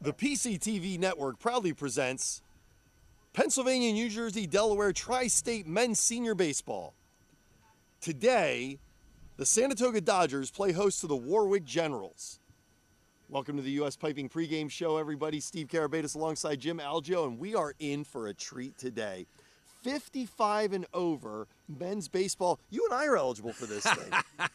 The PCTV network proudly presents Pennsylvania, New Jersey, Delaware Tri-State Men's Senior Baseball. Today, the Sanatoga Dodgers play host to the Warwick Generals. Welcome to the U.S. Piping pregame show, everybody. Steve Karabatis alongside Jim Algio, and we are in for a treat today. 55 and over men's baseball. You and I are eligible for this thing.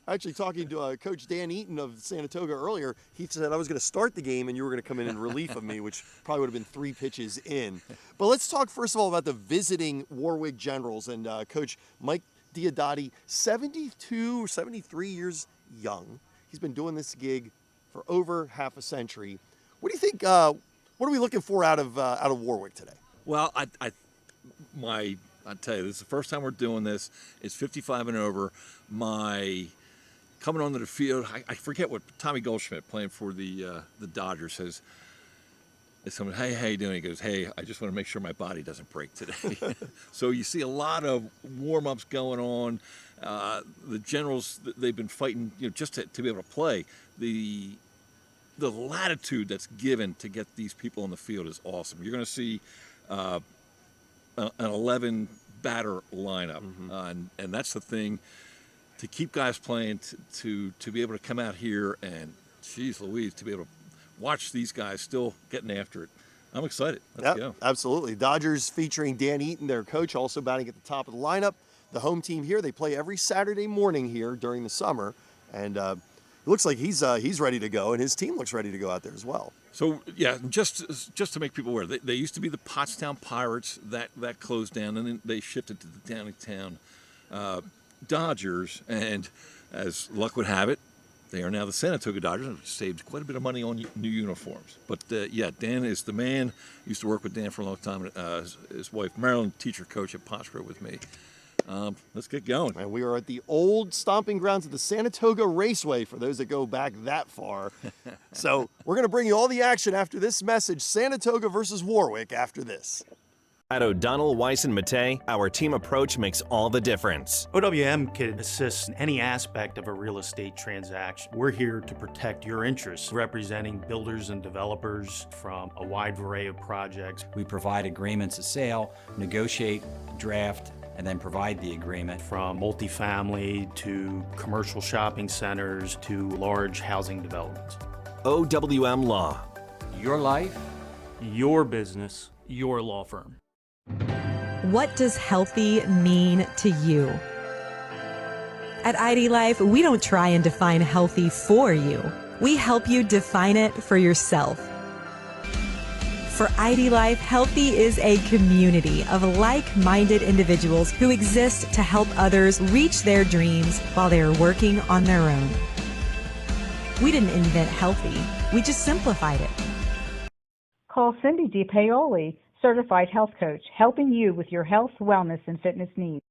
Actually, talking to Coach Dan Eaton of Sanatoga earlier, he said I was going to start the game and you were going to come in relief of me, which probably would have been 3 pitches in. But let's talk first of all about the visiting Warwick Generals and Coach Mike Diodati, 72 or 73 years young. He's been doing this gig for over half a century. What do you think? What are we looking for out of Warwick today? Well, I tell you, this is the first time we're doing this. It's 55 and over. Coming onto the field, I forget what Tommy Goldschmidt, playing for the Dodgers, says. Someone, hey, how you doing? He goes, hey, I just want to make sure my body doesn't break today. So you see a lot of warm-ups going on. The Generals, they've been fighting, just to be able to play. The latitude that's given to get these people on the field is awesome. You're going to see an 11 batter lineup, and that's the thing, to keep guys playing, to be able to come out here and, geez Louise, to be able to watch these guys still getting after it. I'm excited. Let's go. Absolutely. Dodgers featuring Dan Eaton, their coach, also batting at the top of the lineup. The home team here, they play every Saturday morning here during the summer, and it looks like he's ready to go, and his team looks ready to go out there as well. So yeah, just to make people aware, they used to be the Pottstown Pirates. That closed down, and then they shifted to the Downingtown Dodgers, and as luck would have it, they are now the Sanatoga Dodgers, and saved quite a bit of money on new uniforms. But yeah, Dan is the man. Used to work with Dan for a long time. His wife Marilyn, teacher coach at Pottsboro with me. Let's get going. And we are at the old stomping grounds of the Sanatoga Raceway, for those that go back that far. So we're going to bring you all the action after this message. Sanatoga versus Warwick after this. At O'Donnell, Weiss & Mattei, our team approach makes all the difference. OWM can assist in any aspect of a real estate transaction. We're here to protect your interests, representing builders and developers from a wide array of projects. We provide agreements of sale, negotiate, draft, and then provide the agreement. From multifamily to commercial shopping centers to large housing developments. OWM Law. Your life, Your business, your law firm. What does healthy mean to you? At ID Life, we don't try and define healthy for you. We help you define it for yourself. For ID Life, healthy is a community of like-minded individuals who exist to help others reach their dreams while they are working on their own. We didn't invent healthy, we just simplified it. Call Cindy DiPaoli, Certified Health Coach, helping you with your health, wellness, and fitness needs.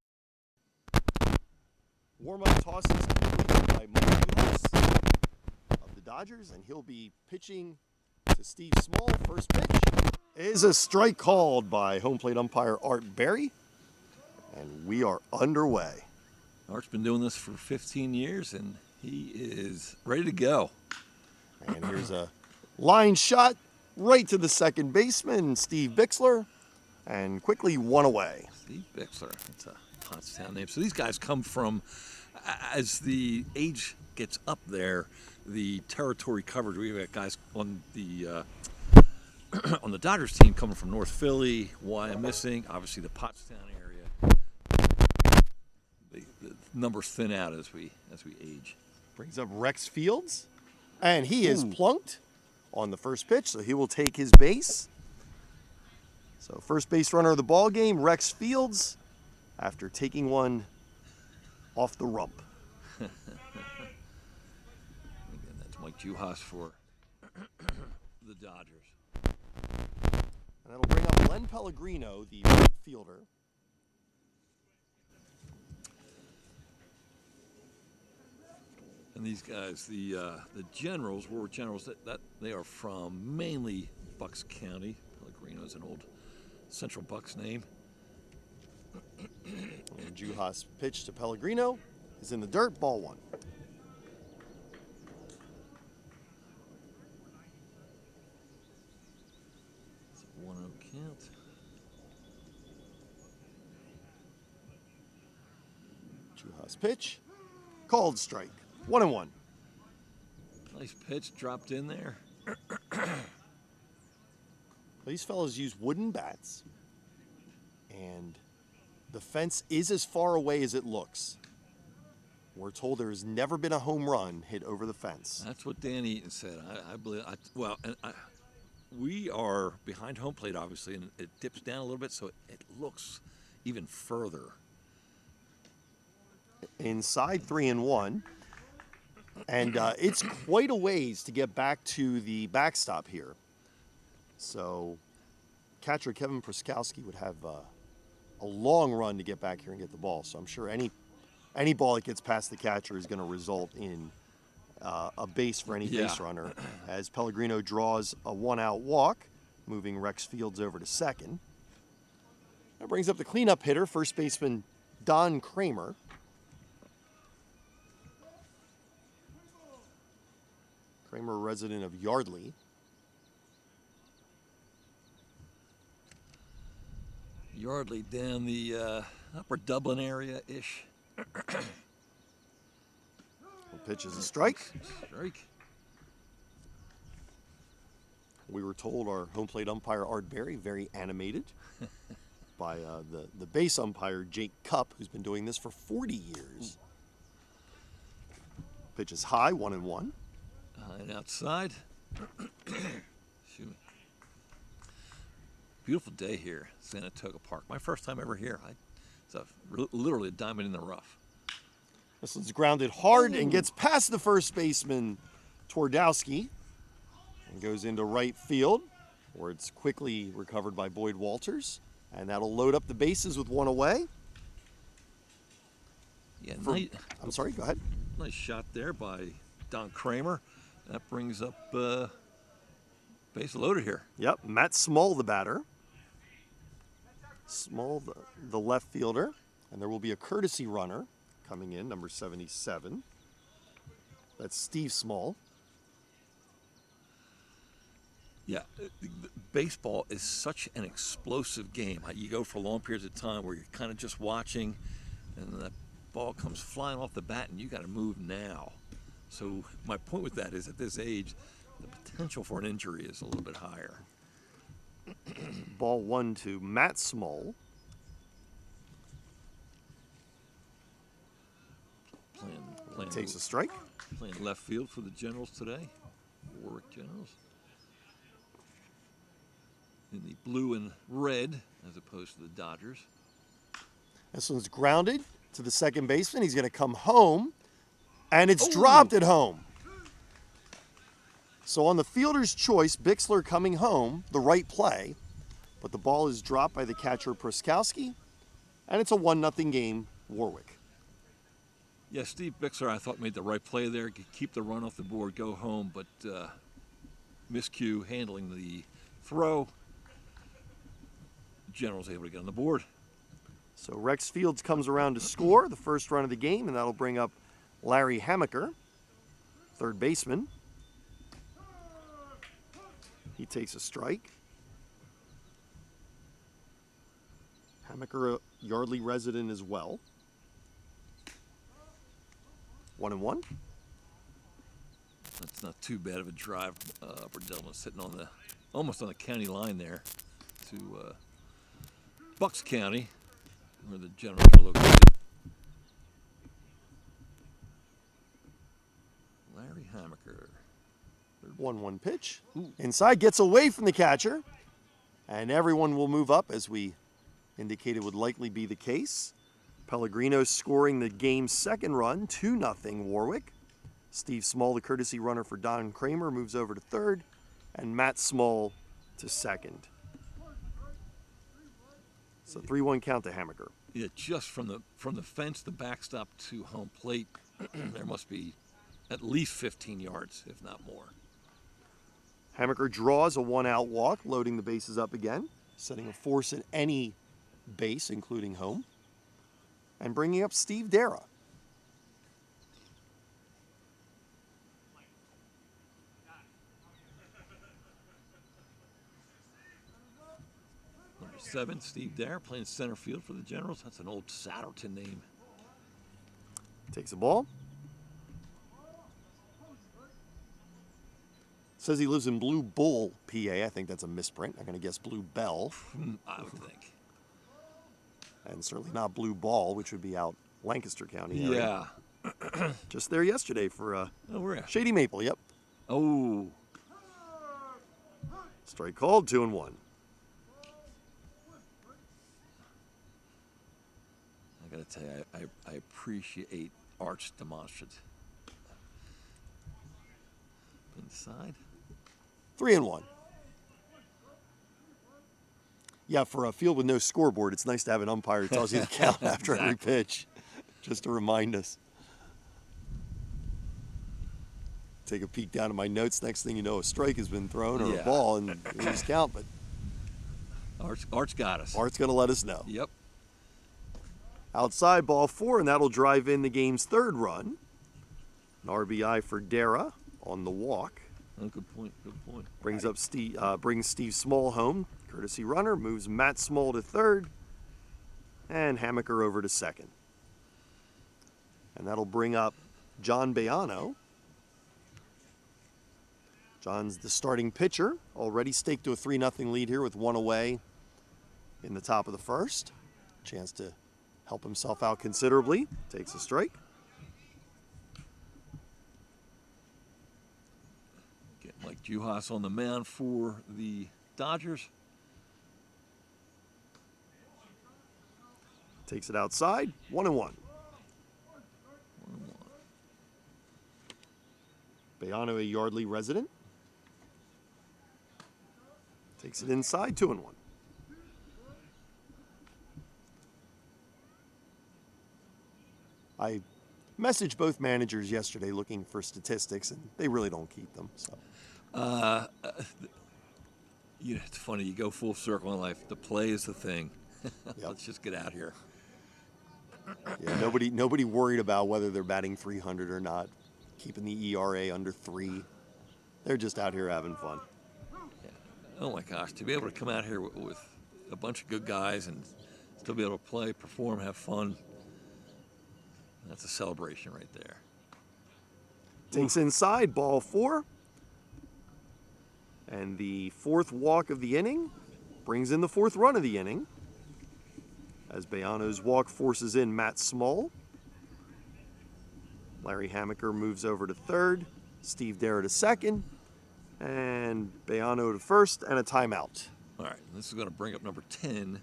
Warm-up tosses completed by Mike Duhas of the Dodgers, and he'll be pitching to Steve Small. First pitch is a strike called by home plate umpire Art Berry, and we are underway. Art's been doing this for 15 years, and he is ready to go. And here's a line shot right to the second baseman, Steve Bixler, and quickly one away. Steve Bixler, it's a Pottstown name. So these guys come from, as the age gets up there, the territory coverage. We've got guys on the on the Dodgers team coming from North Philly, Wyomissing, obviously the Pottstown area. The numbers thin out as we age. Brings up Rex Fields, and he is plunked on the first pitch, so he will take his base. So first base runner of the ball game, Rex Fields, after taking one off the rump. Again, that's Mike Duhas for the Dodgers. And that'll bring up Len Pellegrino, the right fielder. And these guys, the Generals, Warwick Generals, that they are from mainly Bucks County. Pellegrino is an old Central Bucks name. And Duhas pitch to Pellegrino is in the dirt, ball one. count. Juha's pitch. Called strike. 1-1. Nice pitch dropped in there. These fellows use wooden bats, and the fence is as far away as it looks. We're told there has never been a home run hit over the fence. That's what Dan Eaton said. I believe. We are behind home plate, obviously, and it dips down a little bit, so it looks even further. Inside 3-1, and it's quite a ways to get back to the backstop here. So catcher Kevin Pruskowski would have a long run to get back here and get the ball. So I'm sure any ball that gets past the catcher is going to result in a base for any base runner, as Pellegrino draws a 1-out walk, moving Rex Fields over to second. That brings up the cleanup hitter, first baseman Don Kramer. Kramer, a resident of Yardley. Yardley down the upper Dublin area-ish. Pitch is a strike. Strike. We were told our home plate umpire, Art Berry, very animated by the base umpire, Jake Cupp, who's been doing this for 40 years. Pitch is high, 1-1. And outside. Shoot. Beautiful day here, Sanatoga Park. My first time ever here. It's literally a diamond in the rough. This one's grounded hard and gets past the first baseman, Twardowski, and goes into right field, where it's quickly recovered by Boyd Walters, and that'll load up the bases with one away. Yeah, I'm sorry, go ahead. Nice shot there by Don Kramer. That brings up base loaded here. Yep, Matt Small, the batter. Small, the left fielder, and there will be a courtesy runner coming in, number 77. That's Steve Small. Yeah, baseball is such an explosive game. You go for long periods of time where you're kind of just watching, and that ball comes flying off the bat, and you got to move now. So my point with that is, at this age, the potential for an injury is a little bit higher. Ball 1 to Matt Small. Playing Takes a strike. Playing left field for the Generals today, Warwick Generals. In the blue and red, as opposed to the Dodgers. This one's grounded to the second baseman. He's going to come home, and it's dropped at home. So on the fielder's choice, Bixler coming home, the right play, but the ball is dropped by the catcher Pruskowski, and it's a 1-0 game, Warwick. Yeah, Steve Bixler, I thought, made the right play there. Keep the run off the board, go home, but miscue handling the throw. General's able to get on the board. So Rex Fields comes around to score the first run of the game, and that'll bring up Larry Hammaker, third baseman. He takes a strike. Hammaker, a Yardley resident as well. 1-1. That's not too bad of a drive. Upper Dublin sitting on almost on the county line there to Bucks County, where the Generals are located. Larry Hammaker. 1-1 pitch. Inside, gets away from the catcher, and everyone will move up, as we indicated would likely be the case. Pellegrino scoring the game's second run, 2-0 Warwick. Steve Small, the courtesy runner for Don Kramer, moves over to third, and Matt Small to second. So 3-1 count to Hammaker. Yeah, just from the fence, the backstop to home plate, there must be at least 15 yards, if not more. Hammaker draws a 1-out walk, loading the bases up again, setting a force at any base, including home, and bringing up Steve Dara. 7, Steve Dare playing center field for the Generals. That's an old Satterton name. Takes the ball. Says he lives in Blue Bull, PA. I think that's a misprint. I'm going to guess Blue Bell. I would think. And certainly not Blue Ball, which would be out Lancaster County area. Yeah. Just there yesterday for Oh, where at? Shady Maple, yep. Oh. Strike called, 2-1. I got to tell you, I appreciate Art's demonstrative. Inside. 3-1. Yeah, for a field with no scoreboard, it's nice to have an umpire who tells you the count after every pitch, just to remind us. Take a peek down at my notes. Next thing you know, a strike has been thrown or a ball, and lose count. But Art's got us. Art's going to let us know. Yep. Outside, ball 4, and that'll drive in the game's third run. An RBI for Dara on the walk. Oh, good point. Good point. Brings Steve Small home, courtesy runner. Moves Matt Small to third, and Hammaker over to second. And that'll bring up John Bayano. John's the starting pitcher, already staked to a 3-0 lead here with one away in the top of the first. Chance to help himself out considerably. Takes a strike. Get Mike Juhas on the mound for the Dodgers. Takes it outside, 1-1. Bayano, a Yardley resident. Takes it inside, 2-1. I messaged both managers yesterday looking for statistics, and they really don't keep them. So, it's funny. You go full circle in life. The play is the thing. Yep. Let's just get out here. Yeah, nobody worried about whether they're batting 300 or not, keeping the ERA under 3. They're just out here having fun. Yeah. Oh my gosh, to be able to come out here with a bunch of good guys and still be able to play, perform, have fun. That's a celebration right there. Takes inside, ball 4. And the fourth walk of the inning brings in the fourth run of the inning, as Bayano's walk forces in Matt Small. Larry Hammaker moves over to third, Steve Dare to second, and Bayano to first, and a timeout. All right, this is going to bring up number 10,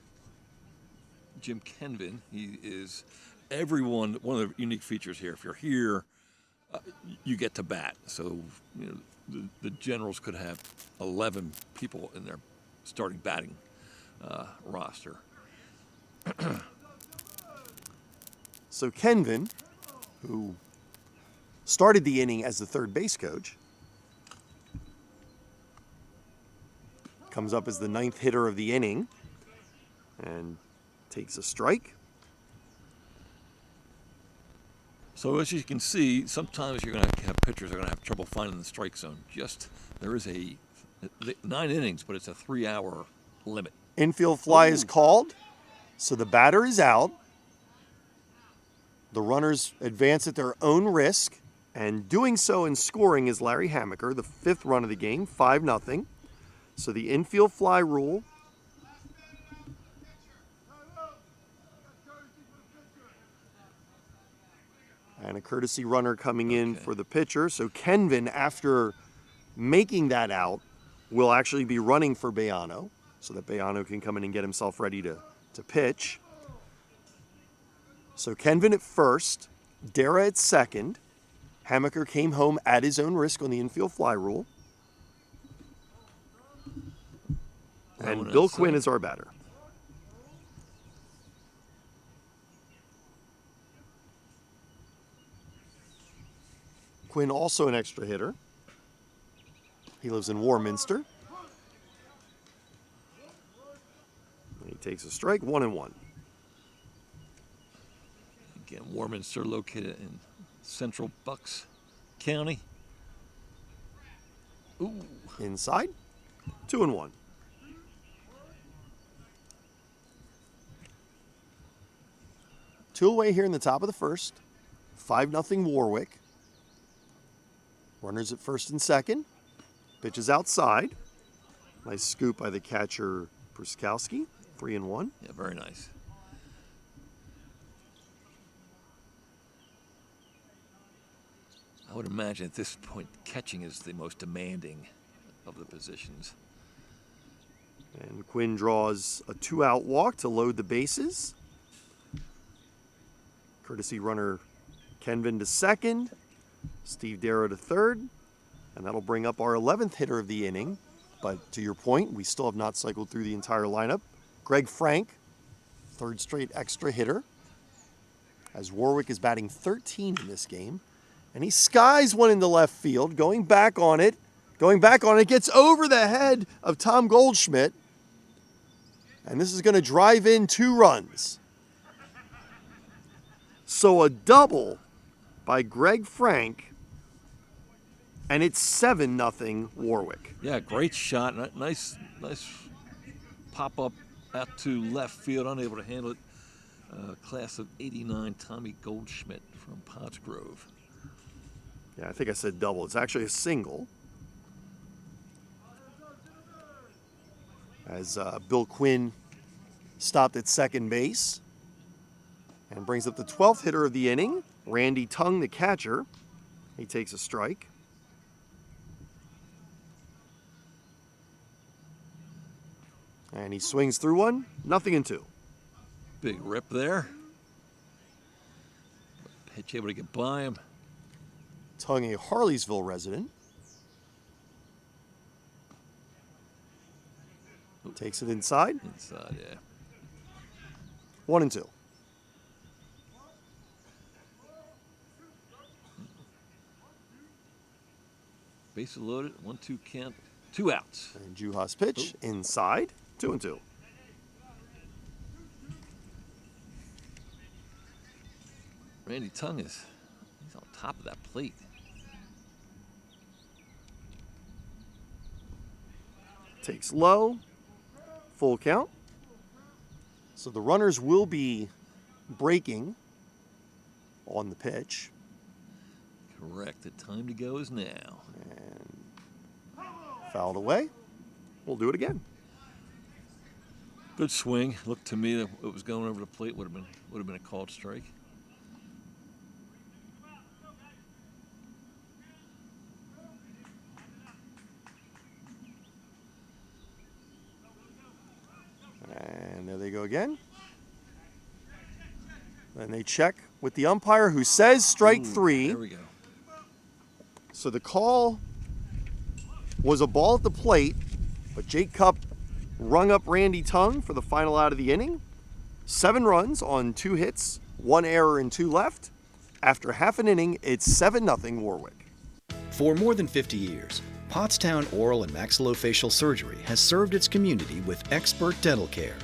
Jim Kenvin. He is one of the unique features here. If you're here, you get to bat. So, the Generals could have 11 people in their starting batting roster. So Kenvin, who started the inning as the third base coach, comes up as the 9th hitter of the inning and takes a strike. So as you can see, sometimes you're going to have pitchers are going to have trouble finding the strike zone. There is 9 innings, but it's a 3-hour limit. Infield fly is called, so the batter is out. The runners advance at their own risk, and doing so and scoring is Larry Hammaker, the 5th run of the game, 5-0. So the infield fly rule. And a courtesy runner coming in for the pitcher. So Kenvin, after making that out, will actually be running for Bayano, so that Bayano can come in and get himself ready to pitch. So Kenvin at first, Dara at second. Hammaker came home at his own risk on the infield fly rule. And Bill Quinn is our batter. Quinn also an extra hitter. He lives in Warminster. And he takes a strike, 1-1. Again, Warminster located in central Bucks County. Ooh. Inside, 2-1. 2 away here in the top of the first. 5-0 Warwick. Runners at first and second. Pitch is outside. Nice scoop by the catcher, Pruskowski. 3-1. Yeah, very nice. I would imagine at this point, catching is the most demanding of the positions. And Quinn draws a 2-out walk to load the bases. Courtesy runner Kenvin to second. Steve Darrow to third. And that'll bring up our 11th hitter of the inning. But to your point, we still have not cycled through the entire lineup. Greg Frank, third straight extra hitter, as Warwick is batting 13 in this game. And he skies one into left field, going back on it, gets over the head of Tom Goldschmidt. And this is going to drive in 2 runs. So a double by Greg Frank, and it's 7-0 Warwick. Yeah, great shot. Nice pop up out to left field, unable to handle it. Class of '89 Tommy Goldschmidt from Pottsgrove. Yeah, I think I said double. It's actually a single. As Bill Quinn stopped at second base and brings up the 12th hitter of the inning, Randy Tung, the catcher. He takes a strike. And he swings through one, 0-2. Big rip there. Pitch able to get by him. Tung, a Harleysville resident. Takes it inside. Inside, yeah. 1-2. Bases loaded, 1-2 count, 2 outs. And Juhas pitch inside, 2-2. Randy Tung he's on top of that plate. Takes low, full count. So the runners will be breaking on the pitch. Correct. The time to go is now. And fouled away. We'll do it again. Good swing. Looked to me that it was going over the plate. Would have been a called strike. And there they go again. Then they check with the umpire, who says strike 3. There we go. So the call was a ball at the plate, but Jake Cupp rung up Randy Tung for the final out of the inning. 7 runs on 2 hits, 1 error and 2 left. After half an inning, it's 7-0 Warwick. For more than 50 years, Pottstown Oral and Maxillofacial Surgery has served its community with expert dental care,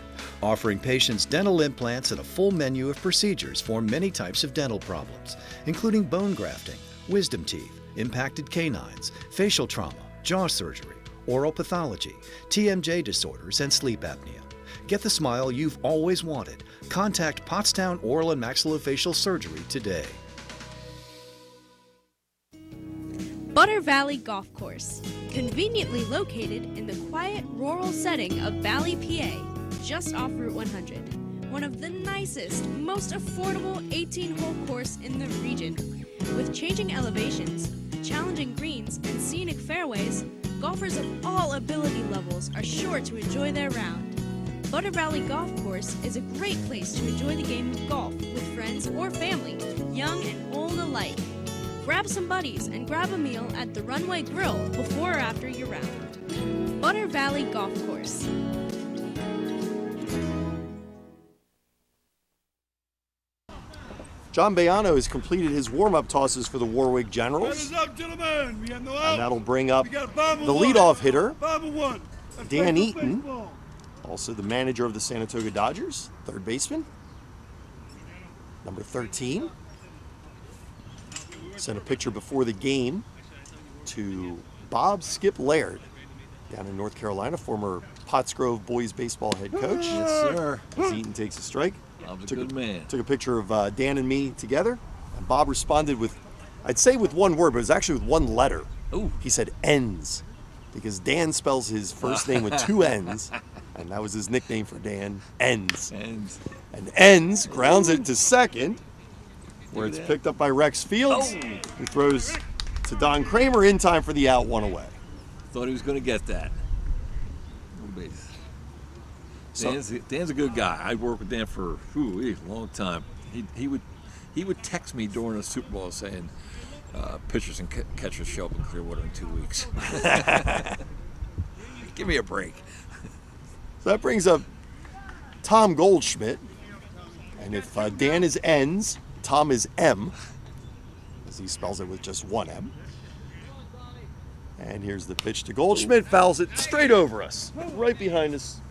offering patients dental implants and a full menu of procedures for many types of dental problems, including bone grafting, wisdom teeth, impacted canines, facial trauma, jaw surgery, oral pathology, TMJ disorders, and sleep apnea. Get the smile you've always wanted. Contact Pottstown Oral and Maxillofacial Surgery today. Butter Valley Golf Course, conveniently located in the quiet rural setting of Valley, PA, just off Route 100. One of the nicest, most affordable 18-hole course in the region. With changing elevations, challenging greens, and scenic fairways, golfers of all ability levels are sure to enjoy their round. Butter Valley Golf Course is a great place to enjoy the game of golf with friends or family, young and old alike. Grab some buddies and grab a meal at the Runway Grill before or after your round. Butter Valley Golf Course. John Bayano has completed his warm-up tosses for the Warwick Generals. Up, gentlemen. We have no out. And that'll bring up We got the leadoff hitter, 5-1. Dan Eaton, also the manager of the Sanatoga Dodgers, third baseman. Number 13. Sent a picture before the game to Bob Skip Laird down in North Carolina, former Pottsgrove boys baseball head coach. Yes, sir. As Eaton takes a strike. Bob's a good man. Took a picture of Dan and me together, and Bob responded with, I'd say with one word, but it was actually with one letter. Ooh. He said N's, because Dan spells his first name with two N's, and that was his nickname for Dan, N's. Ends. And N's grounds it to second, where Look it's at that. picked up by Rex Fields, Oh. who throws to Don Kramer in time for the out, one away. Thought he was going to get that. Little base. So- Dan's a good guy. I worked with Dan for a long time. He would text me during the Super Bowl saying, pitchers and catchers show up in Clearwater in 2 weeks. Give me a break. So that brings up Tom Goldschmidt. And if Dan is N's, Tom is M, as he spells it with just one M. And here's the pitch to Goldschmidt. Fouls it straight over us, right behind us.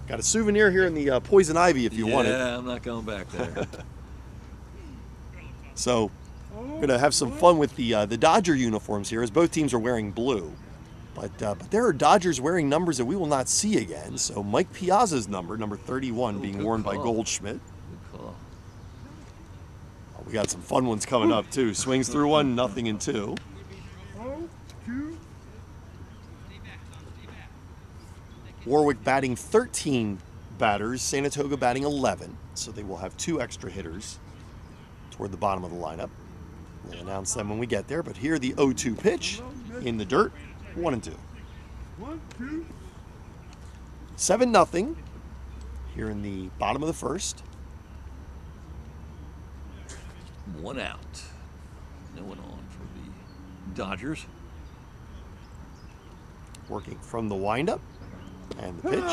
Got a souvenir here in the Poison Ivy if you want it. Yeah, I'm not going back there. So, going to have some fun with the Dodger uniforms here, as both teams are wearing blue. But there are Dodgers wearing numbers that we will not see again. So Mike Piazza's number 31, being good worn by call. Goldschmidt. Good call. Oh, we got some fun ones coming up too. Swings through one, 0-2. Warwick batting 13 batters, Sanatoga batting 11. So they will have 2 extra hitters toward the bottom of the lineup. We'll announce them when we get there, but here the 0-2 pitch in the dirt, 1-2. 7-0 here in the bottom of the first. 1 out. No one on for the Dodgers. Working from the windup and the pitch.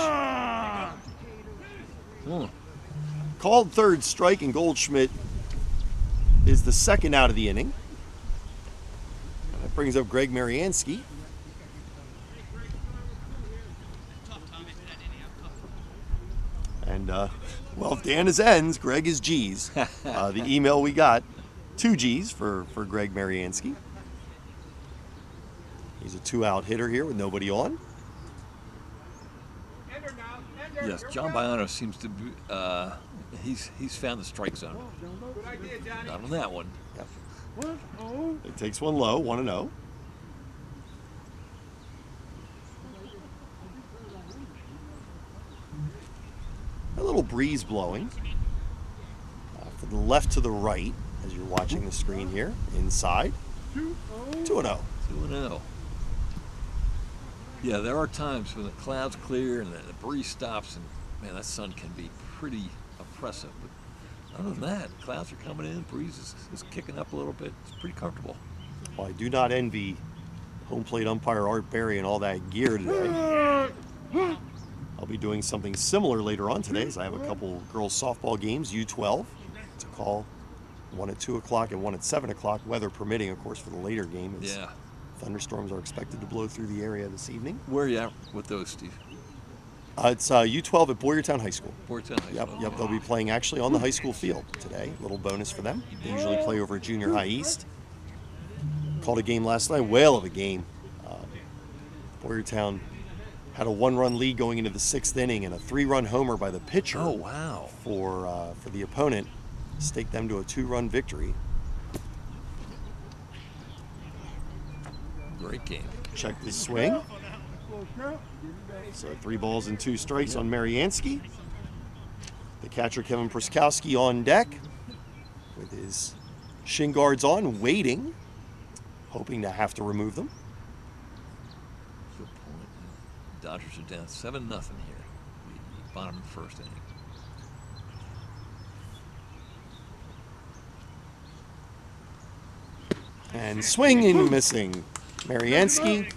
Called third strike, and Goldschmidt is the second out of the inning. And that brings up Greg Mariansky. And, well, if Dan is N's, Greg is G's. The email we got, 2 G's for Greg Mariansky. He's a 2-out hitter here with nobody on. Yes, John Biano seems to be, he's found the strike zone. Not on that one. Yep. It takes one low, 1-0. A little breeze blowing from the left to the right as you're watching the screen here. Inside, 2-0. 2-0. Yeah, there are times when the clouds clear and the breeze stops, and man, that sun can be pretty oppressive. But other than that, clouds are coming in, breeze is kicking up a little bit. It's pretty comfortable. Well, I do not envy home plate umpire Art Berry and all that gear today. I'll be doing something similar later on today, as I have a couple girls softball games, U12, to call, one at 2 o'clock and one at 7 o'clock, weather permitting, of course, for the later game. Yeah. Thunderstorms are expected to blow through the area this evening. Where are you at with those, Steve? It's U12 at Boyertown High School. Boyertown High School. Yep. They'll be playing actually on the high school field today. Little bonus for them. They usually play over at Junior High East. Called a game last night. Whale of a game. Boyertown had a 1-run lead going into the 6th inning, and a 3-run homer by the pitcher. Oh, wow. For the opponent, staked them to a 2-run victory. Great game. Check the swing. So 3 balls and 2 strikes on Mariansky. The catcher, Kevin Pruskowski, on deck with his shin guards on, waiting, hoping to have to remove them. Good point. Dodgers are down 7-0 here. The bottom of the first inning. And swing and missing. Mariansky,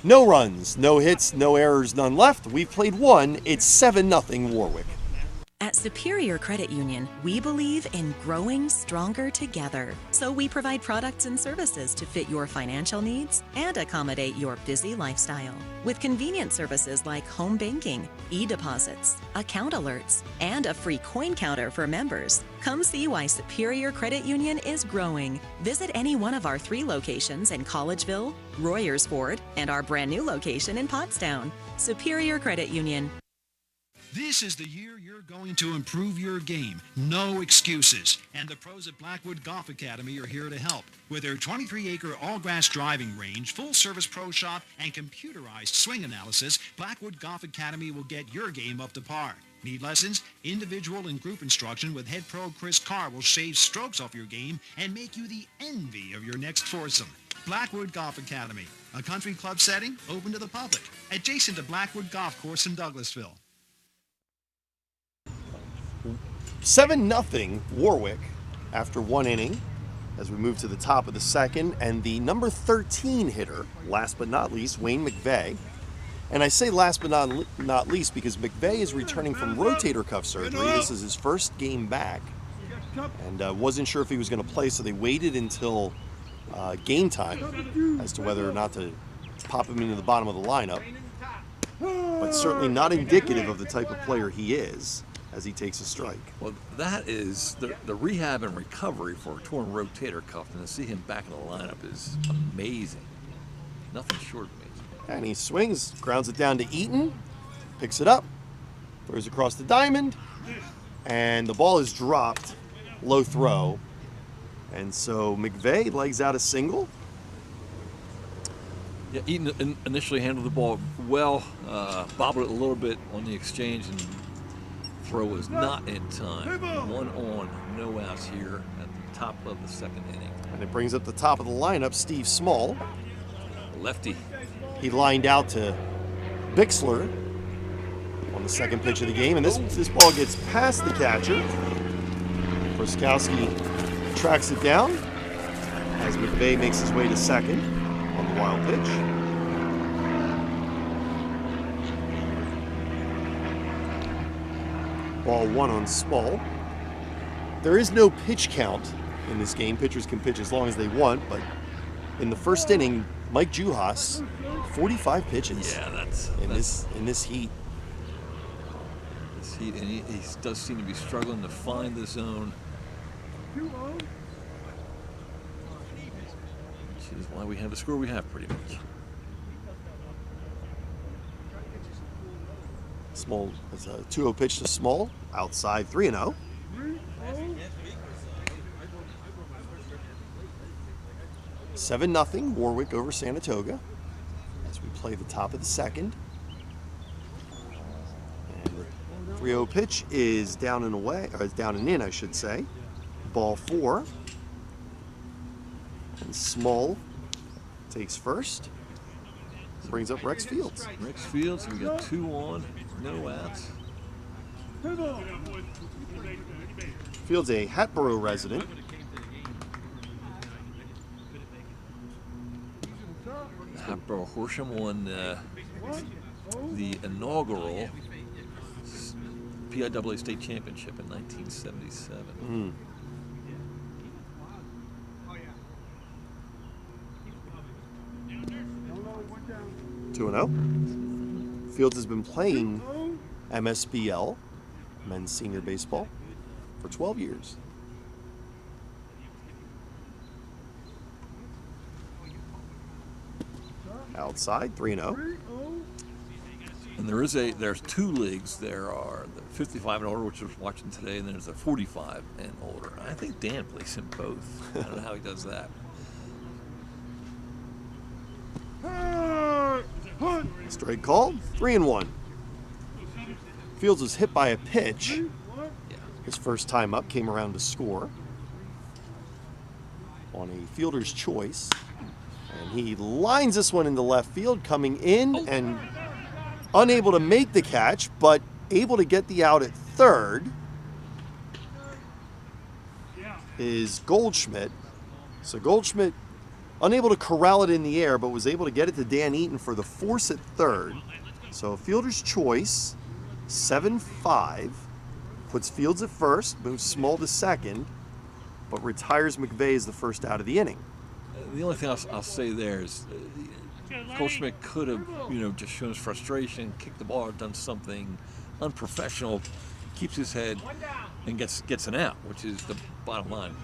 no runs, no hits, no errors, none left. We've played 1. It's 7-0 Warwick. At Superior Credit Union, we believe in growing stronger together. So we provide products and services to fit your financial needs and accommodate your busy lifestyle. With convenient services like home banking, e-deposits, account alerts, and a free coin counter for members. Come see why Superior Credit Union is growing. Visit any one of our 3 locations in Collegeville, Royersford, and our brand new location in Pottstown. Superior Credit Union. This is the year you're going to improve your game. No excuses. And the pros at Blackwood Golf Academy are here to help. With their 23-acre all-grass driving range, full-service pro shop, and computerized swing analysis, Blackwood Golf Academy will get your game up to par. Need lessons? Individual and group instruction with head pro Chris Carr will shave strokes off your game and make you the envy of your next foursome. Blackwood Golf Academy, a country club setting open to the public, adjacent to Blackwood Golf Course in Douglasville. 7-0 Warwick after one inning as we move to the top of the second, and the number 13 hitter, last but not least, Wayne McVeigh. And I say last but not least because McVeigh is returning from rotator cuff surgery. This is his first game back, and wasn't sure if he was going to play, so they waited until game time as to whether or not to pop him into the bottom of the lineup. But certainly not indicative of the type of player he is as he takes a strike. Well, that is the rehab and recovery for a torn rotator cuff, and to see him back in the lineup is amazing. Nothing short of amazing. And he swings, grounds it down to Eaton, picks it up, throws across the diamond, and the ball is dropped, low throw. And so McVeigh legs out a single. Yeah, Eaton initially handled the ball well, bobbled it a little bit on the exchange, and throw was not in time. 1 on, no outs here at the top of the second inning. And it brings up the top of the lineup, Steve Small. Lefty. He lined out to Bixler on the second pitch of the game, and this ball gets past the catcher. Proskowski tracks it down as McVeigh makes his way to second on the wild pitch. Ball 1 on Small. There is no pitch count in this game. Pitchers can pitch as long as they want, but in the first inning, Mike Juhas, 45 pitches. Yeah, that's in this heat. This heat, and he does seem to be struggling to find the zone, which is why we have the score we have, pretty much. Small, it's a 2-0 pitch to Small, outside 3-0. Seven 0 Warwick over Sanatoga as we play the top of the second. And the 3-0 pitch is down and away, or it's down and in, I should say. Ball 4. And Small takes first. Brings up Rex Fields. Rex Fields, we got 2 on, no outs. Fields, a Hatboro resident. Hatboro Horsham won the inaugural PIAA state championship in 1977. 2-0. Fields has been playing MSBL, men's senior baseball, for 12 years. Outside, 3-0. And there's 2 leagues. There are the 55 and older, which I was watching today, and there's the 45 and older. I think Dan plays in both. I don't know how he does that. Strike called, 3-1. Fields was hit by a pitch. His first time up, came around to score on a fielder's choice. And he lines this one into left field, coming in and unable to make the catch, but able to get the out at third is Goldschmidt. So Goldschmidt unable to corral it in the air, but was able to get it to Dan Eaton for the force at third. So fielder's choice, 7-5, puts Fields at first, moves Small to second, but retires McVeigh as the first out of the inning. The only thing I'll say there is Goldschmidt could have, just shown his frustration, kicked the ball, or done something unprofessional, keeps his head, and gets an out, which is the bottom line.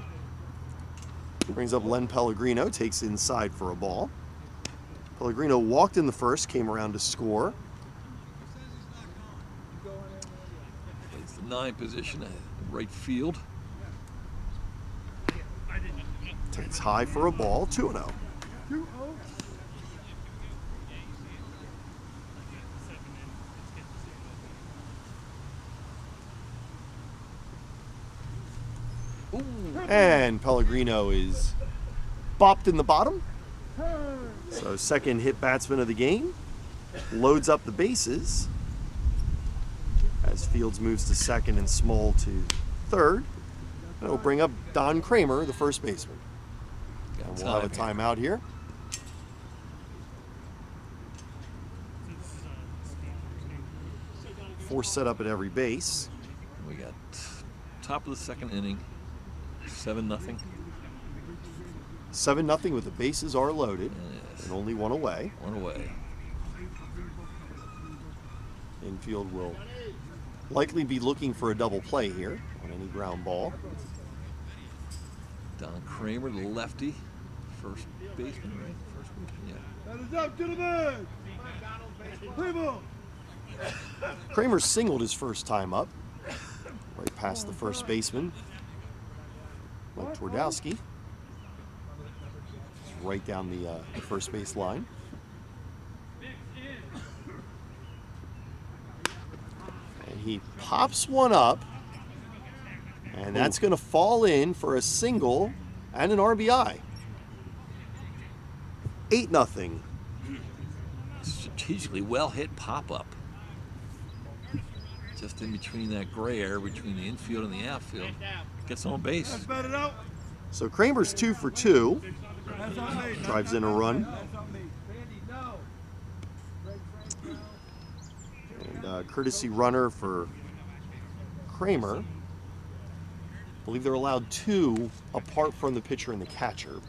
Brings up Len Pellegrino, takes inside for a ball. Pellegrino walked in the first, came around to score. 9 position at right field. Takes high for a ball, 2-0. And Pellegrino is bopped in the bottom. So second hit batsman of the game. Loads up the bases as Fields moves to second and Small to third. And it'll bring up Don Kramer, the first baseman. And we'll have a timeout here. Four set up at every base. We got top of the second inning, 7-0. 7-0 with the bases are loaded. Yes. And only one away. One away. Infield will likely be looking for a double play here on any ground ball. Don Kramer, the lefty, first baseman, right? First baseman, yeah. That is up to the man. People. Kramer singled his first time up, right past the first baseman, Mike Twardowski. Right down the first base line. And he pops one up, and that's going to fall in for a single and an RBI. 8-0. Strategically well hit pop-up. Just in between that gray area between the infield and the outfield. Gets on base. So Kramer's 2 for 2. Drives in a run. And courtesy runner for Kramer. I believe they're allowed 2 apart from the pitcher and the catcher.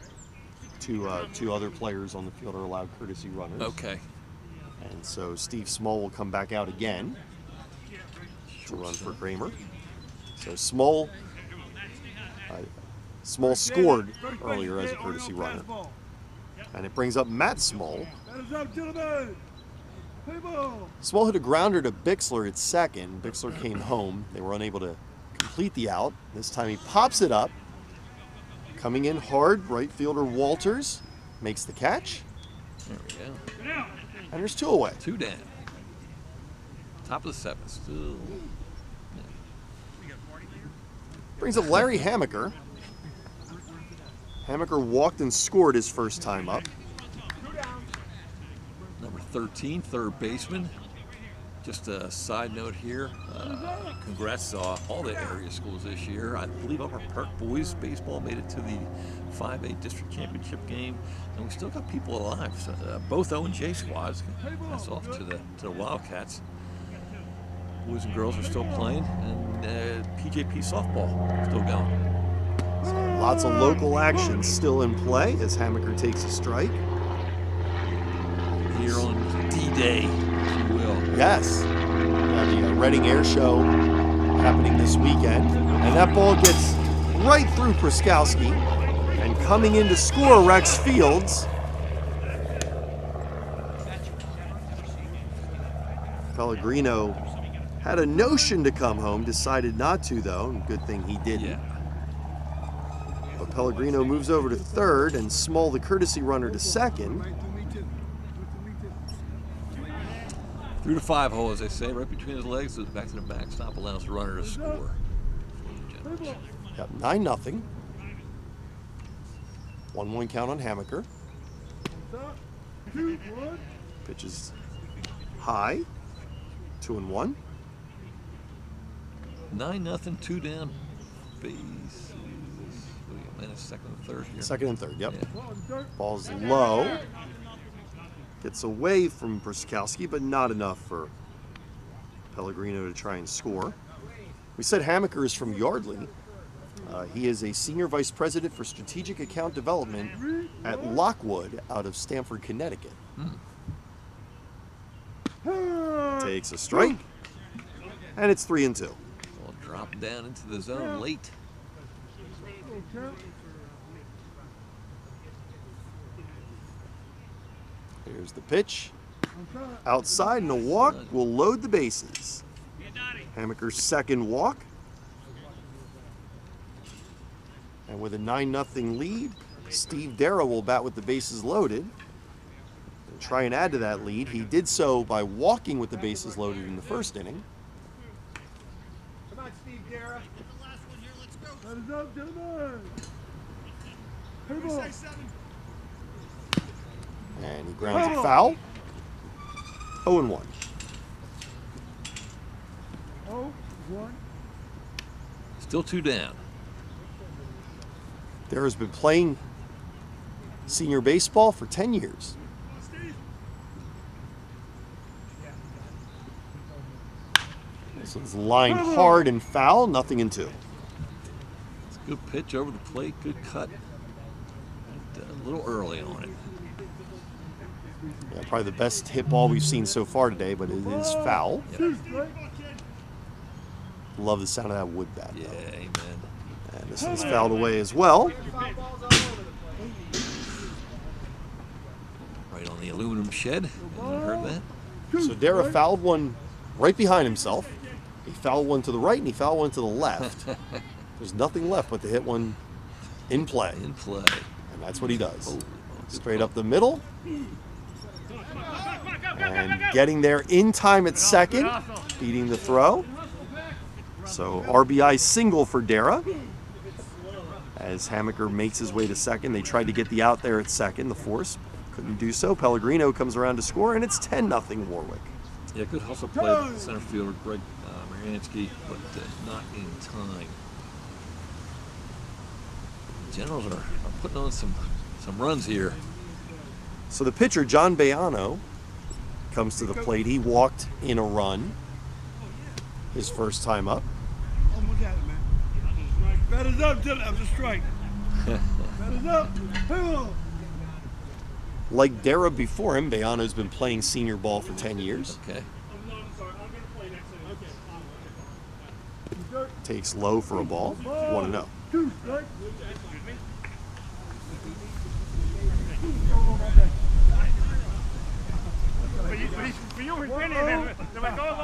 Two other players on the field are allowed courtesy runners. Okay. And so Steve Small will come back out again to run for Kramer. So Small scored earlier as a courtesy runner. And it brings up Matt Small. Small hit a grounder to Bixler at second. Bixler came home. They were unable to complete the out. This time he pops it up. Coming in hard, right fielder Walters makes the catch. There we go. And there's 2 away. 2 down. Top of the 7th. Still. Brings up Larry Hamaker. Hamaker walked and scored his first time up. Number 13, third baseman. Just a side note here. Congrats to all the area schools this year. I believe Upper Park boys baseball made it to the 5A district championship game, and we still got people alive. So, both O and J squads. That's off to the Wildcats. Boys and girls are still playing, and PJP softball still going. So lots of local action still in play as Hamaker takes a strike. Here on D-Day, if you will. Yes. The Reading Air Show happening this weekend. And that ball gets right through Pruskowski. And coming in to score, Rex Fields. Pellegrino had a notion to come home, decided not to though, and good thing he didn't. Yeah. But Pellegrino moves over to third and Small, the courtesy runner, to second. Through the 5 hole, as they say, right between his legs, goes back to the backstop, allows the runner to score. Yep, 9-0. 1-1 count on Hamaker. Pitches high. 2-1. 9-0, 2 down. Bases. Minus second and third here. Second and third, yep. Yeah. Ball's low. Gets away from Pruskowski, but not enough for Pellegrino to try and score. We said Hamaker is from Yardley. He is a senior vice president for strategic account development at Lockwood out of Stamford, Connecticut. Takes a strike, and it's 3-2. Ball dropped down into the zone late. Here's the pitch. Outside and a walk will load the bases. Hamaker's second walk. And with a 9-0 lead, Steve Dara will bat with the bases loaded and try and add to that lead. He did so by walking with the bases loaded in the first inning. Come on, Steve Dara. Let us up, gentlemen. Hit ball. And he grounds a foul. 0-1. 0-1. Still 2 down. Dara's been playing senior baseball for 10 years. This one's lined hard and foul, 0-2. It's a good pitch over the plate, good cut. And a little early on it. Yeah, probably the best hit ball we've seen so far today, but it is foul. Yep. Love the sound of that wood bat. Yeah, amen. And this one's fouled away as well. Right on the aluminum shed. Hasn't heard that? So Dara fouled one right behind himself. He fouled one to the right and he fouled one to the left. There's nothing left but to hit one in play. In play. And that's what he does. Straight up the middle. And getting there in time at second, beating the throw. So RBI single for Dara. As Hamaker makes his way to second, they tried to get the out there at second. The force couldn't do so. Pellegrino comes around to score, and it's 10-0 Warwick. Yeah, good hustle play by the center fielder, Greg Mariansky, but not in time. The Generals are putting on some runs here. So the pitcher, John Bayano, comes to the plate. He walked in a run his first time up. Almost at it, man. Batters up, Dylan, after strike. Batters up. Hit. Like Dara before him, Bayano's been playing senior ball for 10 years. Okay. Takes low for a ball. 1-0. 2 strike.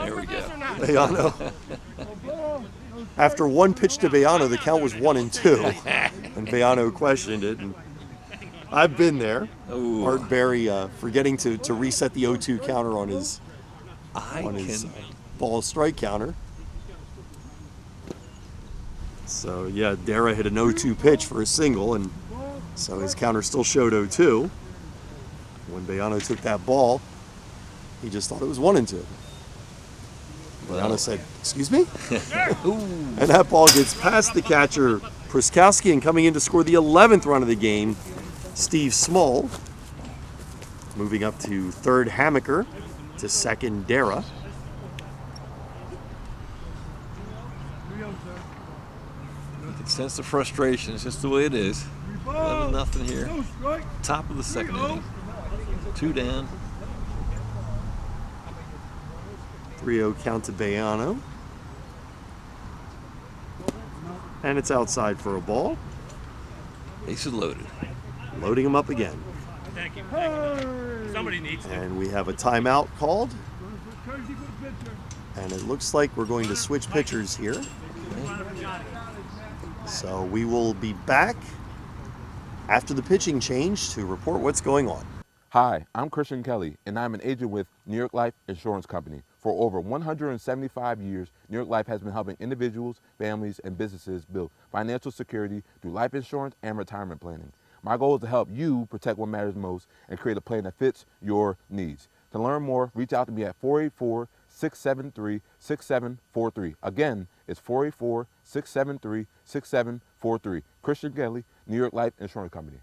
There we go. Bayano. After one pitch to Bayano, the count was 1-2. And Bayano questioned it. And I've been there. Ooh. Art Berry forgetting to reset the 0-2 counter on his ball strike counter. So yeah, Dara hit an 0-2 pitch for a single, and so his counter still showed 0-2. When Bayano took that ball, he just thought it was 1-2. Bayano said, "Excuse me?" And that ball gets past the catcher, Pruskowski, and coming in to score the 11th run of the game, Steve Small. Moving up to third, Hamaker, to second, Dara. You can sense the frustration. It's just the way it is. 11-0 here. Top of the second inning. 2 down. 3-0 count to Bayano. And it's outside for a ball. Bases loaded. Loading him up again. Thank you. Somebody needs to. And we have a timeout called. And it looks like we're going to switch pitchers here. So we will be back after the pitching change to report what's going on. Hi, I'm Christian Kelly, and I'm an agent with New York Life Insurance Company. For over 175 years, New York Life has been helping individuals, families, and businesses build financial security through life insurance and retirement planning. My goal is to help you protect what matters most and create a plan that fits your needs. To learn more, reach out to me at 484-673-6743. Again, it's 484-673-6743. Christian Kelly, New York Life Insurance Company.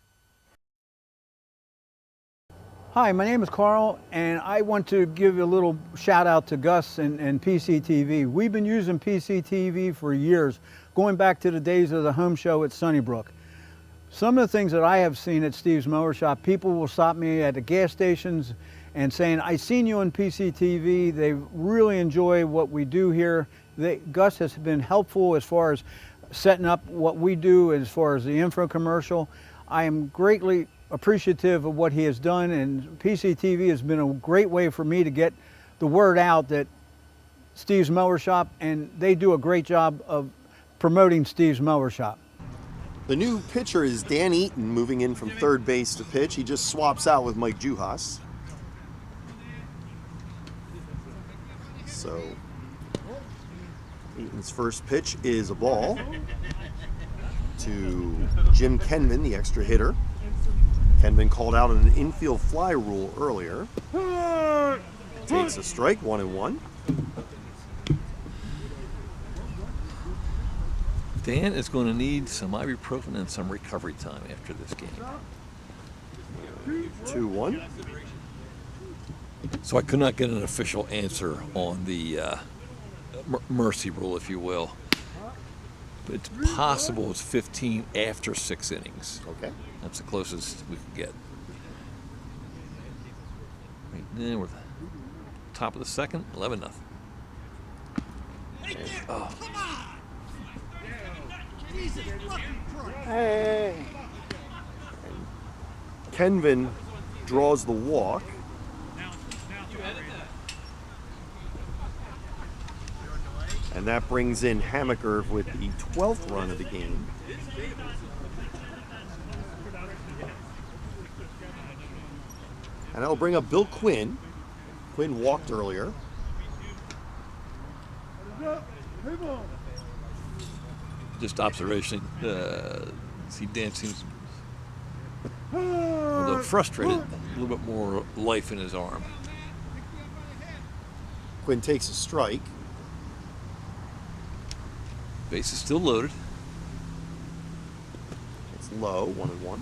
Hi, my name is Carl, and I want to give a little shout out to Gus and PCTV. We've been using PCTV for years, going back to the days of the home show at Sunnybrook. Some of the things that I have seen at Steve's Mower Shop, people will stop me at the gas stations and saying, "I seen you on PCTV." They really enjoy what we do here. Gus has been helpful as far as setting up what we do as far as the info commercial. I am greatly appreciative of what he has done, and PCTV has been a great way for me to get the word out that Steve's Mower Shop, and they do a great job of promoting Steve's Mower Shop. The new pitcher is Dan Eaton, moving in from third base to pitch. He just swaps out with Mike Juhas. So, Eaton's first pitch is a ball to Jim Kenman, the extra hitter. Kenman called out an infield fly rule earlier. Takes a strike, 1-1. Dan is going to need some ibuprofen and some recovery time after this game. 2-1. So I could not get an official answer on the mercy rule, if you will. But it's possible it's 15 after 6 innings. Okay. That's the closest we could get. Right now we're top of the second, 11-0. Oh. Hey. Kenvin draws the walk. And that brings in Hammaker with the 12th run of the game. And that'll bring up Bill Quinn. Quinn walked earlier. Just observation. See, Dan seems, although frustrated, a little bit more life in his arm. Quinn takes a strike. Base is still loaded. It's low, 1-1.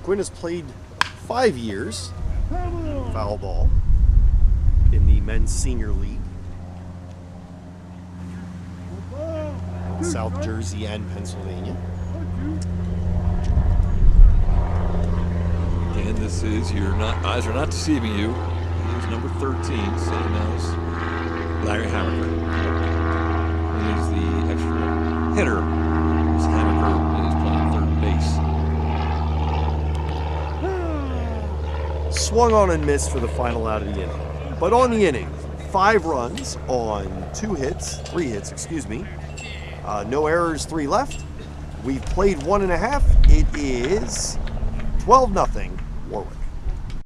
Quinn has played 5 years, foul ball, in the men's senior league. South Jersey and Pennsylvania. And this is, eyes are not deceiving you. He is number 13, same as Larry Hammaker. He is the extra hitter. As Hammaker is playing third base. Swung on and missed for the final out of the inning. But on the inning, 5 runs on 3 hits, excuse me. No errors, 3 left. We've played 1.5. It is 12-0 Warwick.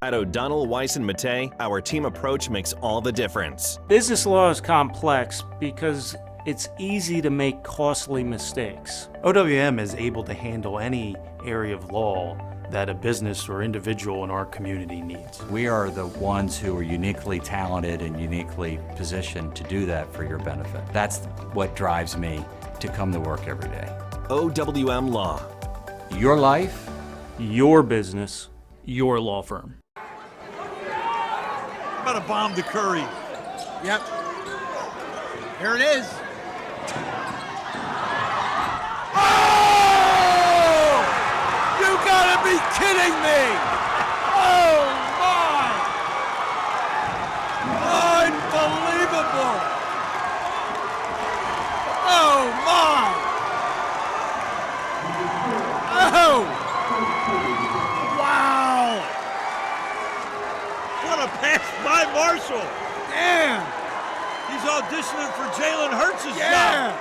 At O'Donnell, Weiss, and Mattei, our team approach makes all the difference. Business law is complex because it's easy to make costly mistakes. OWM is able to handle any area of law that a business or individual in our community needs. We are the ones who are uniquely talented and uniquely positioned to do that for your benefit. That's what drives me to come to work every day. OWM Law. Your life, your business, your law firm. About a bomb to Curry. Yep. Here it is. Oh! You gotta be kidding me! Oh my! Unbelievable! Oh my! Oh! Wow! What a pass by Marshall! Damn! He's auditioning for Jalen Hurts' job.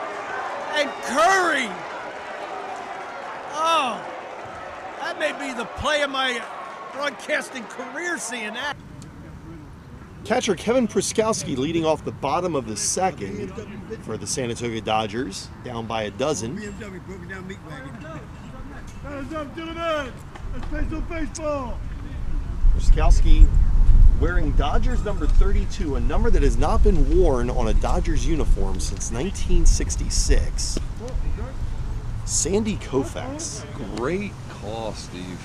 And Curry! Oh! That may be the play of my broadcasting career, seeing that. Catcher Kevin Pruskowski leading off the bottom of the second for the Sanatoga Dodgers, down by a dozen. Pruskowski wearing Dodgers number 32, a number that has not been worn on a Dodgers uniform since 1966. Sandy Koufax. Great call, Steve.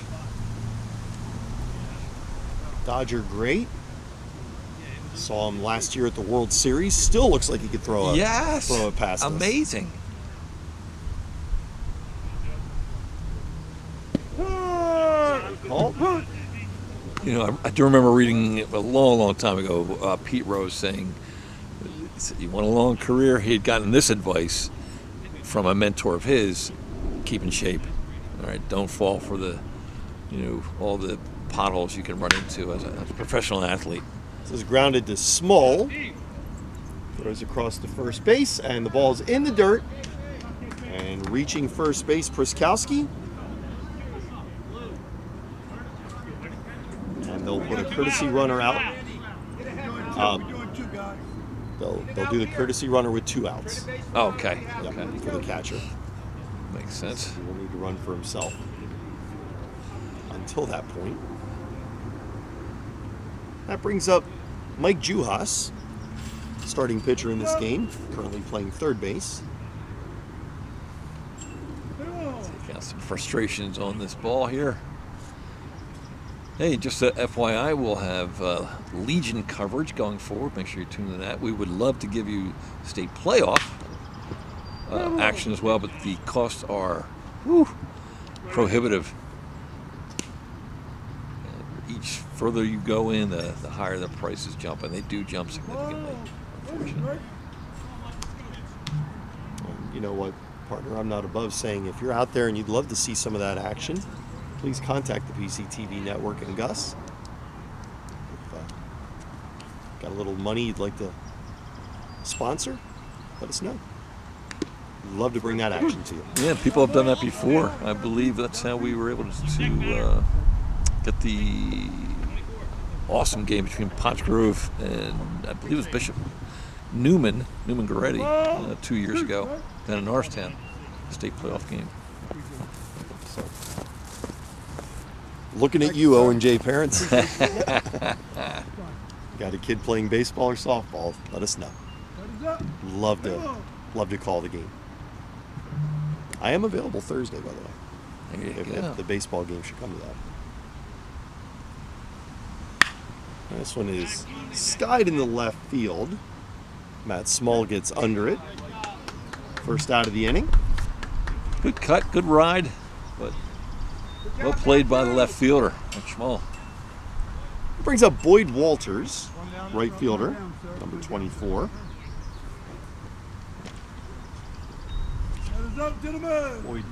Dodger great. Saw him last year at the World Series. Still looks like he could throw a past. Amazing. You know, I do remember reading a long, long time ago, Pete Rose saying, he won a long career. He had gotten this advice from a mentor of his: keep in shape. All right, don't fall for the all the potholes you can run into as a professional athlete. This is grounded to Small. Throws across to first base, and the ball's in the dirt. And reaching first base, Pryskowski. And they'll put a courtesy runner out. They'll do the courtesy runner with 2 outs. Oh, okay. Yep, Okay. for the catcher. Makes sense. He will need to run for himself until that point. That brings up Mike Juhas, starting pitcher in this game, currently playing third base. Take out some frustrations on this ball here. Hey, just a FYI, we'll have Legion coverage going forward. Make sure you tune into that. We would love to give you state playoff action as well, but the costs are prohibitive. And each further you go in, the higher the prices jump, and they do jump significantly, unfortunately. You know what, partner, I'm not above saying if you're out there and you'd love to see some of that action, please contact the PCTV network and Gus. If got a little money you'd like to sponsor, let us know. We'd love to bring that action to you. Yeah, people have done that before. I believe that's how we were able to get the awesome game between Pottsgrove and I believe it was Bishop Newman Goretti 2 years ago down in Norristown, state playoff game. So, looking at you, O&J parents. Got a kid playing baseball or softball, let us know. Love to call the game. I am available Thursday, by the way. If the baseball game should come to that. This one is skied in the left field. Matt Small gets under it. First out of the inning. Good cut, good ride, but well played by the left fielder, Mike Schmall. Brings up Boyd Walters, right fielder, number 24. Boyd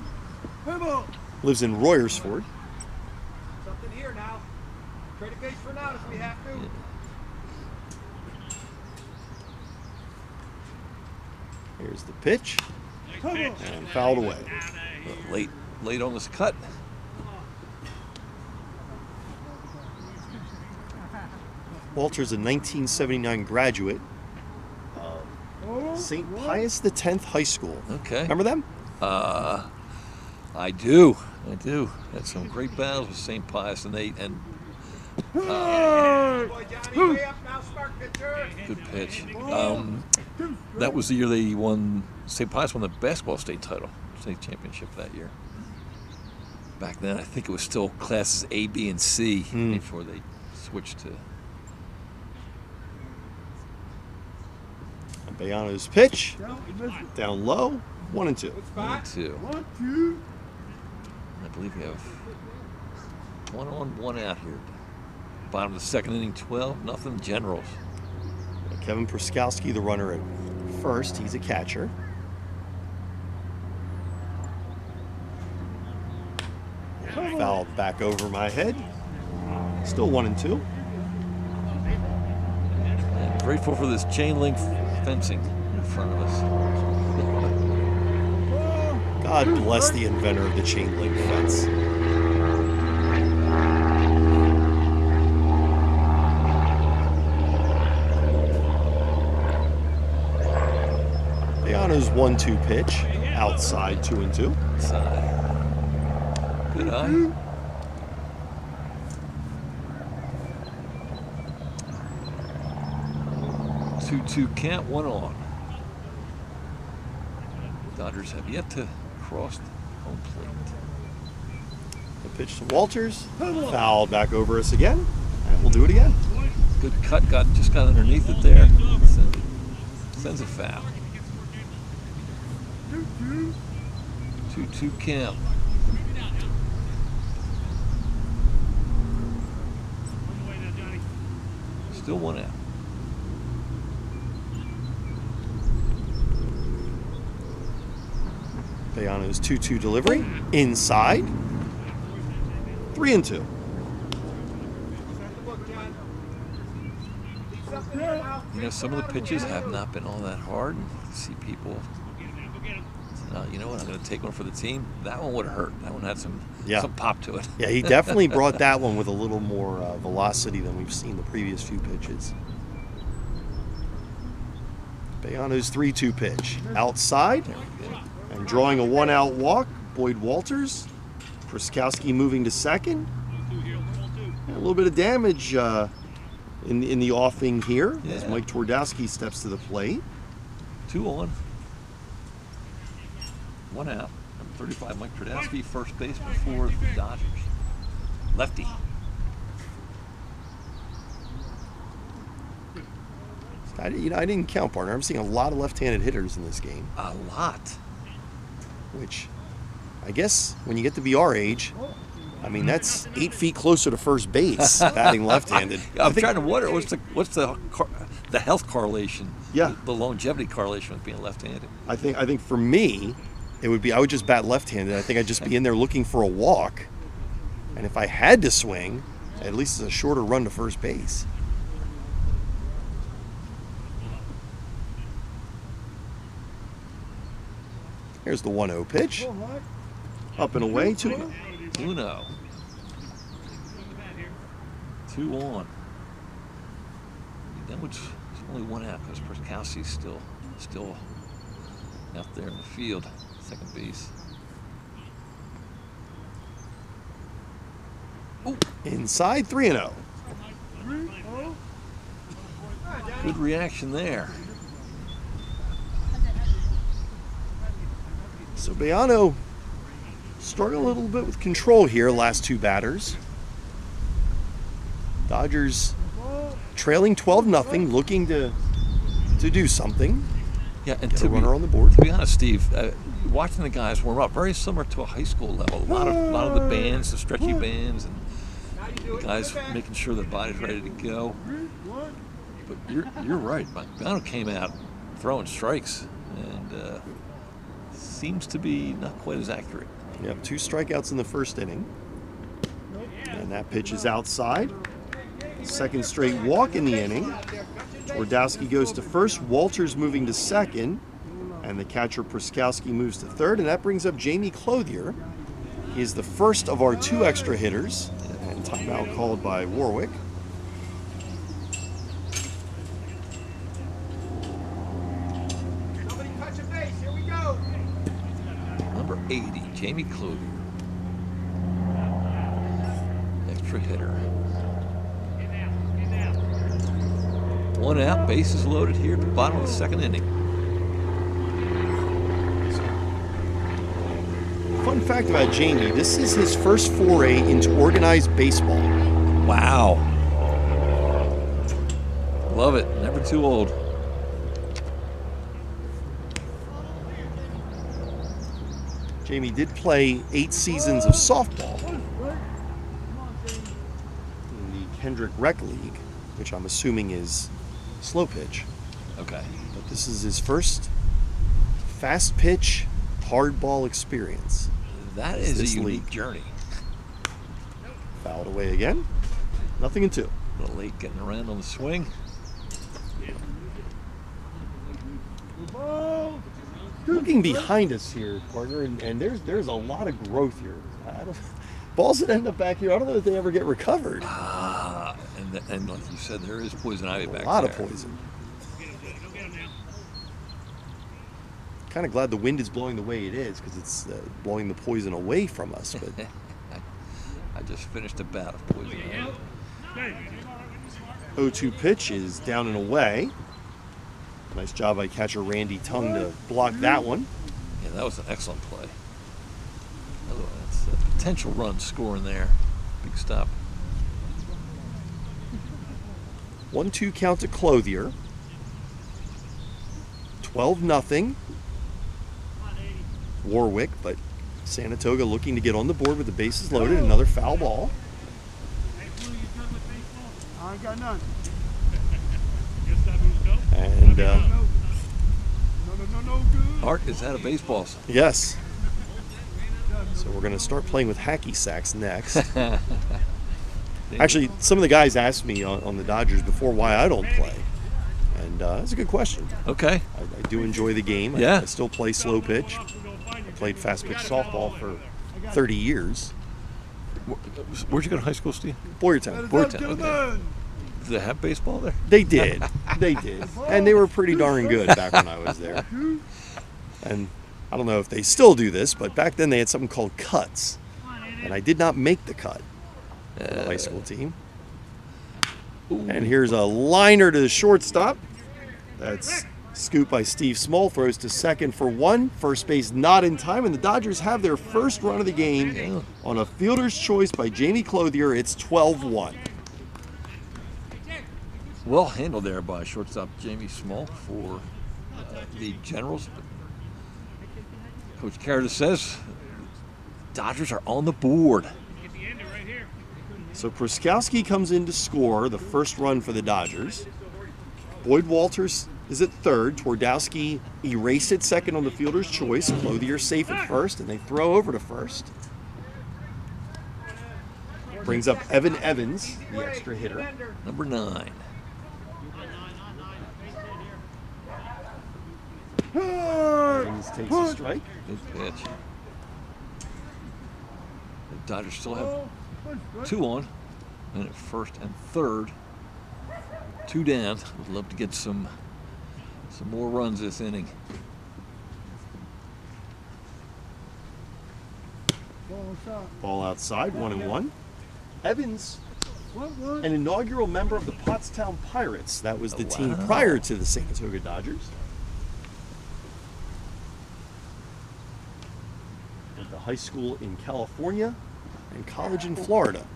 lives in Royersford. Something here now. Trade a base for now if we have to. Here's the pitch, and fouled away. Late on this cut. Walters, a 1979 graduate of St. Pius X High School. Okay. Remember them? I do. Had some great battles with St. Pius, and good pitch. That was the year they won. St. Pius won the basketball state championship that year. Back then, I think it was still classes A, B, and C before they switched to. Bayano's pitch, down low, 1-2. 1-2. I believe we have 1 on, 1 out here. Bottom of the second inning, 12-0 Generals. Kevin Pryskowski, the runner at first. He's a catcher. Foul back over my head. Still 1-2. And grateful for this chain link fencing in front of us. God bless the inventor of the chain link fence. Bayano's 1-2 pitch, outside 2-2. Outside. Good eye. Two count, 1 on. Dodgers have yet to cross home plate. The pitch to Walters, foul back over us again, and we'll do it again. Good cut, just got underneath it there. Sends a foul. 2-2 count. Still 1 out. Bayano's 2-2 delivery, inside. 3-2. You know, some of the pitches have not been all that hard. You see people, you know what, I'm going to take one for the team. That one would have hurt. That one had some pop to it. Yeah, he definitely brought that one with a little more velocity than we've seen the previous few pitches. Bayano's 3-2 pitch. Outside, and drawing a one-out walk, Boyd Walters. Pruskowski moving to second. And a little bit of damage in the offing here as Mike Twardowski steps to the plate. 2 on. 1 out. Number 35, Mike Twardowski, first baseman for the Dodgers. Lefty. I didn't count, partner. I'm seeing a lot of left-handed hitters in this game. A lot. Which, I guess, when you get to be our age, I mean, that's 8 feet closer to first base, batting left-handed. I'm trying to wonder what's the health correlation? Yeah, the longevity correlation with being left-handed. I think for me, it would be I would just bat left-handed. I think I'd just be in there looking for a walk, and if I had to swing, at least it's a shorter run to first base. Here's the 1-0 pitch. Up and away, 2-0. 2-0. 2 on. That was only 1 out because Pruskowski's still out there in the field, second base. Ooh. Inside, 3-0. Good reaction there. So Bayano struggling a little bit with control here, last 2 batters. Dodgers trailing 12-0, looking to do something. Yeah, and get a runner on the board. To be honest, Steve, watching the guys warm up, very similar to a high school level. A lot of the bands, the stretchy bands, and the guys making sure their body's ready to go. But you're right. Bayano came out throwing strikes, and seems to be not quite as accurate. Yep, 2 strikeouts in the first inning. And that pitch is outside. Second straight walk in the inning. Twardowski goes to first, Walters moving to second, and the catcher Pruskowski moves to third, and that brings up Jamie Clothier. He is the first of our 2 extra hitters, and timeout called by Warwick. Number 80, Jamie Clothier. Extra hitter. 1 out, bases loaded here at the bottom of the second inning. Fun fact about Jamie, this is his first foray into organized baseball. Wow. Love it, never too old. Jamie did play 8 seasons of softball in the Kendrick Rec League, which I'm assuming is slow pitch. Okay. But this is his first fast pitch, hard ball experience. That is a unique journey. Fouled away again. 0-2. A little late getting around on the swing. Looking behind us here, partner, and there's a lot of growth here. Balls that end up back here, I don't know if they ever get recovered. And like you said, there is poison ivy back there. A lot of poison. Kind of glad the wind is blowing the way it is, because it's blowing the poison away from us. But I just finished a bout of poison ivy. 0-2 pitch is down and away. Nice job by catcher Randy Tung to block that one. Yeah, that was an excellent play. That's a potential run scoring there. Big stop. 1-2 count to Clothier. 12-0. Warwick, but Sanatoga looking to get on the board with the bases loaded. Another foul ball. I ain't got none. And Art is out of baseballs. Yes. So we're going to start playing with hacky sacks next. Actually, some of the guys asked me on the Dodgers before why I don't play. And that's a good question. Okay. I do enjoy the game. Yeah. I still play slow pitch. I played fast pitch softball for 30 years. Where'd you go to high school, Steve? Boyertown. Boyertown, okay. Did they have baseball there? They did. They did. And they were pretty darn good back when I was there. And I don't know if they still do this, but back then they had something called cuts. And I did not make the cut for the high school team. And here's a liner to the shortstop. That's scooped by Steve Small, throws to second for one. First base not in time, and the Dodgers have their first run of the game on a fielder's choice by Jamie Clothier. It's 12-1. Well handled there by shortstop Jamie Small for the Generals. Coach Carter says Dodgers are on the board. So Pruskowski comes in to score the first run for the Dodgers. Boyd Walters is at third. Twardowski erased it second on the fielder's choice. Clothier safe at first, and they throw over to first. Brings up Evan Evans, the extra hitter. Number 9. Evans takes a strike. Good pitch. The Dodgers still have 2 on, and at first and third, 2 down. Would love to get some more runs this inning. Ball outside, 1-1. Evans, an inaugural member of the Pottstown Pirates. That was the team prior to the Sanatoga Dodgers. Went to high school in California and college in Florida.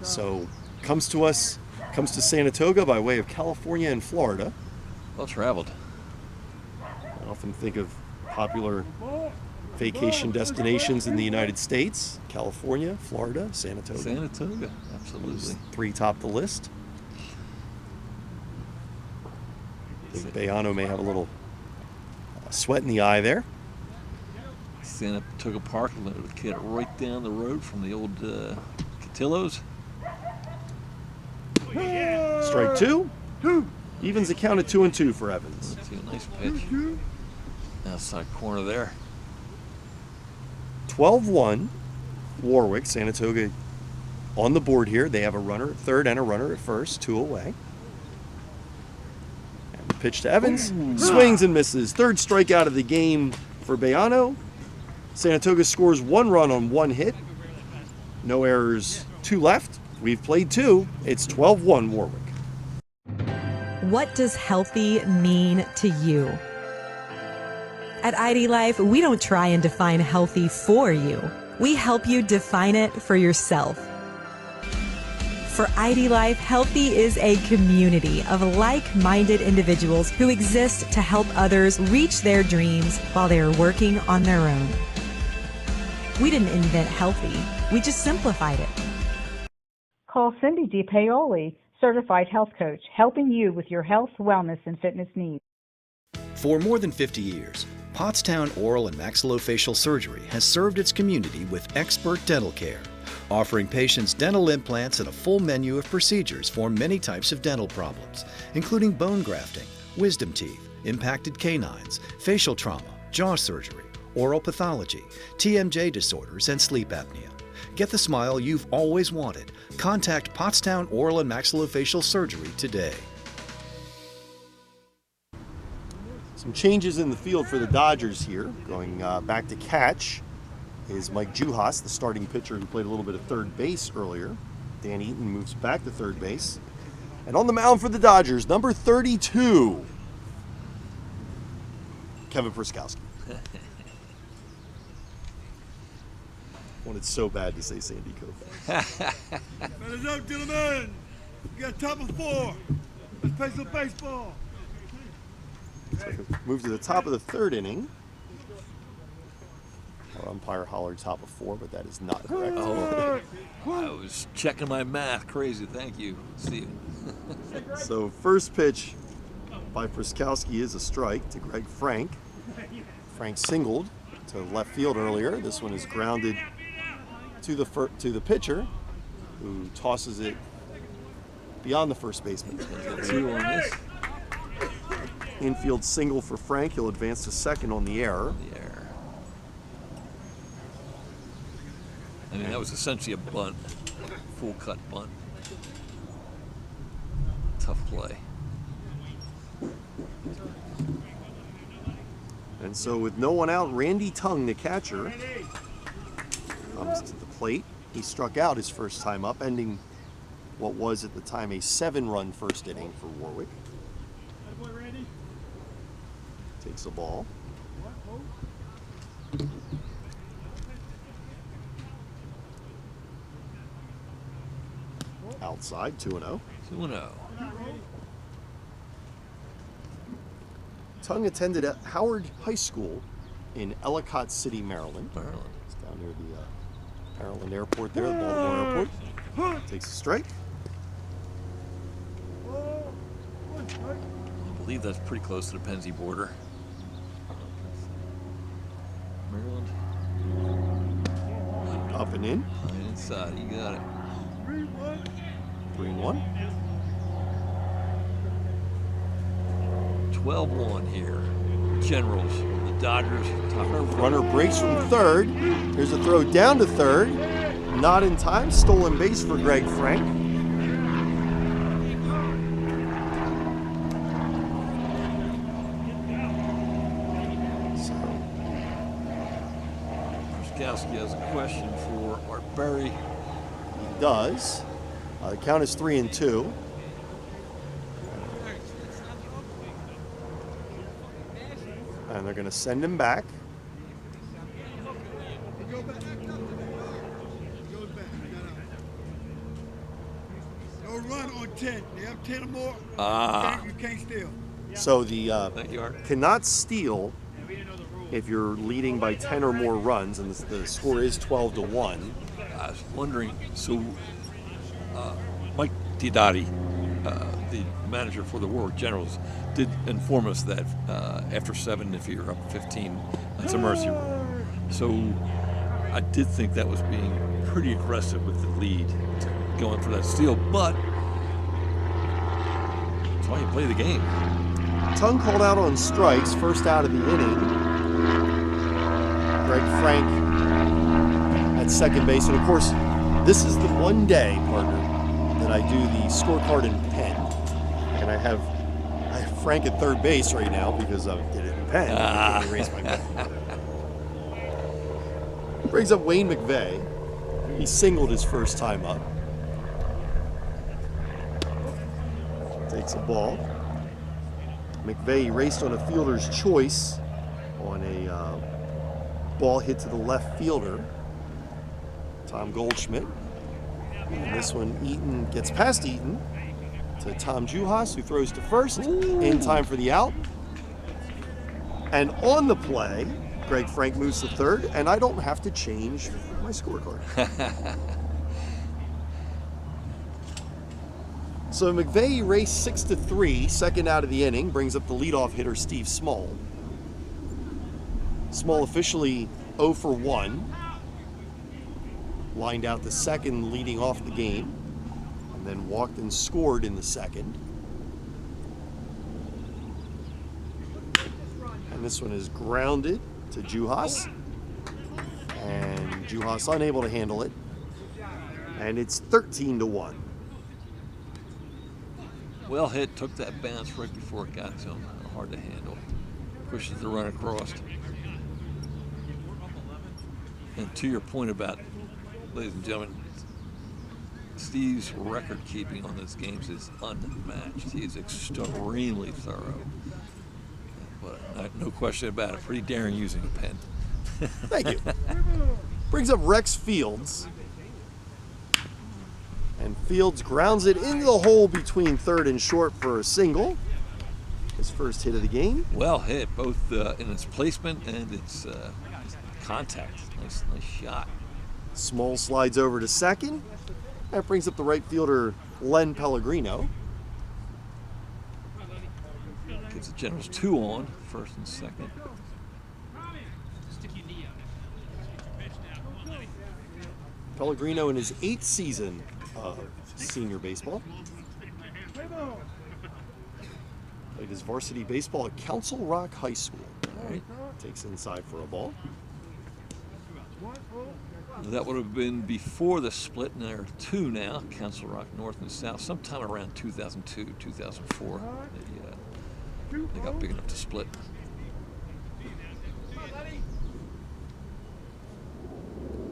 So comes to Sanatoga by way of California and Florida. Well traveled. I often think of popular vacation destinations in the United States: California, Florida, Sanatoga. Sanatoga, absolutely. Those 3 top the list. I think Bayano may have a little sweat in the eye there. Sanatoga Park, located right down the road from the old Cotillos. Strike 2. Evens the count at 2-2 for Evans. Nice pitch. Outside corner there. 12-1. Warwick. Sanatoga on the board here. They have a runner at third and a runner at first. 2 away. And the pitch to Evans. Swings and misses. Third strikeout of the game for Bayano. Sanatoga scores 1 run on 1 hit. No errors, 2 left. We've played 2. It's 12-1 Warwick. What does healthy mean to you? At ID Life, we don't try and define healthy for you. We help you define it for yourself. For ID Life, healthy is a community of like-minded individuals who exist to help others reach their dreams while they are working on their own. We didn't invent healthy, we just simplified it. Call Cindy DiPaoli, certified health coach, helping you with your health, wellness, and fitness needs. For more than 50 years, Pottstown Oral and Maxillofacial Surgery has served its community with expert dental care, offering patients dental implants and a full menu of procedures for many types of dental problems, including bone grafting, wisdom teeth, impacted canines, facial trauma, jaw surgery, oral pathology, TMJ disorders, and sleep apnea. Get the smile you've always wanted. Contact Pottstown Oral and Maxillofacial Surgery today. Some changes in the field for the Dodgers here. Going back to catch is Mike Juhas, the starting pitcher who played a little bit of third base earlier. Dan Eaton moves back to third base. And on the mound for the Dodgers, number 32, Kevin Pruskowski. Wanted so bad to say Sandy Koufax. Fellas up, gentlemen. We got top of 4. Let's play some baseball. So move to the top of the 3rd inning. Our umpire hollered top of 4, but that is not correct. Oh, I was checking my math. Crazy. Thank you, Steve. So first pitch by Pruskowski is a strike to Greg Frank. Frank singled. to left field earlier. This one is grounded to the pitcher, who tosses it beyond the first baseman. 2 on this. Infield single for Frank. He'll advance to second on the error. I mean, that was essentially a bunt, full cut bunt. Tough play. And so with no one out, Randy Tung, the catcher, comes to the plate. He struck out his first time up, ending what was at the time a 7-run first inning for Warwick. Takes the ball. Outside, 2-0. 2-0. Tung attended at Howard High School in Ellicott City, Maryland. It's down near the Maryland Airport there, the Baltimore Airport. Takes a strike. I believe that's pretty close to the Pennsy border. Maryland. Up and in. Line inside, you got it. 3-1. 12-1 here. Generals, the Dodgers. Runner breaks from third. Here's a throw down to third. Not in time. Stolen base for Greg Frank. Krzyzewski has a question for Art Berry. He does. The count is 3-2. And they're going to send him back. No run on 10. They have 10 or more. You can't steal. So the Thank you, Art. cannot steal if you're leading by 10 or more runs, and the score is 12-1. I was wondering, so Mike Diodati, the manager for the Warwick Generals, did inform us that after 7, if you're up 15, that's a mercy rule. So I did think that was being pretty aggressive with the lead, going for that steal, but that's why you play the game. Tung called out on strikes, first out of the inning. Greg Frank at second base, and of course, this is the one day, partner, that I do the scorecard in pen, and I have Frank at third base right now because I did it in pen. I can't erase my pen. Brings up Wayne McVeigh. He singled his first time up. Takes a ball. McVeigh raced on a fielder's choice on a ball hit to the left fielder, Tom Goldschmidt. And this one, Eaton gets past Eaton to Tom Juhas, who throws to first in time for the out. And on the play, Greg Frank moves to third, and I don't have to change my scorecard. So McVeigh raced 6-3, second out of the inning, brings up the leadoff hitter Steve Small. Small officially 0 for 1. Lined out the second, leading off the game, and then walked and scored in the second. And this one is grounded to Juhas, and Juhas unable to handle it, and it's 13-1. Well hit, took that bounce right before it got to him. Hard to handle. Pushes the run across. And to your point about, ladies and gentlemen, Steve's record keeping on those games is unmatched. He is extremely thorough. But no question about it, pretty daring using a pen. Thank you. Brings up Rex Fields. And Fields grounds it into the hole between third and short for a single. His first hit of the game. Well hit, both in its placement and its contact. Nice shot. Small slides over to second. That brings up the right fielder, Len Pellegrino. Gives the Generals 2 on, first and second. Pellegrino in his 8th season of senior baseball. Played his varsity baseball at Council Rock High School. All right. Takes inside for a ball. That would have been before the split, and there are two now, Council Rock North and South, sometime around 2002, 2004. They got big enough to split.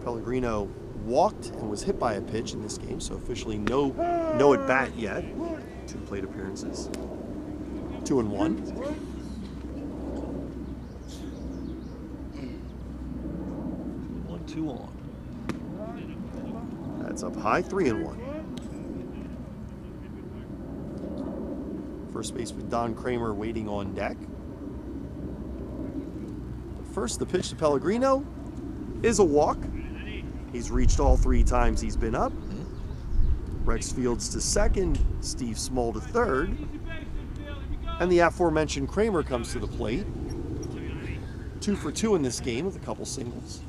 Pellegrino walked and was hit by a pitch in this game, so officially no at bat yet. 2 plate appearances. 2-1. 1-2 on. That's up high, 3-1. First baseman Don Kramer waiting on deck. First, the pitch to Pellegrino is a walk. He's reached all 3 times he's been up. Rex Fields to second, Steve Small to third. And the aforementioned Kramer comes to the plate. 2 for 2 in this game with a couple singles.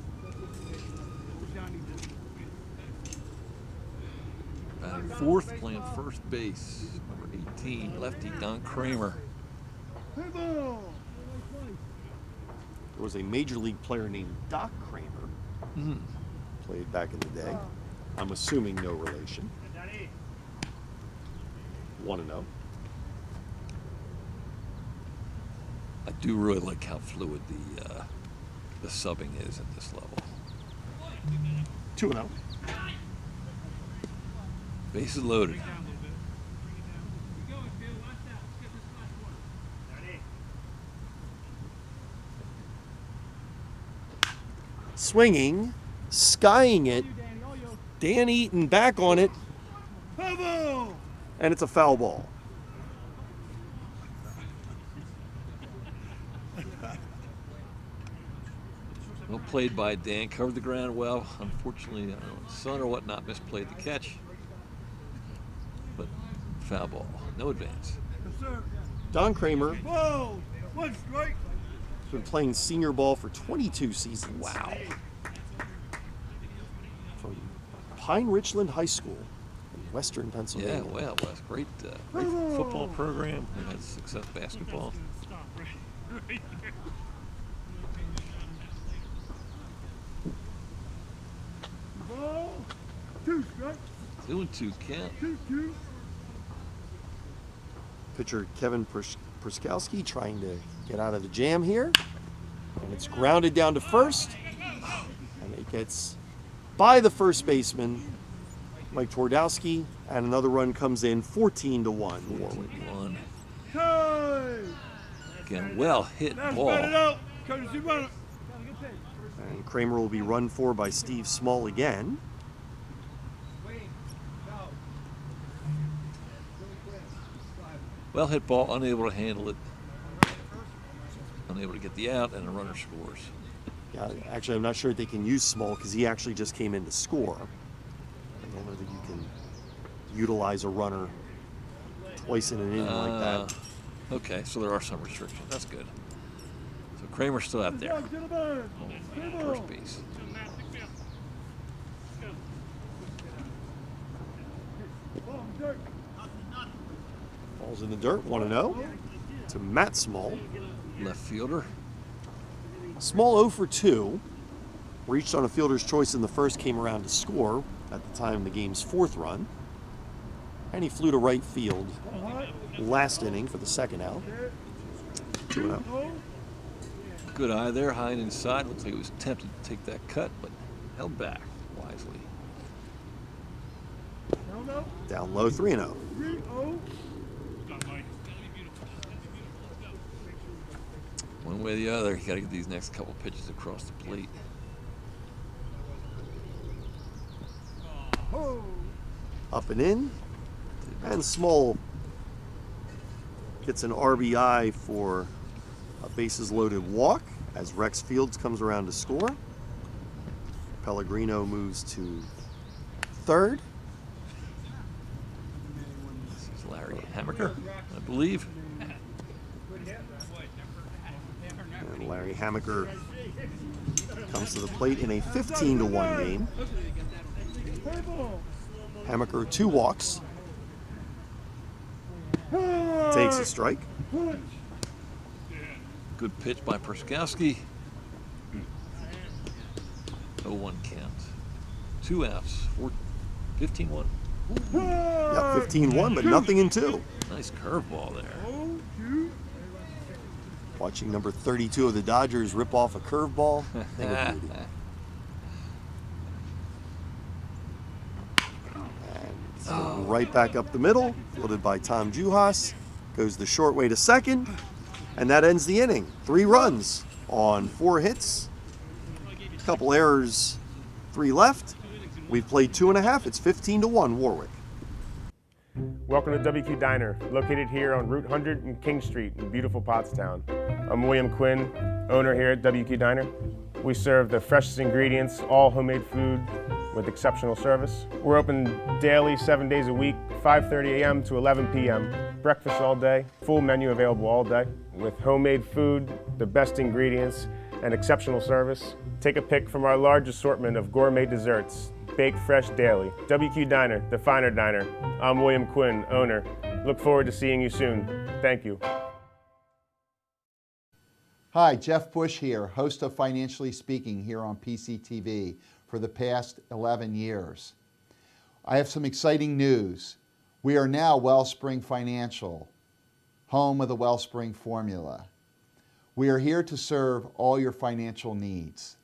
Batting fourth, playing first base, number 18, lefty Don Kramer. There was a major league player named Doc Kramer. Played back in the day. I'm assuming no relation. 1-0. I do really like how fluid the subbing is at this level. 2-0. Bases loaded. Swinging, skying it. Dan Eaton back on it. And it's a foul ball. Well played by Dan. Covered the ground well. Unfortunately, I don't know, his son or whatnot misplayed the catch. But foul ball. No advance. Don Kramer Whoa! 1 strike. has been playing senior ball for 22 seasons. Wow. From Pine Richland High School in Western Pennsylvania. Yeah, well, that's great football program. They've had success basketball. Ball. 2 strikes. 2-2 count. 2-2. Pitcher Kevin Pruskowski trying to get out of the jam here. And it's grounded down to first. And it gets by the first baseman, Mike Twardowski, and another run comes in, 14-1 Warwick. Again, well hit ball. And Kramer will be run for by Steve Small again. Well hit ball, unable to handle it. Unable to get the out, and a runner scores. Yeah, actually, I'm not sure if they can use Small because he actually just came in to score. I don't know that you can utilize a runner twice in an inning like that. Okay, so there are some restrictions. That's good. So Kramer's still out there. First base. Ball's in the dirt, 1-0 to Matt Small. Left fielder. Small 0 for 2. Reached on a fielder's choice in the first, came around to score at the time the game's 4th run. And he flew to right field last inning for the second out. 2-0. Good eye there, high and inside. Looks like he was tempted to take that cut, but held back wisely. Down low, 3-0. One way or the other, you got to get these next couple pitches across the plate. Up and in. And Small gets an RBI for a bases loaded walk as Rex Fields comes around to score. Pellegrino moves to third. This is Larry Hammaker, I believe. And Larry Hammaker comes to the plate in a 15-1 game. Hammaker 2 walks. Takes a strike. Good pitch by Perskowski. 0-1 count. 2 outs. 15-1. Yeah, 15-1, but nothing in 2. Nice curveball there. Watching number 32 of the Dodgers rip off a curveball. Thing of beauty. And right back up the middle, fielded by Tom Juhas. Goes the short way to second, and that ends the inning. 3 runs on 4 hits. A couple errors, 3 left. We've played 2.5. It's 15-1 Warwick. Welcome to WQ Diner, located here on Route 100 and King Street in beautiful Pottstown. I'm William Quinn, owner here at WQ Diner. We serve the freshest ingredients, all homemade food with exceptional service. We're open daily, 7 days a week, 5:30 a.m. to 11 p.m. Breakfast all day, full menu available all day with homemade food, the best ingredients, and exceptional service. Take a pick from our large assortment of gourmet desserts, baked fresh daily. WQ Diner, the finer diner. I'm William Quinn, owner. Look forward to seeing you soon. Thank you. Hi, Jeff Bush here, host of Financially Speaking here on PCTV for the past 11 years. I have some exciting news. We are now Wellspring Financial, home of the Wellspring formula. We are here to serve all your financial needs.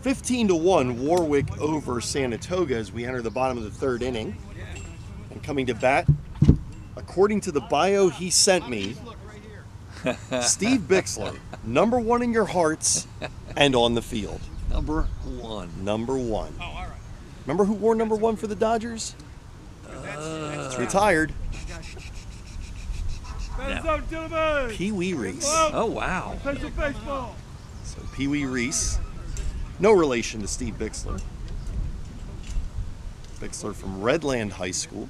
15-1 Warwick over Sanatoga as we enter the bottom of the 3rd inning. And coming to bat, according to the bio he sent me, Steve Bixler, number 1 in your hearts and on the field. Number 1. Number 1. Oh, all right. Remember who wore number 1 for the Dodgers? It's retired. No. Pee Wee Reese. Oh, wow. So Pee Wee Reese, no relation to Steve Bixler. Bixler from Redland High School.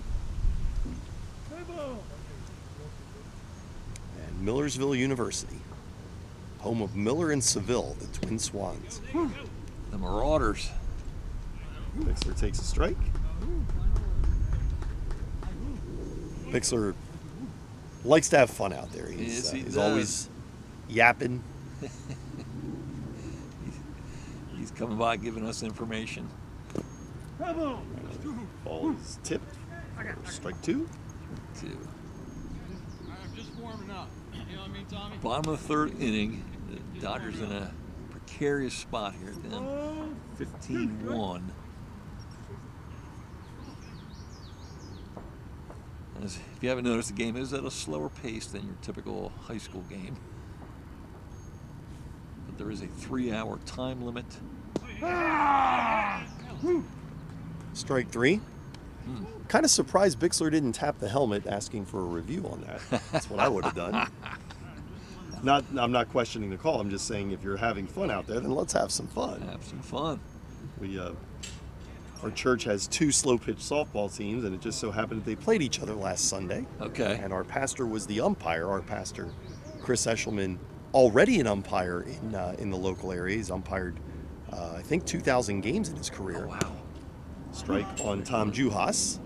And Millersville University, home of Miller and Seville, the Twin Swans. The Marauders. Bixler takes a strike. Bixler likes to have fun out there. He's always yapping. He's coming by giving us information. Ball is tipped. Strike 2. I'm just warming up. You know what I mean, Tommy? Bottom of the 3rd inning. The Dodgers in a precarious spot here. Then 15-1. If you haven't noticed, the game is at a slower pace than your typical high school game. But there is a 3-hour time limit. Strike 3. Kind of surprised Bixler didn't tap the helmet asking for a review on that. That's what I would have done. I'm not questioning the call. I'm just saying if you're having fun out there, then let's have some fun. Have some fun. Our church has 2 slow-pitch softball teams, and it just so happened that they played each other last Sunday. Okay. And our pastor was the umpire. Our pastor, Chris Eshelman, already an umpire in the local area. He's umpired, I think, 2,000 games in his career. Oh, wow. Strike on Tom Juhas,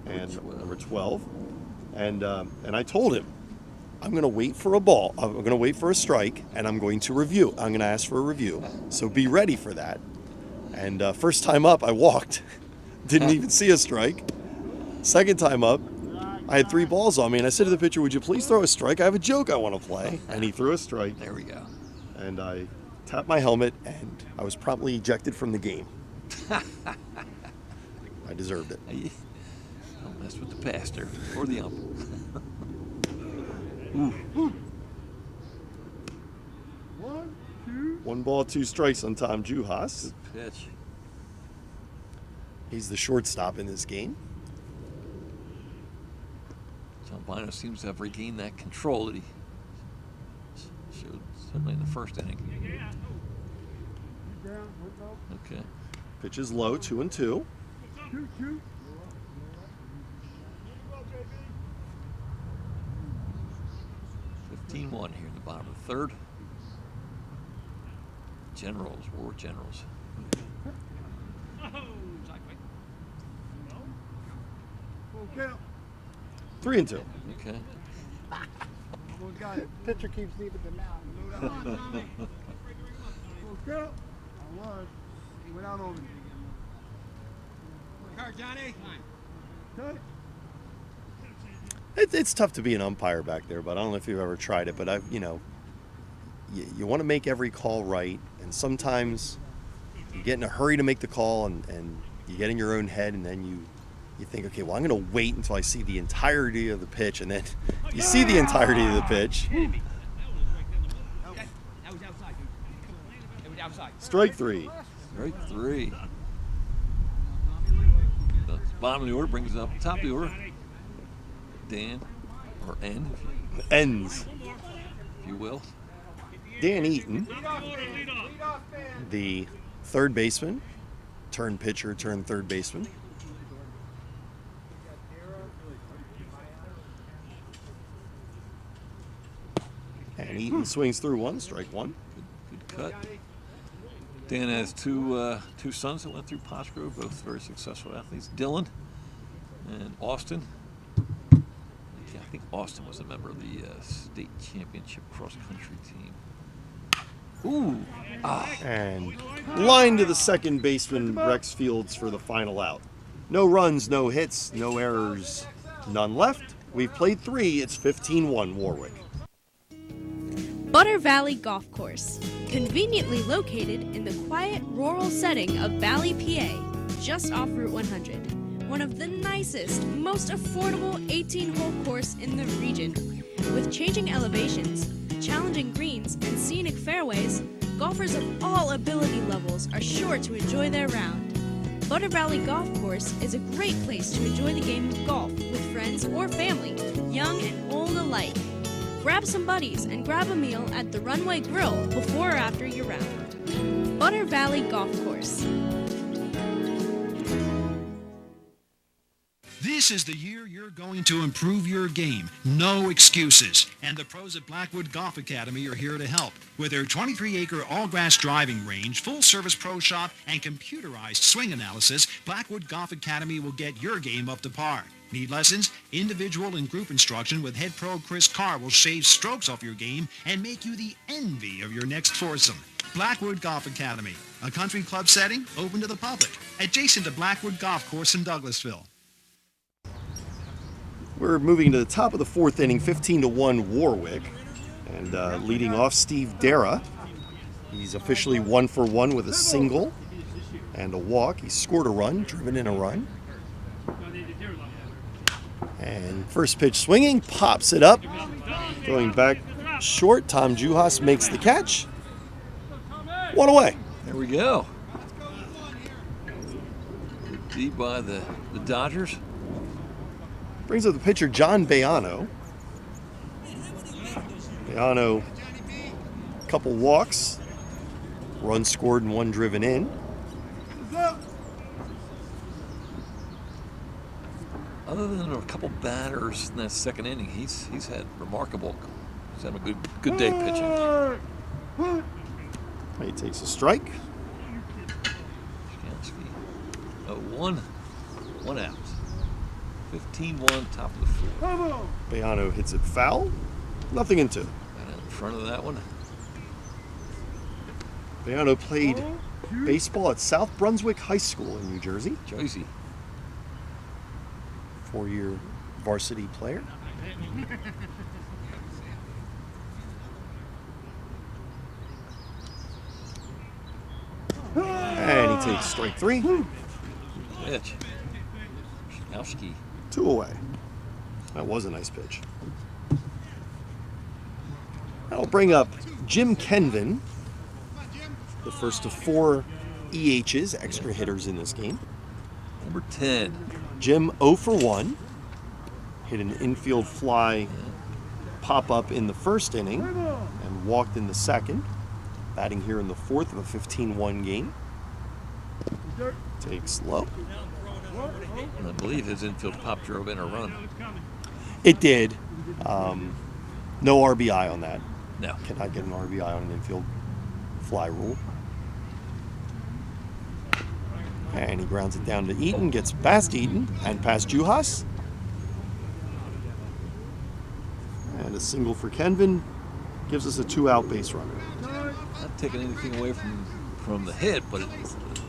and number 12. And I told him, I'm going to wait for a ball. I'm going to wait for a strike, and I'm going to review. I'm going to ask for a review. So be ready for that. And first time up, I walked. Didn't even see a strike. Second time up, I had 3 balls on me, and I said to the pitcher, would you please throw a strike? I have a joke I want to play. And he threw a strike. There we go. And I tapped my helmet, and I was promptly ejected from the game. I deserved it. Don't mess with the pastor or the ump. One ball, 2 strikes on Tom Juhas. Good pitch. He's the shortstop in this game. John Bino seems to have regained that control that he showed certainly in the 1st inning. Okay. Pitch is low, 2-2. 15-1 here in the bottom of the 3rd. Generals, War Generals. 3-2. Okay. Pitcher keeps leaving the mound. Okay. I was. He went out over. Work hard, Johnny. Okay. It's tough to be an umpire back there, but I don't know if you've ever tried it. But you want to make every call right, and sometimes you get in a hurry to make the call, and you get in your own head, and then you think, okay, well, I'm going to wait until I see the entirety of the pitch, and then you see the entirety of the pitch. Strike 3. Strike 3. The bottom of the order brings up top of the order. Dan, or N. Ends. If you will. Dan Eaton, the third baseman, turned pitcher, turned third baseman. And Eaton swings through one, strike 1. Good cut. Dan has two sons that went through Pottsgrove, both very successful athletes. Dylan and Austin. I think Austin was a member of the state championship cross-country team. Ooh! And line to the second baseman, Rex Fields, for the final out. No runs, no hits, no errors, none left. We've played 3. It's 15-1 Warwick. Butter Valley Golf Course, conveniently located in the quiet rural setting of Valley, PA, just off Route 100. One of the nicest, most affordable 18-hole course in the region. With changing elevations, challenging greens, and scenic fairways, golfers of all ability levels are sure to enjoy their round. Butter Valley Golf Course is a great place to enjoy the game of golf with friends or family, young and old alike. Grab some buddies and grab a meal at the Runway Grill before or after your round. Butter Valley Golf Course. This is the year you're going to improve your game. No excuses. And the pros at Blackwood Golf Academy are here to help. With their 23-acre all-grass driving range, full-service pro shop, and computerized swing analysis, Blackwood Golf Academy will get your game up to par. Need lessons? Individual and group instruction with head pro Chris Carr will shave strokes off your game and make you the envy of your next foursome. Blackwood Golf Academy, a country club setting open to the public, adjacent to Blackwood Golf Course in Douglasville. We're moving to the top of the 4th inning, 15-1 Warwick. And leading off, Steve Dara. He's officially 1 for 1 with a single and a walk. He scored a run, driven in a run. And first pitch swinging, pops it up. Going back short, Tom Juhas makes the catch. 1 away. There we go. Deep by the Dodgers. Brings up the pitcher, John Bayano. Bayano, a couple walks, run scored and 1 driven in. Other than a couple batters in that second inning, he's had remarkable. He's had a good day pitching. He takes a strike. Shkansky. 1 out. 15-1, top of the 4th. Bayano hits it foul. Nothing in 2. And in front of that one. Bayano played baseball at South Brunswick High School in New Jersey. Jersey. 4-year varsity player. And he takes strike 3. Pitch. Shkansky. 2 away. That was a nice pitch. That'll bring up Jim Kenvin, the first of 4 EHs, extra hitters in this game. Number 10. Jim 0 for 1. Hit an infield fly pop up in the first inning and walked in the second. Batting here in the 4th of a 15-1 game. Takes low. And I believe his infield pop drove in a run. It did. No RBI on that. No. Cannot get an RBI on an infield fly rule. And he grounds it down to Eaton, gets past Eaton and past Juhas. single for Kenvin gives us a 2-out base runner. Not taking anything away from the hit, but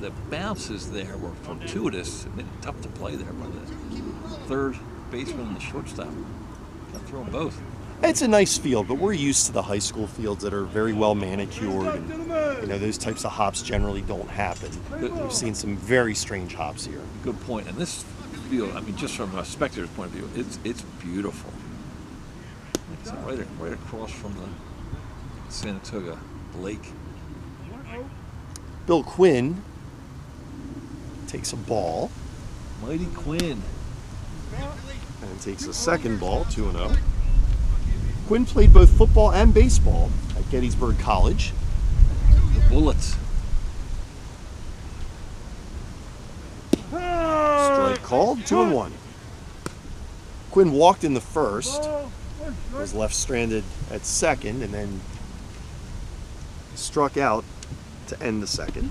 the bounces there were fortuitous. It made it tough to play there by the third baseman and the shortstop. Got to throw them both. It's a nice field, but we're used to the high school fields that are very well manicured, and those types of hops generally don't happen. We've seen some very strange hops here. Good point. And this field, I mean, just from a spectator's point of view, it's beautiful. It's right across from the Sanatoga Lake. Bill Quinn takes a ball. Mighty Quinn. And takes a second ball, 2-0. Quinn played both football and baseball at Gettysburg College. The Bullets. Strike called, 2-1. Quinn walked in the first, was left stranded at second, and then struck out to end the second.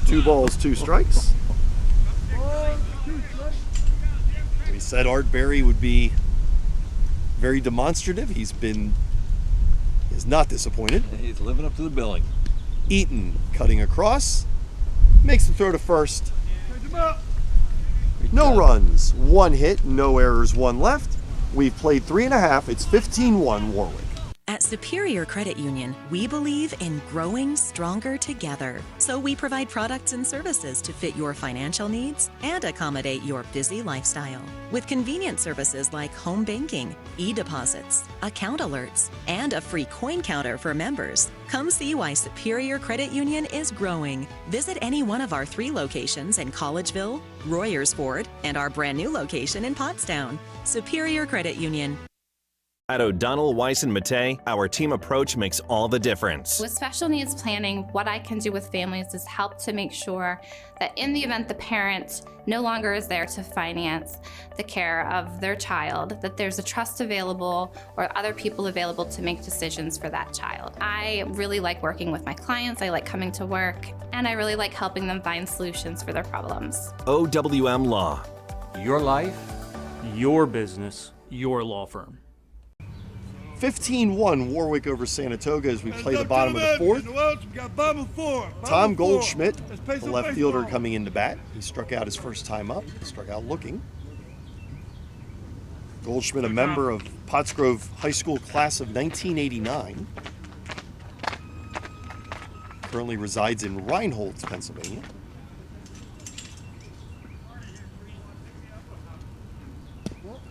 2 balls, 2 strikes. We said Art Berry would be very demonstrative. He's not disappointed. He's living up to the billing. Eaton cutting across, makes the throw to first. No runs, 1 hit, no errors, 1 left. We've played 3.5. It's 15-1 Warwick. At Superior Credit Union, we believe in growing stronger together. So we provide products and services to fit your financial needs and accommodate your busy lifestyle. With convenient services like home banking, e-deposits, account alerts, and a free coin counter for members. Come see why Superior Credit Union is growing. Visit any one of our 3 locations in Collegeville, Royersford, and our brand new location in Pottstown. Superior Credit Union. At O'Donnell, Weiss & Mattei, our team approach makes all the difference. With special needs planning, what I can do with families is help to make sure that in the event the parent no longer is there to finance the care of their child, that there's a trust available or other people available to make decisions for that child. I really like working with my clients, I like coming to work, and I really like helping them find solutions for their problems. OWM Law. Your life, your business, your law firm. 15-1 Warwick over Sanatoga as we play the bottom of the 4th. Tom Goldschmidt, the left fielder, coming into bat. He struck out his first time up, struck out looking. Goldschmidt, a member of Pottsgrove High School class of 1989. Currently resides in Reinholds, Pennsylvania.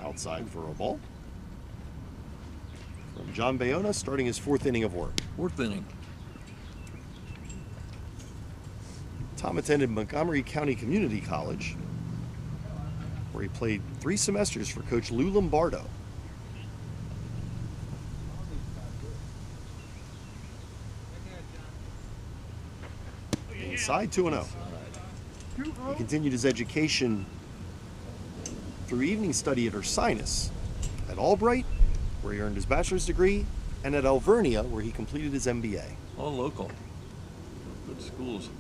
Outside for a ball. From John Bayona, starting his 4th inning of work. 4th inning. Tom attended Montgomery County Community College, where he played 3 semesters for Coach Lou Lombardo. Inside, 2-0. He continued his education through evening study at Ursinus, at Albright, where he earned his bachelor's degree, and at Alvernia, where he completed his MBA. All local. Good schools.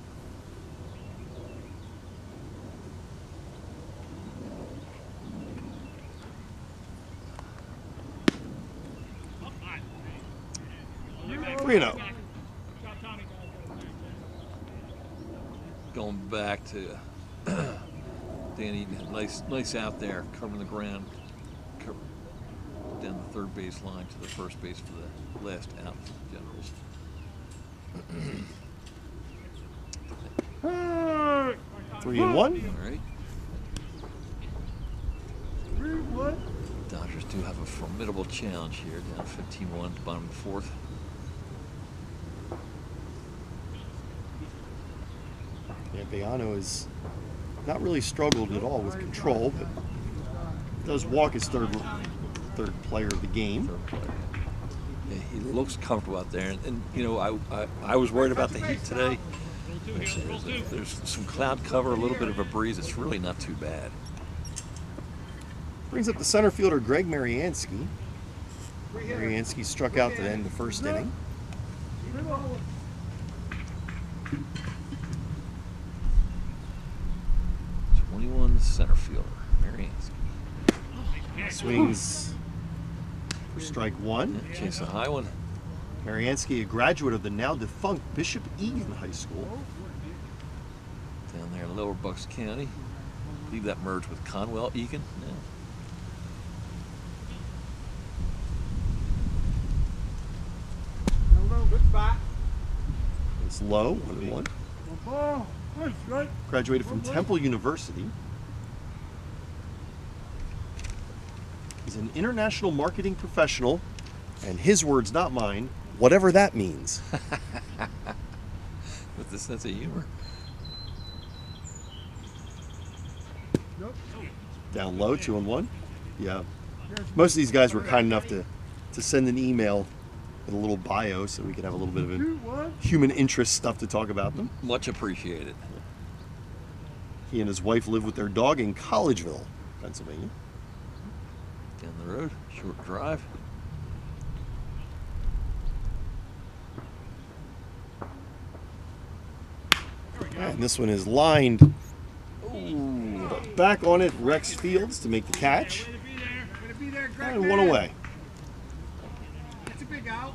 Reno. Going back to Danny, nice out there, covering the ground. Down the third base line to the first base for the last out for the Generals. 3-1. All right. Dodgers do have a formidable challenge here, down 15-1 at the bottom of the 4th. Yeah, Bayano has not really struggled at all with control, but does walk his third player of the game. Yeah, he looks comfortable out there, and you know, I was worried about the heat today. There's some cloud cover, a little bit of a breeze. It's really not too bad. Brings up the center fielder Greg Mariansky. Mariansky struck out to end the 1st inning. '21 center fielder Mariansky. Swings for strike one. Chase a high one. Mariansky, a graduate of the now defunct Bishop Egan High School. Down there in Lower Bucks County. I believe that merged with Conwell Egan. Yeah. Good spot. It's low, 1-1. Ball. Good strike. Graduated from Temple University. He's an international marketing professional, and his words, not mine, whatever that means. With the sense of humor. Nope. Down low, 2-1. Yeah. Most of these guys were kind enough to send an email with a little bio so we could have a little bit of a human interest stuff to talk about them. Much appreciated. He and his wife live with their dog in Collegeville, Pennsylvania. Down the road, short drive. And this one is lined. Ooh, back on it, Rex Fields to make the catch. And one away.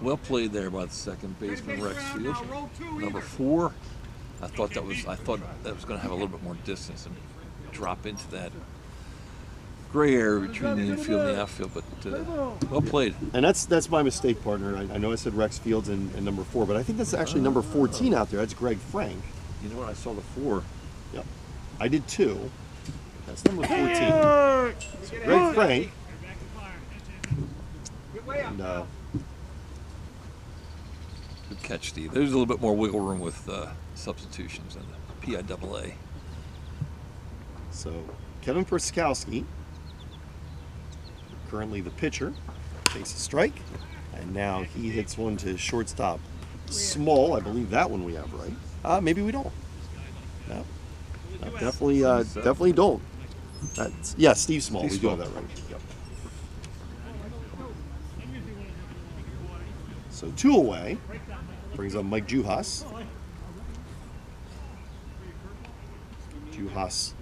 Well played there by the second baseman, Rex Fields. Number 4. I thought that was going to have a little bit more distance and drop into that gray area between the infield and the outfield, but well played. And that's my mistake, partner. I know I said Rex Fields and number 4, but I think that's actually number 14 out there. That's Greg Frank. You know what? I saw the 4. Yep. I did 2. That's number 14. So Greg Frank. And, good catch, Steve. There's a little bit more wiggle room with substitutions in the PIAA. So Kevin Perskowski, currently the pitcher, takes a strike, and now he hits one to shortstop Small. I believe that one we have right. Maybe we don't. No, definitely don't. That's Steve Small. We do have that right. Yep. So 2 away. Brings up Mike Juhas. Juhas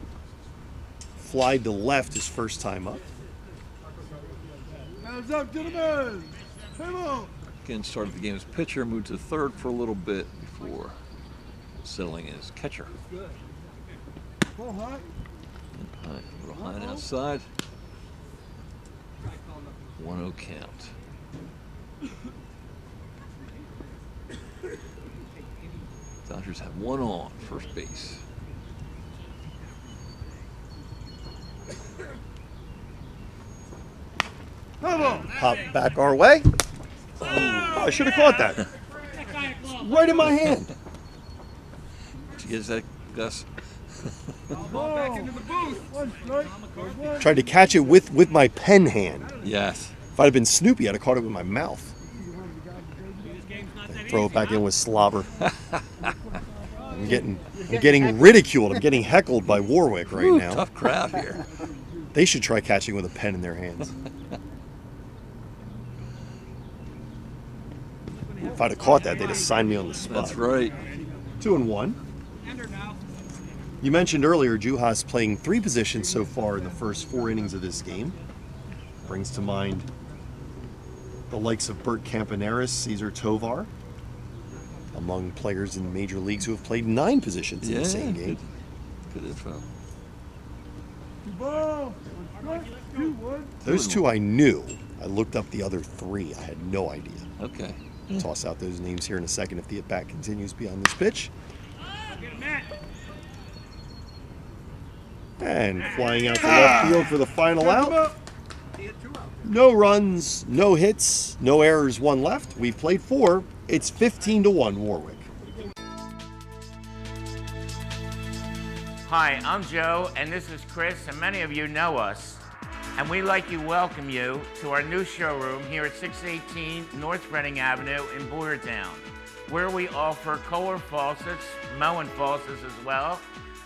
flied to left his first time up. Hands up, gentlemen. Come on. Again, started the game as pitcher, moved to third for a little bit before settling in as catcher. Pull high. A little high and outside. 1-0 count. Dodgers have one on first base. Pop back our way. Oh, I should have caught that. Right in my hand. Did you get that, Gus? Ball back into the booth. One strike. Tried to catch it with my pen hand. Yes. If I'd have been Snoopy, I'd have caught it with my mouth. Throw it back in with slobber. I'm getting ridiculed. I'm getting heckled by Warwick right now. Tough crowd here. They should try catching with a pen in their hands. If I'd have caught that, they'd have signed me on the spot. That's right. 2-1. You mentioned earlier Juhas playing 3 positions so far in the first 4 innings of this game. Brings to mind the likes of Bert Campaneris, Cesar Tovar, among players in major leagues who have played 9 positions in the same game. Good info. Ball. Those 2 I knew. I looked up the other 3. I had no idea. Okay. Toss out those names here in a second if the at-bat continues beyond this pitch. And flying out to left field for the final out. No runs, no hits, no errors, 1 left. We've played 4. It's 15-1 Warwick. Hi, I'm Joe, and this is Chris, and many of you know us. And we'd like to welcome you to our new showroom here at 618 North Reading Avenue in Boyertown, where we offer Kohler faucets, Moen faucets as well,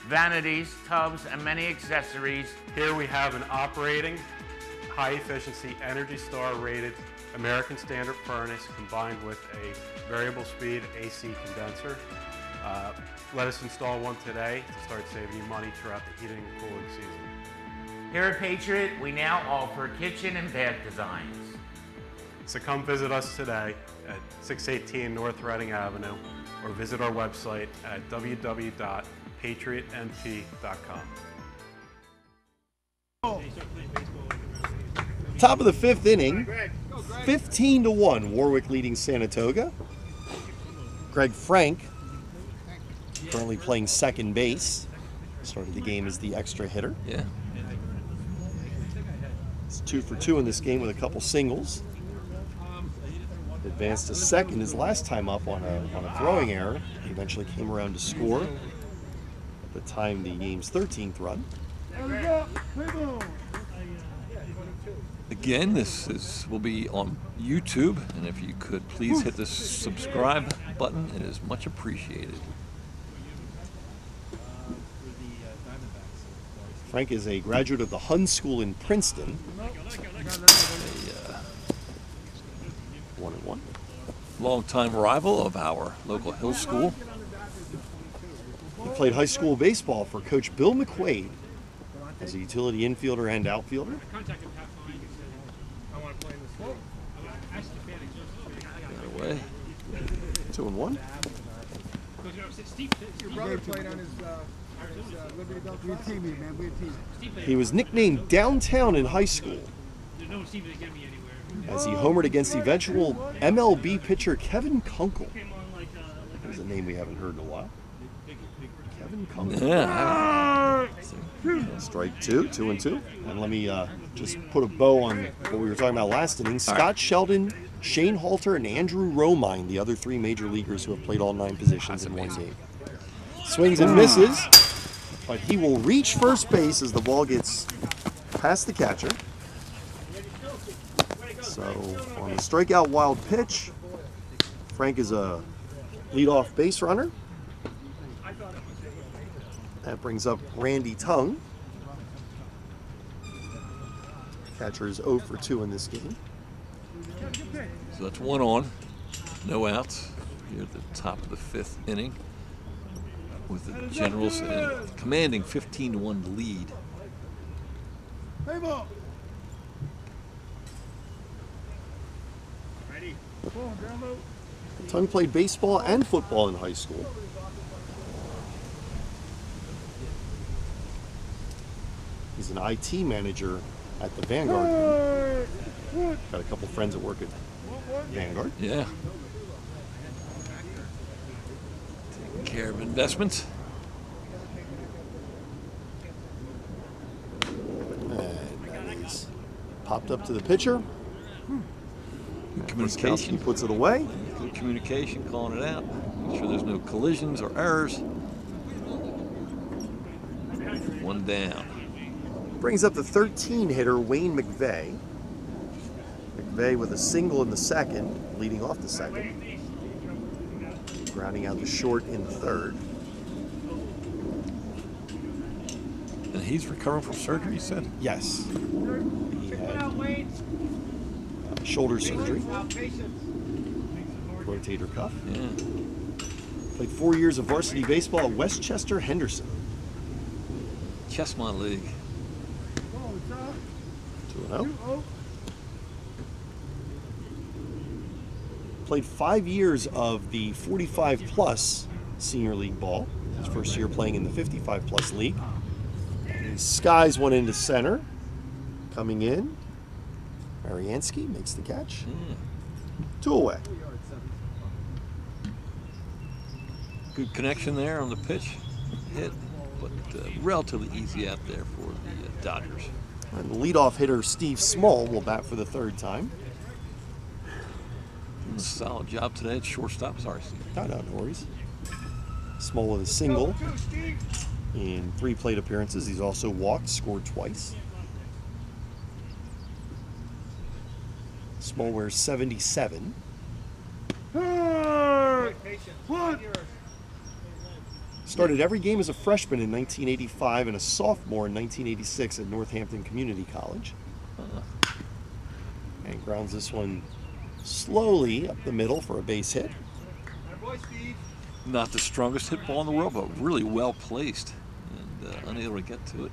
vanities, tubs, and many accessories. Here we have an operating, high-efficiency, Energy Star rated American Standard furnace combined with a variable speed AC condenser. Let us install one today to start saving you money throughout the heating and cooling season. Here at Patriot, we now offer kitchen and bath designs. So come visit us today at 618 North Reading Avenue or visit our website at www.patriotmp.com. Top of the 5th inning, 15-1, Warwick leading Sanatoga. Greg Frank, currently playing second base, started the game as the extra hitter. Yeah. It's 2 for 2 in this game with a couple singles. Advanced to second his last time up on a throwing error. He eventually came around to score at the time the game's 13th run. Again, this will be on YouTube, and if you could please hit the subscribe button, it is much appreciated. Frank is a graduate of the Hun School in Princeton. 1-1. Longtime rival of our local Hill School. He played high school baseball for Coach Bill McQuaid as a utility infielder and outfielder. Away. 2-1. Your brother played on his Liberty Bell. We're a team here, man. We're a team. He was nicknamed Downtown in high school as he homered against eventual MLB pitcher Kevin Kunkel. There's a name we haven't heard in a while. Kevin Kunkel. Yeah. Strike 2, 2-2. And let me just put a bow on what we were talking about last inning. Scott Sheldon, Shane Halter, and Andrew Romine, the other 3 major leaguers who have played all 9 positions in one game. Swings and misses, but he will reach first base as the ball gets past the catcher. So on the strikeout wild pitch, Frank is a leadoff base runner. That brings up Randy Tung. Catcher is 0 for 2 in this game. So that's 1 on, no outs here at the top of the 5th inning with the Generals commanding 15-1 lead. Tung played baseball and football in high school. He's an IT manager at the Vanguard. Got a couple friends that work at Vanguard. Yeah. Taking care of investments. And that is popped up to the pitcher. Good communication. He puts it away. Good communication, calling it out. Make sure there's no collisions or errors. 1 down. Brings up the 13 hitter Wayne McVeigh. McVeigh with a single in the second, leading off the second. Grounding out the short in third. And he's recovering from surgery, you said? Yes. He had shoulder surgery. Rotator cuff. Yeah. Played 4 years of varsity baseball at Westchester Henderson. Chessmont League. 2-0. Played 5 years of the 45-plus senior league ball. His first year playing in the 55-plus league. And he skies one into center. Coming in, Mariansky makes the catch. 2 away. Good connection there on the pitch. Hit, but relatively easy out there for the Dodgers. And the leadoff hitter Steve Small will bat for the 3rd time. Solid job today at shortstop. Sorry, Steve. No worries. Small with a single in 3 plate appearances. He's also walked, scored twice. Small wears 77. Started every game as a freshman in 1985 and a sophomore in 1986 at Northampton Community College. And grounds this one slowly up the middle for a base hit. Not the strongest hit ball in the world, but really well placed and unable to get to it.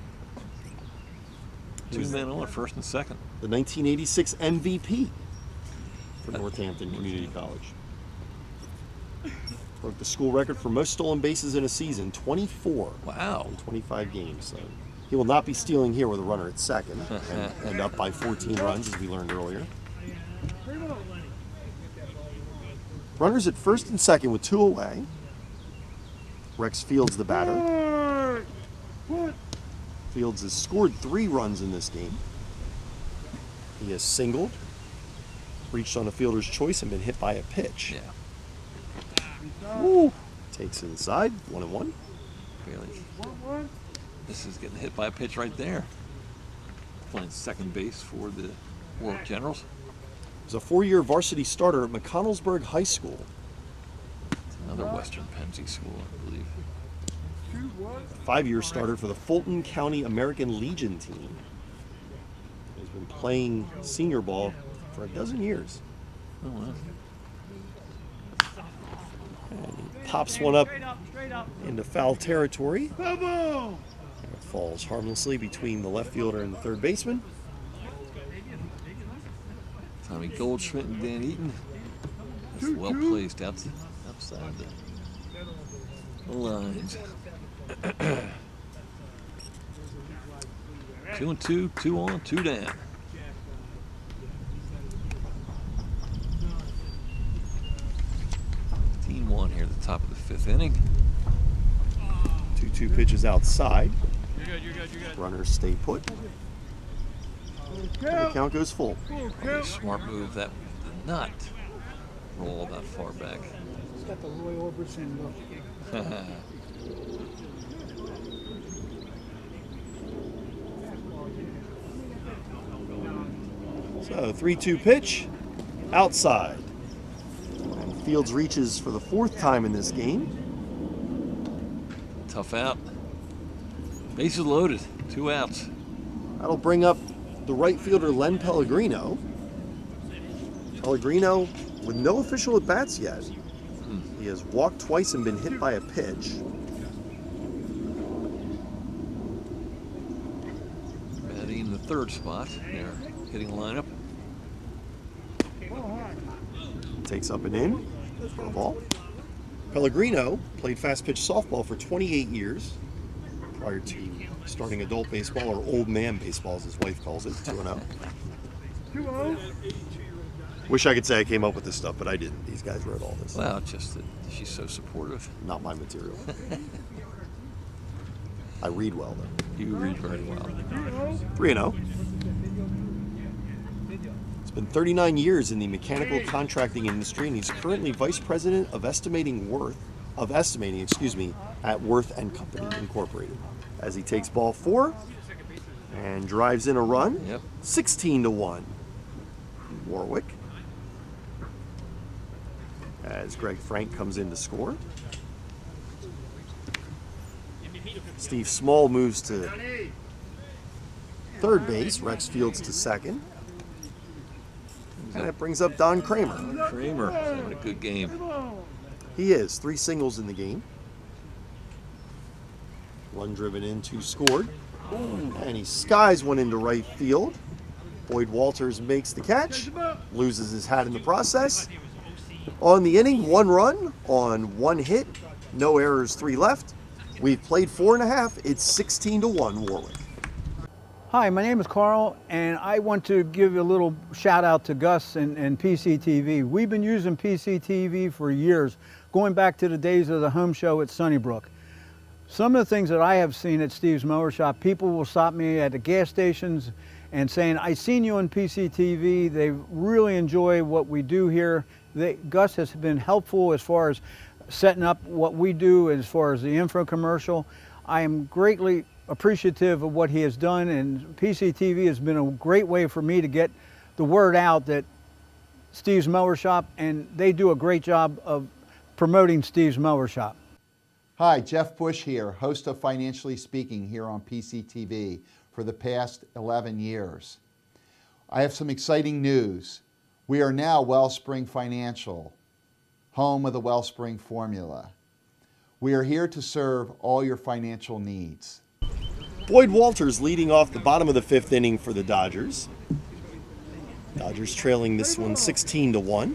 2 men on, first and second. The 1986 MVP. for Northampton Community College. Broke the school record for most stolen bases in a season, 24. Wow. In 25 games. So he will not be stealing here with a runner at second and up by 14 runs, as we learned earlier. Runners at first and second with 2 away. Rex Fields the batter. Fields has scored 3 runs in this game. He has singled, reached on a fielder's choice, and been hit by a pitch. Yeah. Woo. Takes inside, 1-1. Really? This is getting hit by a pitch right there. Playing second base for the Warwick Generals. He was a 4-year varsity starter at McConnellsburg High School. It's another Western Pennsy school, I believe. A 5-year starter for the Fulton County American Legion team. He's been playing senior ball for a dozen years. Oh, wow. And he pops one up into foul territory. It falls harmlessly between the left fielder and the third baseman. Tommy Goldschmidt and Dan Eaton. That's well placed outside the lines. 2-2, 2 on, 2 down. 15-1 here at the top of the 5th inning. 2-2 pitches outside. You're good. Runners stay put. And the count goes full. Probably a smart move. That did not roll that far back. It's got the Roy Orbison look. So 3-2 pitch, outside. And Fields reaches for the 4th time in this game. Tough out. Bases loaded, 2 outs. That'll bring up the right fielder Len Pellegrino. Pellegrino with no official at-bats yet. He has walked twice and been hit by a pitch. Batting in the 3rd spot. Their hitting lineup. Takes up and in for a ball. Pellegrino played fast-pitch softball for 28 years prior to starting adult baseball, or old man baseball as his wife calls it, 2-0. Wish I could say I came up with this stuff, but I didn't. These guys wrote all this. Well, just that she's so supportive. Not my material. I read well, though. You read very well. 3-0. It's been 39 years in the mechanical contracting industry, and he's currently vice president of estimating, at Worth and Company Incorporated. As he takes ball 4 and drives in a run. 16-1. Warwick. As Greg Frank comes in to score. Steve Small moves to third base. Rex Fields to second. And that brings up Don Kramer. Kramer having a good game. He is. 3 singles in the game. 1 driven in, 2 scored. And he skies one into right field. Boyd Walters makes the catch. Loses his hat in the process. On the inning, 1 run on 1 hit. No errors, 3 left. We've played 4.5. It's 16-1 Warwick. Hi, my name is Carl, and I want to give a little shout out to Gus and PCTV. We've been using PCTV for years, going back to the days of the home show at Sunnybrook. Some of the things that I have seen at Steve's Mower Shop, people will stop me at the gas stations and saying, I seen you on PCTV. They really enjoy what we do here. Gus has been helpful as far as setting up what we do as far as the info commercial. I am greatly appreciative of what he has done, and PCTV has been a great way for me to get the word out that Steve's Mower Shop, and they do a great job of promoting Steve's Mower Shop. Hi, Jeff Bush here, host of Financially Speaking here on PCTV for the past 11 years. I have some exciting news. We are now Wellspring Financial, home of the Wellspring formula. We are here to serve all your financial needs. Boyd Walters leading off the bottom of the 5th inning for the Dodgers. Dodgers trailing this one 16-1.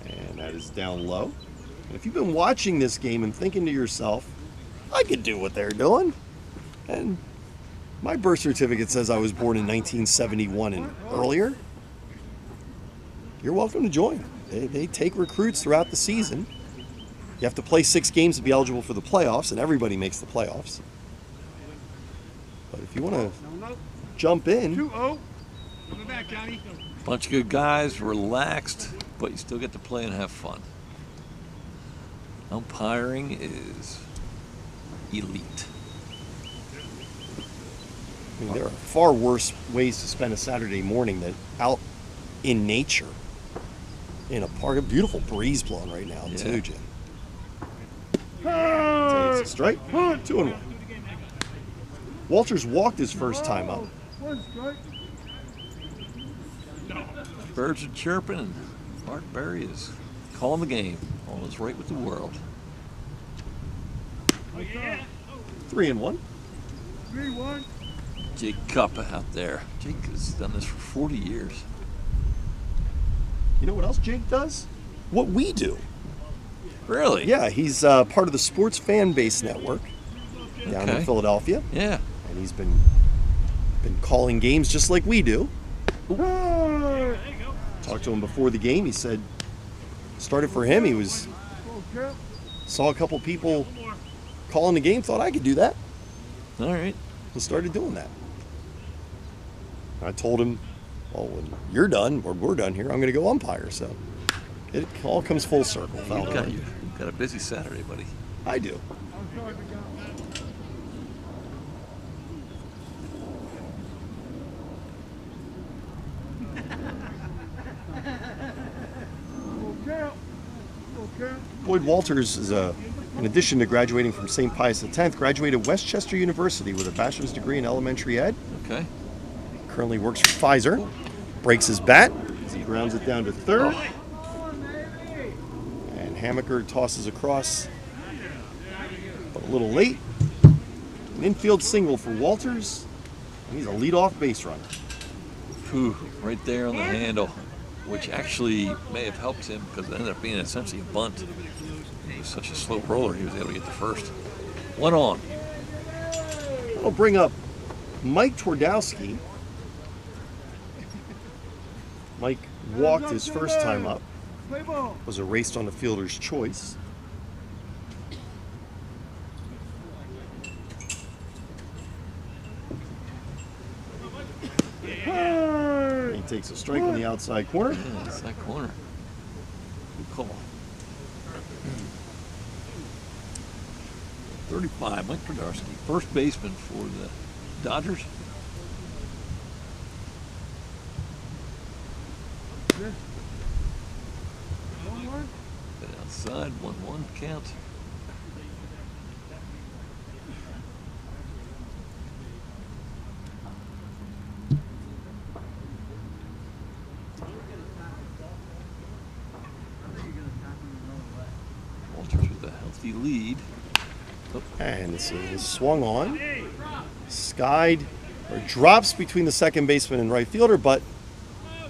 And that is down low. And if you've been watching this game and thinking to yourself, I could do what they're doing. And my birth certificate says I was born in 1971 and earlier. You're welcome to join. They take recruits throughout the season. You have to play 6 games to be eligible for the playoffs, and everybody makes the playoffs. But if you want to jump in, 2-0. Coming back, Johnny. Bunch of good guys, relaxed, but you still get to play and have fun. Umpiring is elite. I mean, there are far worse ways to spend a Saturday morning than out in nature. In a park, a beautiful breeze blowing right now, too, Jim. It's a strike, 2-1. Walters walked his first time up. Birds are chirping, and Art Berry is calling the game. All is right with the world. 3-1. 3-1. Jake Cup out there. Jake has done this for 40 years. You know what else Jake does? What we do. Really? Yeah, he's part of the Sports Fan Base Network down in Philadelphia. Yeah. And he's been calling games just like we do. Talked to him before the game. He said, started for him. He saw a couple people calling the game, thought I could do that. All right. And started doing that. I told him, well, when you're done, or we're done here, I'm going to go umpire. So it all comes full circle. You've got a busy Saturday, buddy. I do. Boyd Walters is in addition to graduating from St. Pius X, graduated Westchester University with a bachelor's degree in elementary ed. Okay. Currently works for Pfizer. Breaks his bat as he grounds it down to third. And Hammaker tosses across, but a little late. An infield single for Walters. And he's a leadoff base runner. Whew, right there on the handle, which actually may have helped him because it ended up being essentially a bunt. He was such a slow roller, he was able to get the first. 1 on. I'll bring up Mike Twardowski. Mike walked his first time up. Was erased on the fielder's choice. He takes a strike on the outside corner. Yeah, outside corner. Good call. 35, Mike Twardowski, first baseman for the Dodgers. Been outside, 1-1 count. Walters with a healthy lead. And this is swung on, skied, or drops between the second baseman and right fielder, but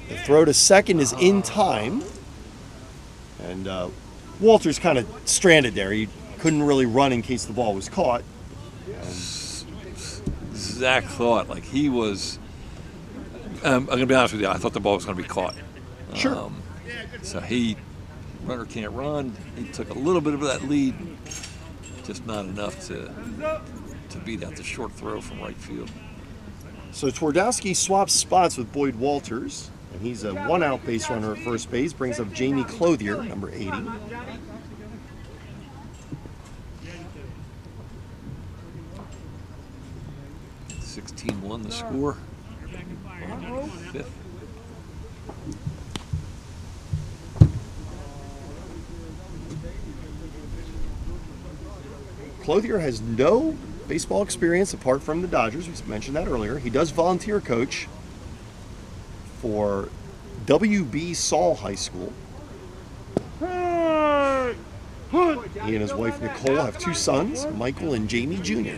the throw to second is in time. And Walters kind of stranded there. He couldn't really run in case the ball was caught. Zach thought, like he was, I'm going to be honest with you, I thought the ball was going to be caught. Sure. So runner can't run. He took a little bit of that lead. Just not enough to beat out the short throw from right field. So Twardowski swaps spots with Boyd Walters, and he's a 1-out base runner at first base. Brings up Jamie Clothier, number 80. (16-1) the score. Fifth. Clothier has no baseball experience apart from the Dodgers. We mentioned that earlier. He does volunteer coach for W.B. Saul High School. He and his wife Nicole have 2 sons, Michael and Jamie Jr.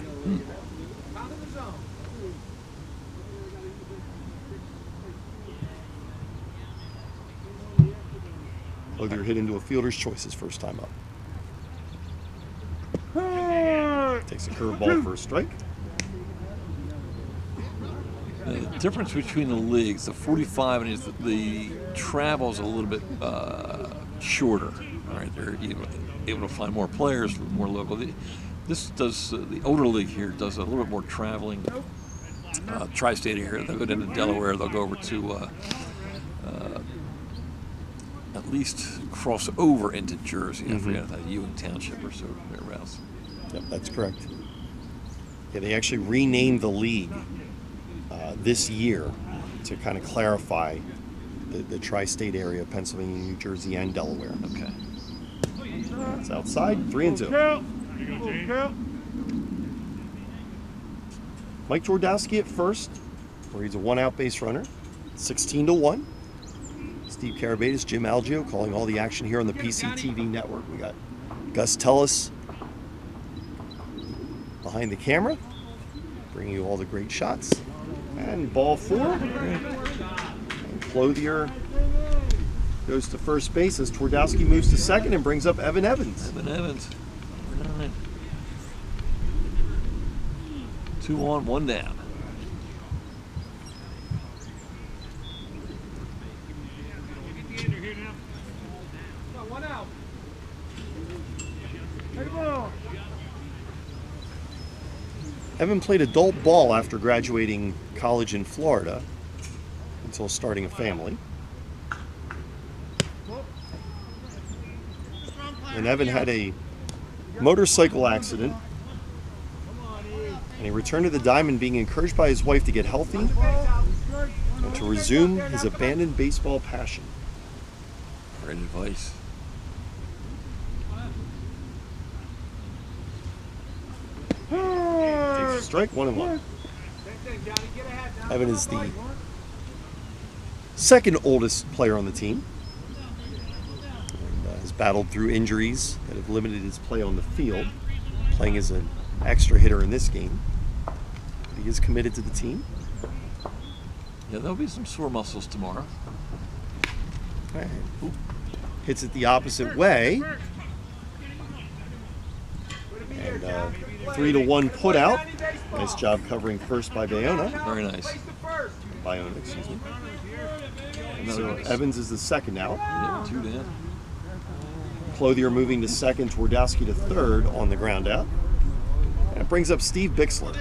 Clothier hit into a fielder's choice his first time up. Takes a curveball for a strike. The difference between the leagues, the 45 and the travel is a little bit shorter. All right, they're able to find more players, more local. This does the older league here does a little bit more traveling. Tri-state here, they'll go down to Delaware. They'll go over to at least cross over into Jersey. I forget that Ewing Township or so thereabouts. Yep, that's correct. Yeah, they actually renamed the league this year to kind of clarify the tri-state area of Pennsylvania, New Jersey, and Delaware. Okay. That's outside, 3-2. Mike Twardowski at first, where he's a one-out base runner, 16-1. Steve Karabatis, Jim Algio calling all the action here on the PCTV network. We got Gus Tullis behind the camera, bringing you all the great shots. And ball 4. And Clothier goes to first base as Twardowski moves to second and brings up Evan Evans. Evan Evans. All right. 2 on, 1 down. Evan played adult ball after graduating college in Florida until starting a family. And Evan had a motorcycle accident, and he returned to the diamond being encouraged by his wife to get healthy and to resume his abandoned baseball passion. Great advice. Takes a strike, 1-1. Evan is the second oldest player on the team. And has battled through injuries that have limited his play on the field, playing as an extra hitter in this game. He is committed to the team. Yeah, there'll be some sore muscles tomorrow. Ooh. Hits it the opposite way. And 3-1 put out. Nice job covering first by Bayona. Very nice. Bayona, excuse me. And so Evans is the second now. Yeah, 2 down. Clothier moving to second, Twardowski to third on the ground out. And it brings up Steve Bixler.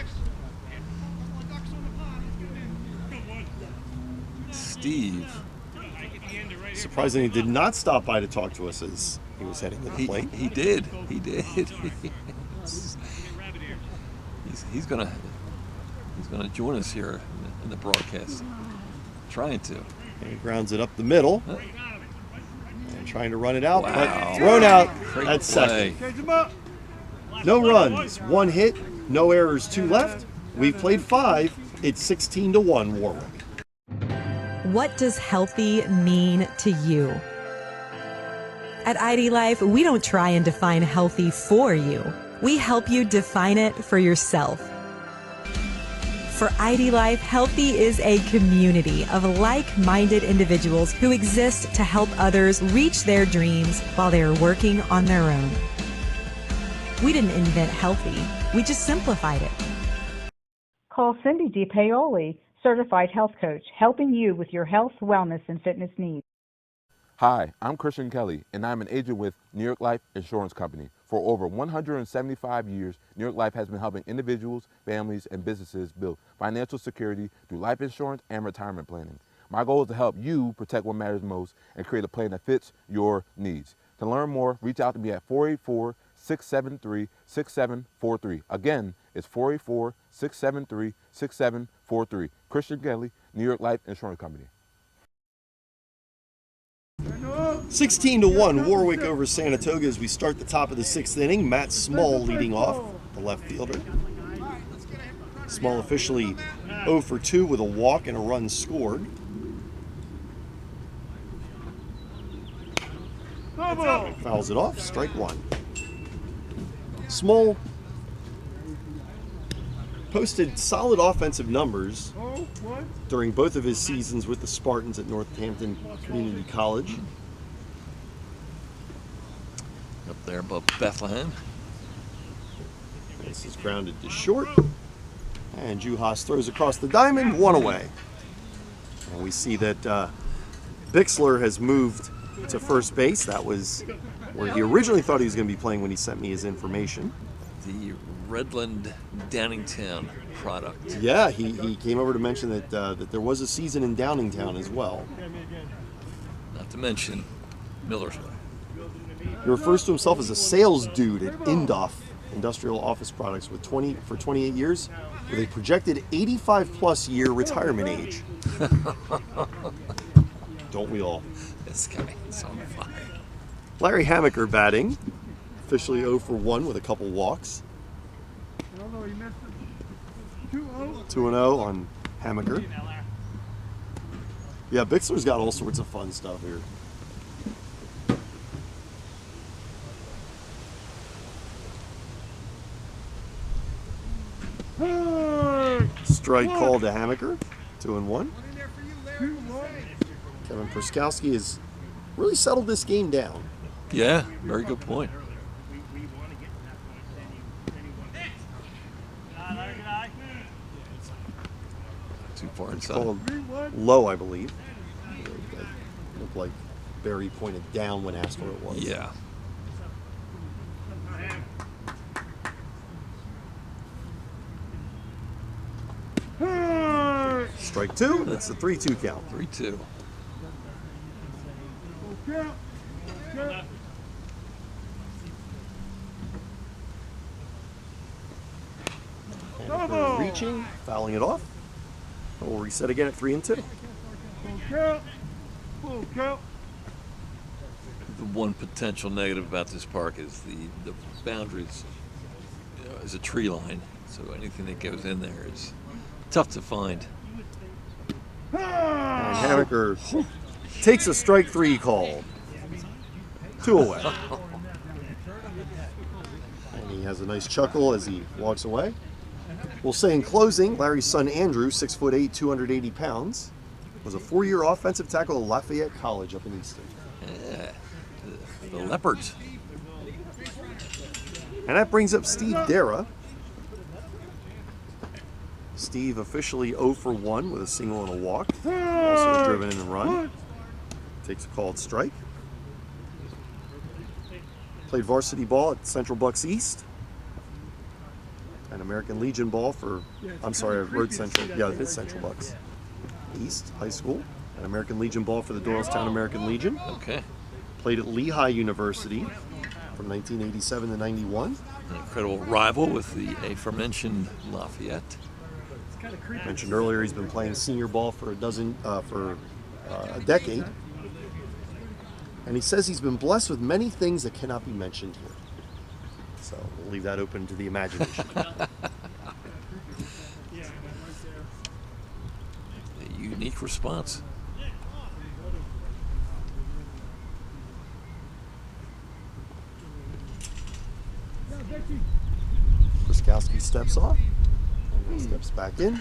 Steve. Surprisingly, did not stop by to talk to us as he was heading to the plate. He did. He's gonna join us here in the broadcast. Trying to. And he grounds it up the middle. And trying to run it out, Wow. but thrown out Great at second. play. No runs, 1 hit, no errors, 2 left. We've played 5. It's 16-1 Warwick. What does healthy mean to you? At ID Life, we don't try and define healthy for you. We help you define it for yourself. For ID Life, healthy is a community of like-minded individuals who exist to help others reach their dreams while they are working on their own. We didn't invent healthy, we just simplified it. Call Cindy DiPaoli, Certified Health Coach, helping you with your health, wellness, and fitness needs. Hi, I'm Christian Kelly, and I'm an agent with New York Life Insurance Company. For over 175 years, New York Life has been helping individuals, families, and businesses build financial security through life insurance and retirement planning. My goal is to help you protect what matters most and create a plan that fits your needs. To learn more, reach out to me at 484-673-6743. Again, it's 484-673-6743. Christian Kelly, New York Life Insurance Company. 16-1 Warwick over Sanatoga as we start the top of the 6th inning. Matt Small leading off, the left fielder. Small officially 0 for 2 with a walk and a run scored. Fouls it off, strike 1. Small posted solid offensive numbers during both of his seasons with the Spartans at Northampton Community College. there above Bethlehem. This is grounded to short. And Juhas throws across the diamond, 1 away. And we see that Bixler has moved to first base. That was where he originally thought he was going to be playing when he sent me his information. The Redland Downingtown product. Yeah, he came over to mention that that there was a season in Downingtown as well. Not to mention Millersville. He refers to himself as a sales dude at Indoff Industrial Office Products for 28 years, with a projected 85-plus year retirement age. Don't we all? This guy is on fire. Larry Hammaker batting, officially 0 for 1 with a couple walks. 2-0 on Hammaker. Yeah, Bixler's got all sorts of fun stuff here. Strike call to Hammaker, 2-1. Kevin Perskowski has really settled this game down. Yeah, very good point. Too far inside. Called low, I believe. It looked like Barry pointed down when asked where it was. Yeah. Strike 2. That's the 3-2 count. 3-2. Hammaker reaching, fouling it off. We'll reset again at 3-2. The one potential negative about this park is the boundaries is a tree line, so anything that goes in there is tough to find. And Hammaker takes a strike 3 call. 2 away. And he has a nice chuckle as he walks away. We'll say in closing, Larry's son Andrew, 6'8", 280 pounds, was a 4-year offensive tackle at Lafayette College up in Easton. Yeah, the Leopards. And that brings up Steve Dara. Steve officially 0 for 1 with a single and a walk. Also driven in a run. Takes a called strike. Played varsity ball at Central Bucks East. And American Legion ball for, I'm sorry, I wrote Central. Yeah, it is Central Bucks East High School. And American Legion ball for the Doylestown American Legion. Okay. Played at Lehigh University from 1987 to 91. An incredible rival with the aforementioned Lafayette. Mentioned earlier, he's been playing senior ball for a decade. And he says he's been blessed with many things that cannot be mentioned here. So we'll leave that open to the imagination. A unique response. Perskowski steps off. Steps back in.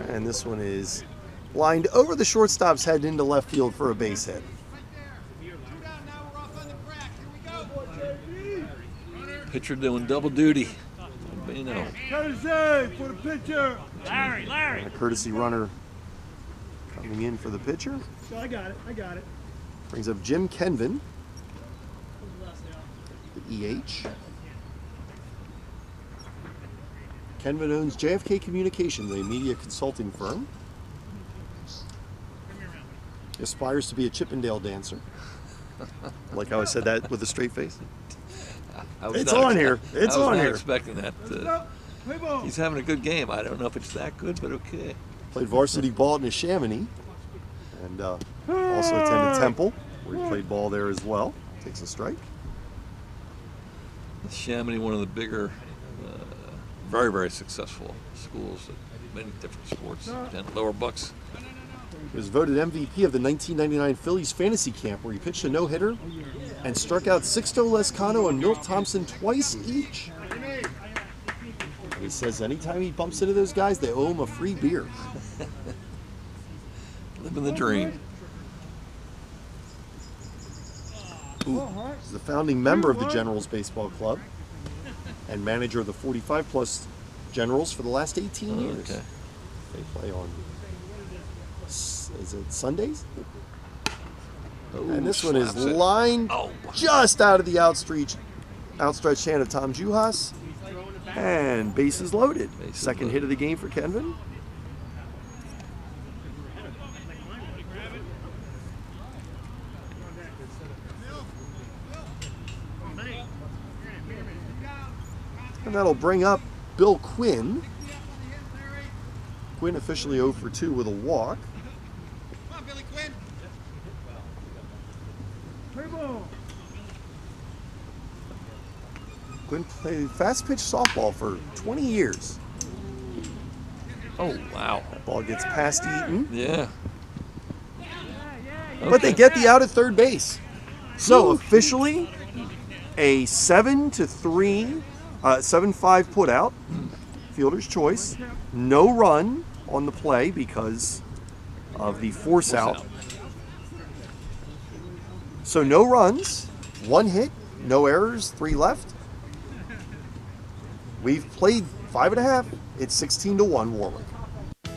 And this one is lined over the shortstop's head into left field for a base hit. Pitcher doing double duty. You know. Courtesy for the pitcher. Larry. And a courtesy runner coming in for the pitcher. So I got it. Brings up Jim Kenvin, the EH. Kenvin owns JFK Communications, a media consulting firm. He aspires to be a Chippendale dancer. Like how I said that with a straight face. It's on here. It's on here. I was not expecting that. He's having a good game. I don't know if it's that good, but okay. Played varsity ball at Neshaminy. And also attended Temple, where he played ball there as well. Takes a strike. Neshaminy, one of the bigger, very, very successful schools at many different sports. Down at Lower Bucks. He was voted MVP of the 1999 Phillies fantasy camp, where he pitched a no-hitter and struck out Sixto Lescano and Milt Thompson twice each. And he says anytime he bumps into those guys, they owe him a free beer. Living the dream. He's the founding member of the Generals Baseball Club and manager of the 45-plus Generals for the last 18 years. Okay. They play on, is it Sundays? And this one is slaps it. lined just out of the outstretched hand of Tom Juhas. And bases loaded. Second hit of the game for Kenvin. And that'll bring up Bill Quinn. Quinn officially 0 for 2 with a walk. Quinn played fast pitch softball for 20 years. Oh, wow. That ball gets past Eaton. Yeah. But they get the out at third base. So officially a 7-5 put out. Fielder's choice. No run on the play because of the force out. So no runs, 1 hit, no errors, 3 left. We've played 5.5. It's 16-1 Warwick.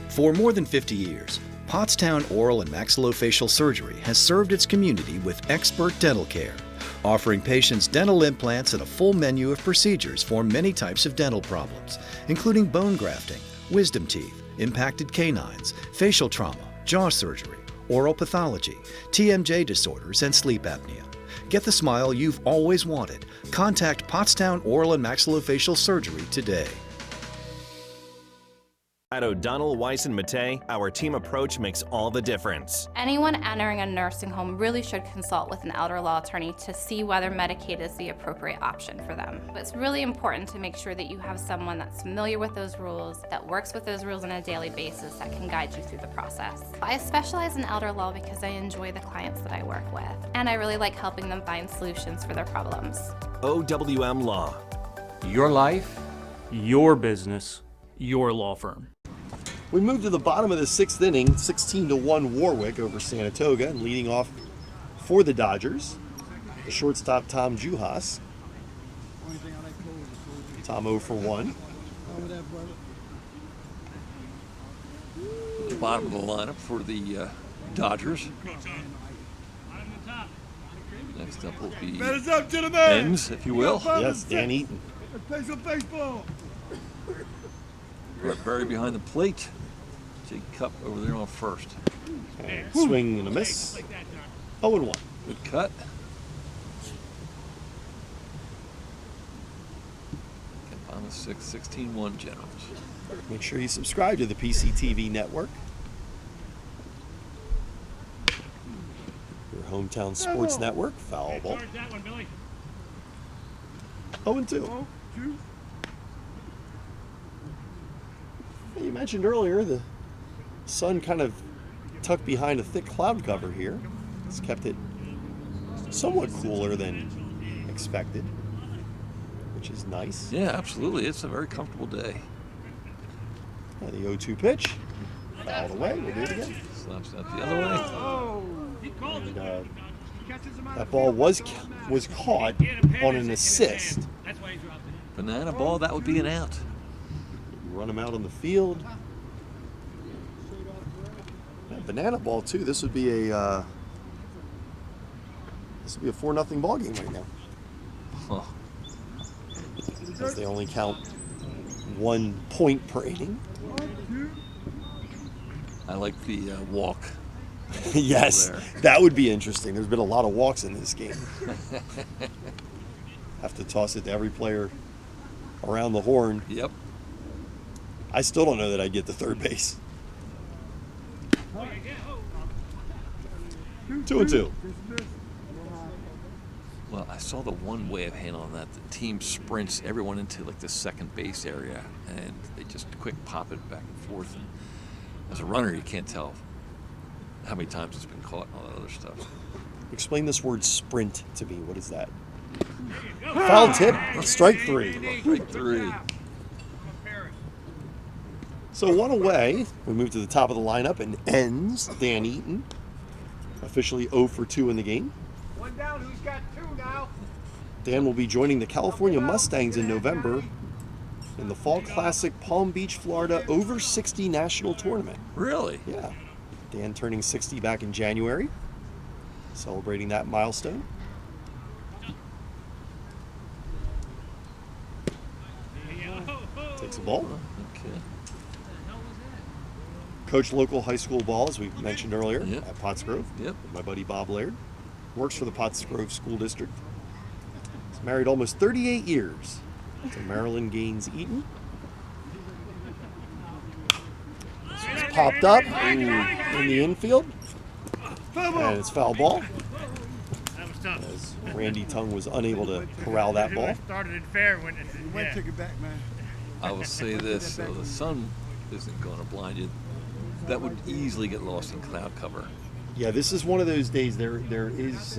For more than 50 years, Pottstown Oral and Maxillofacial Surgery has served its community with expert dental care, offering patients dental implants and a full menu of procedures for many types of dental problems, including bone grafting, wisdom teeth, impacted canines, facial trauma, jaw surgery, oral pathology, TMJ disorders, and sleep apnea. Get the smile you've always wanted. Contact Pottstown Oral and Maxillofacial Surgery today. At O'Donnell, Weiss & Mattei, our team approach makes all the difference. Anyone entering a nursing home really should consult with an elder law attorney to see whether Medicaid is the appropriate option for them. It's really important to make sure that you have someone that's familiar with those rules, that works with those rules on a daily basis, that can guide you through the process. I specialize in elder law because I enjoy the clients that I work with, and I really like helping them find solutions for their problems. OWM Law. Your life, your business, your law firm. We move to the bottom of the 6th inning, 16-1 Warwick over Sanatoga, and leading off for the Dodgers, the shortstop Tom Juhas. Tom 0 for 1. The bottom of the lineup for the Dodgers. Next up will be ends, if you will. Yes, Dan Eaton. Play some baseball. Brett Berry behind the plate. Jake Cup over there on first. And swing and a miss. 0-1. Good cut. On the 16-1 Generals. Make sure you subscribe to the PCTV network. Your hometown sports network. Foul ball. 0-2. You mentioned earlier the sun kind of tucked behind a thick cloud cover here. It's kept it somewhat cooler than expected, which is nice. Yeah, absolutely. It's a very comfortable day. The 0-2 pitch. Fouled away. We'll do it again. Slaps that the other way. And, that ball was caught on an assist. Banana ball, that would be an out. Run him out on the field. Banana ball too. This would be a 4-0 ball game right now. Huh. Because they only count 1 point per inning. I like the walk. Yes, that would be interesting. There's been a lot of walks in this game. Have to toss it to every player around the horn. Yep. I still don't know that I'd get to third base. 2-2. Well, I saw the one way of handling that. The team sprints everyone into like the second base area, and they just quick pop it back and forth. And as a runner, you can't tell how many times it's been caught and all that other stuff. Explain this word sprint to me. What is that? Foul tip, strike 3. Strike 3. So 1 away. We move to the top of the lineup and ends Dan Eaton. Officially 0 for 2 in the game. One down, who's got 2? Dan will be joining the California Mustangs in November in the Fall Classic Palm Beach, Florida over 60 national tournament. Really? Yeah. Dan turning 60 back in January, celebrating that milestone. Takes a ball. Okay. Coached local high school ball, as we mentioned earlier, Yep. at Pottsgrove. Yep. With my buddy Bob Laird. Works for the Pottsgrove School District. He's married almost 38 years to Marilyn Gaines Eaton. This one's popped up in the infield. And it's foul ball. As Randy Tung was unable to corral that ball. Started it fair when it Took it back, man. I will say this, so the sun isn't going to blind you. That would easily get lost in cloud cover. Yeah, this is one of those days. There's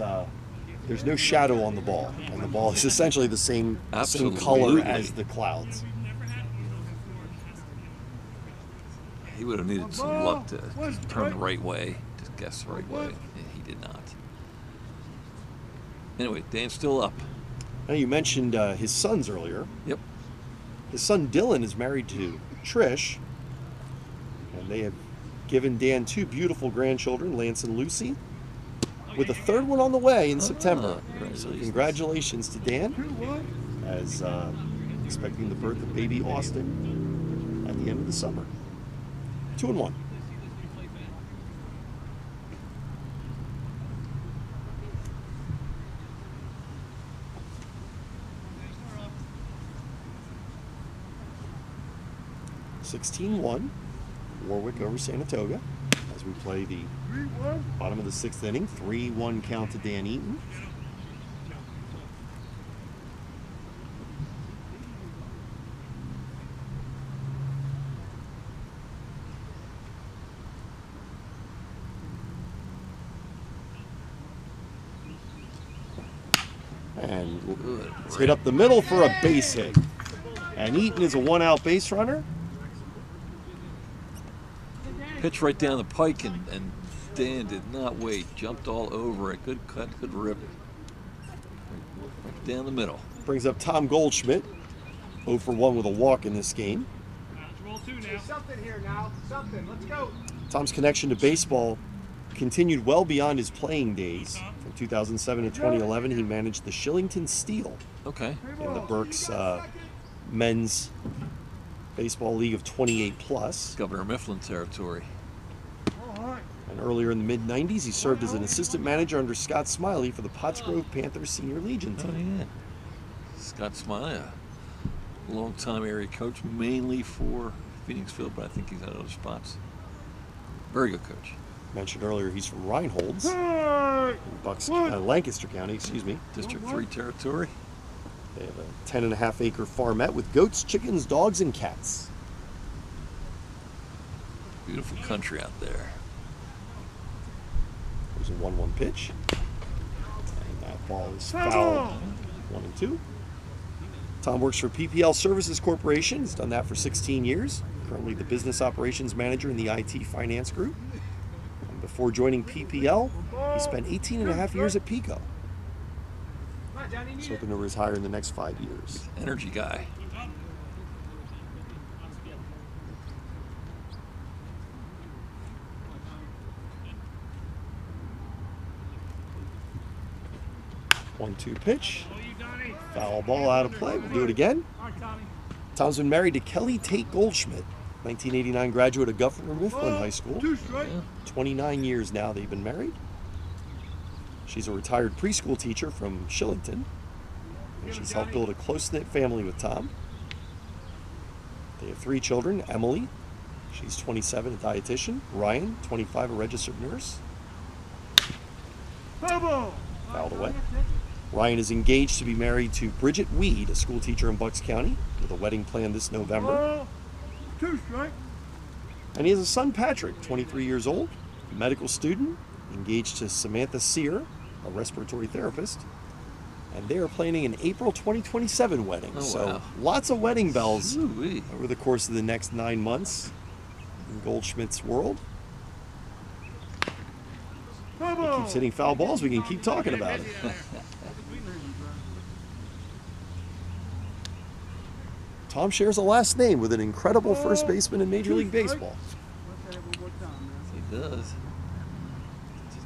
no shadow on the ball, and the ball is essentially the same color as the clouds. He would have needed some luck to turn the right way, to guess the right way. He did not. Anyway, Dan's still up. Now, you mentioned his sons earlier. Yep. His son Dylan is married to Trish, and they have given Dan 2 beautiful grandchildren, Lance and Lucy, with a third one on the way in September. So congratulations to Dan, as expecting the birth of baby Austin at the end of the summer. 2 and 1. (16-1), Warwick over Sanatoga as we play the bottom of the 6th inning. 3-1 count to Dan Eaton. And it's hit up the middle for a base hit. And Eaton is a 1-out base runner. Pitch right down the pike, and Dan did not wait. Jumped all over it. Good cut, good rip. Right down the middle. Brings up Tom Goldschmidt, 0 for 1 with a walk in this game. Something here now. Something. Let's go. Tom's connection to baseball continued well beyond his playing days. From 2007 to 2011, he managed the Shillington Steel. Okay. In the Berks men's baseball league of 28 plus. Governor Mifflin territory. And earlier in the mid-90s, he served as an assistant manager under Scott Smiley for the Pottsgrove Panthers Senior Legion team. Oh, yeah. Scott Smiley, a long-time area coach, mainly for Phoenixville, but I think he's had other spots. Very good coach. Mentioned earlier, he's from Reinholds, in Lancaster County, excuse me. District 3 territory. They have a 10.5-acre farmette with goats, chickens, dogs, and cats. Beautiful country out there. There's a 1-1 pitch. And that ball is foul. 1-2. Tom works for PPL Services Corporation. He's done that for 16 years. Currently the business operations manager in the IT finance group. And before joining PPL, he spent 18.5 years at PECO. He's hoping to retire in the next 5 years. Energy guy. One-two pitch. Foul ball out of play. We'll do it again. Tom's been married to Kelly Tate Goldschmidt, 1989 graduate of Governor Mifflin High School. 29 years now they've been married. She's a retired preschool teacher from Shillington. And she's helped build a close-knit family with Tom. They have 3 children. Emily, she's 27, a dietitian. Ryan, 25, a registered nurse. Fouled away. Ryan is engaged to be married to Bridget Weed, a school teacher in Bucks County, with a wedding planned this November. And he has a son, Patrick, 23 years old, a medical student, engaged to Samantha Sear, a respiratory therapist. And they are planning an April 2027 wedding. Oh, so wow. Lots of wedding bells Ooh-wee. over the course of the next 9 months in Goldschmidt's world. He keeps hitting foul balls. We can keep talking about it. Tom shares a last name with an incredible first baseman in Major League Baseball. He does.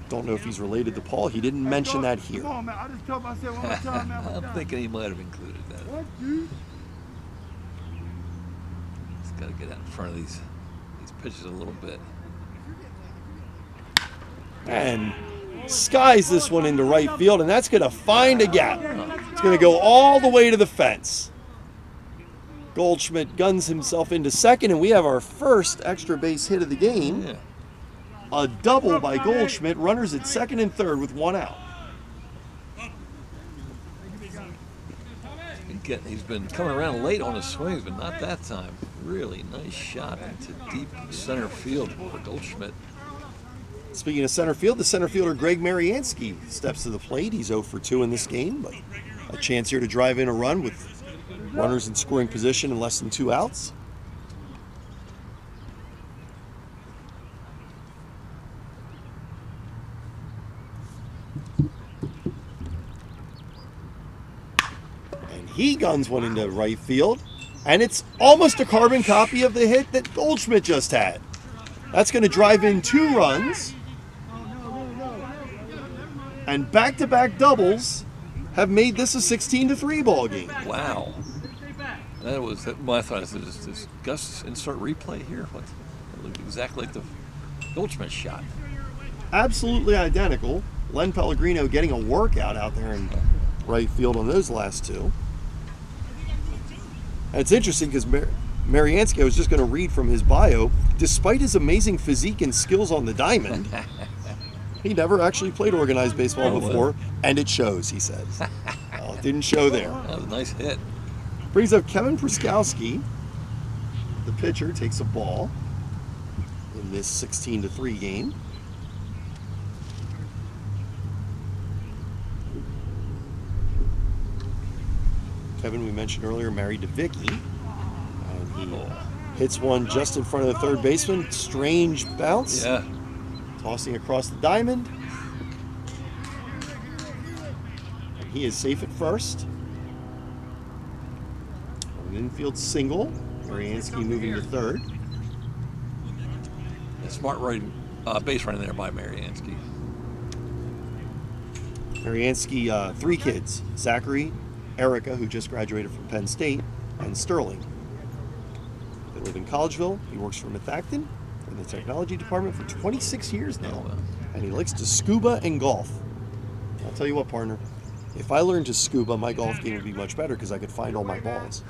Don't know if he's related to Paul. He didn't mention that here. Come on, man. I just told him I said one more time, man. I'm thinking he might have included that. What, dude? He's got to get out in front of these pitches a little bit. And skies this one into right field, and that's going to find a gap. It's going to go all the way to the fence. Goldschmidt guns himself into second, and we have our first extra base hit of the game. Yeah. A double by Goldschmidt, runners at second and third with one out. He's been coming around late on his swings, but not that time. Really nice shot into deep center field for Goldschmidt. Speaking of center field, the center fielder Greg Mariansky steps to the plate. He's 0 for 2 in this game, but a chance here to drive in a run with runners in scoring position and less than 2 outs. And he guns one into right field, and it's almost a carbon copy of the hit that Goldschmidt just had. That's going to drive in 2 runs. And back-to-back doubles have made this a 16-3 ball game. Wow. That was, well, I thought, is Gus insert replay here? What? It looked exactly like the Goldschmidt shot. Absolutely identical. Len Pellegrino getting a workout out there in right field on those last 2. And it's interesting because Mariansky, I was just going to read from his bio, despite his amazing physique and skills on the diamond, he never actually played organized baseball before, and it shows, he says. Well, it didn't show there. That was a nice hit. Brings up Kevin Pruskowski. The pitcher takes a ball in this 16-3 game. Kevin, we mentioned earlier, married to Vicky. And he hits one just in front of the third baseman. Strange bounce. Yeah. Tossing across the diamond. And he is safe at first. An infield single. Mariansky moving to third. Smart base running there by Mariansky. Mariansky, 3 kids. Zachary, Erica, who just graduated from Penn State, and Sterling. They live in Collegeville. He works for Methacton in the technology department for 26 years now. And he likes to scuba and golf. I'll tell you what, partner. If I learned to scuba, my golf game would be much better because I could find all my balls.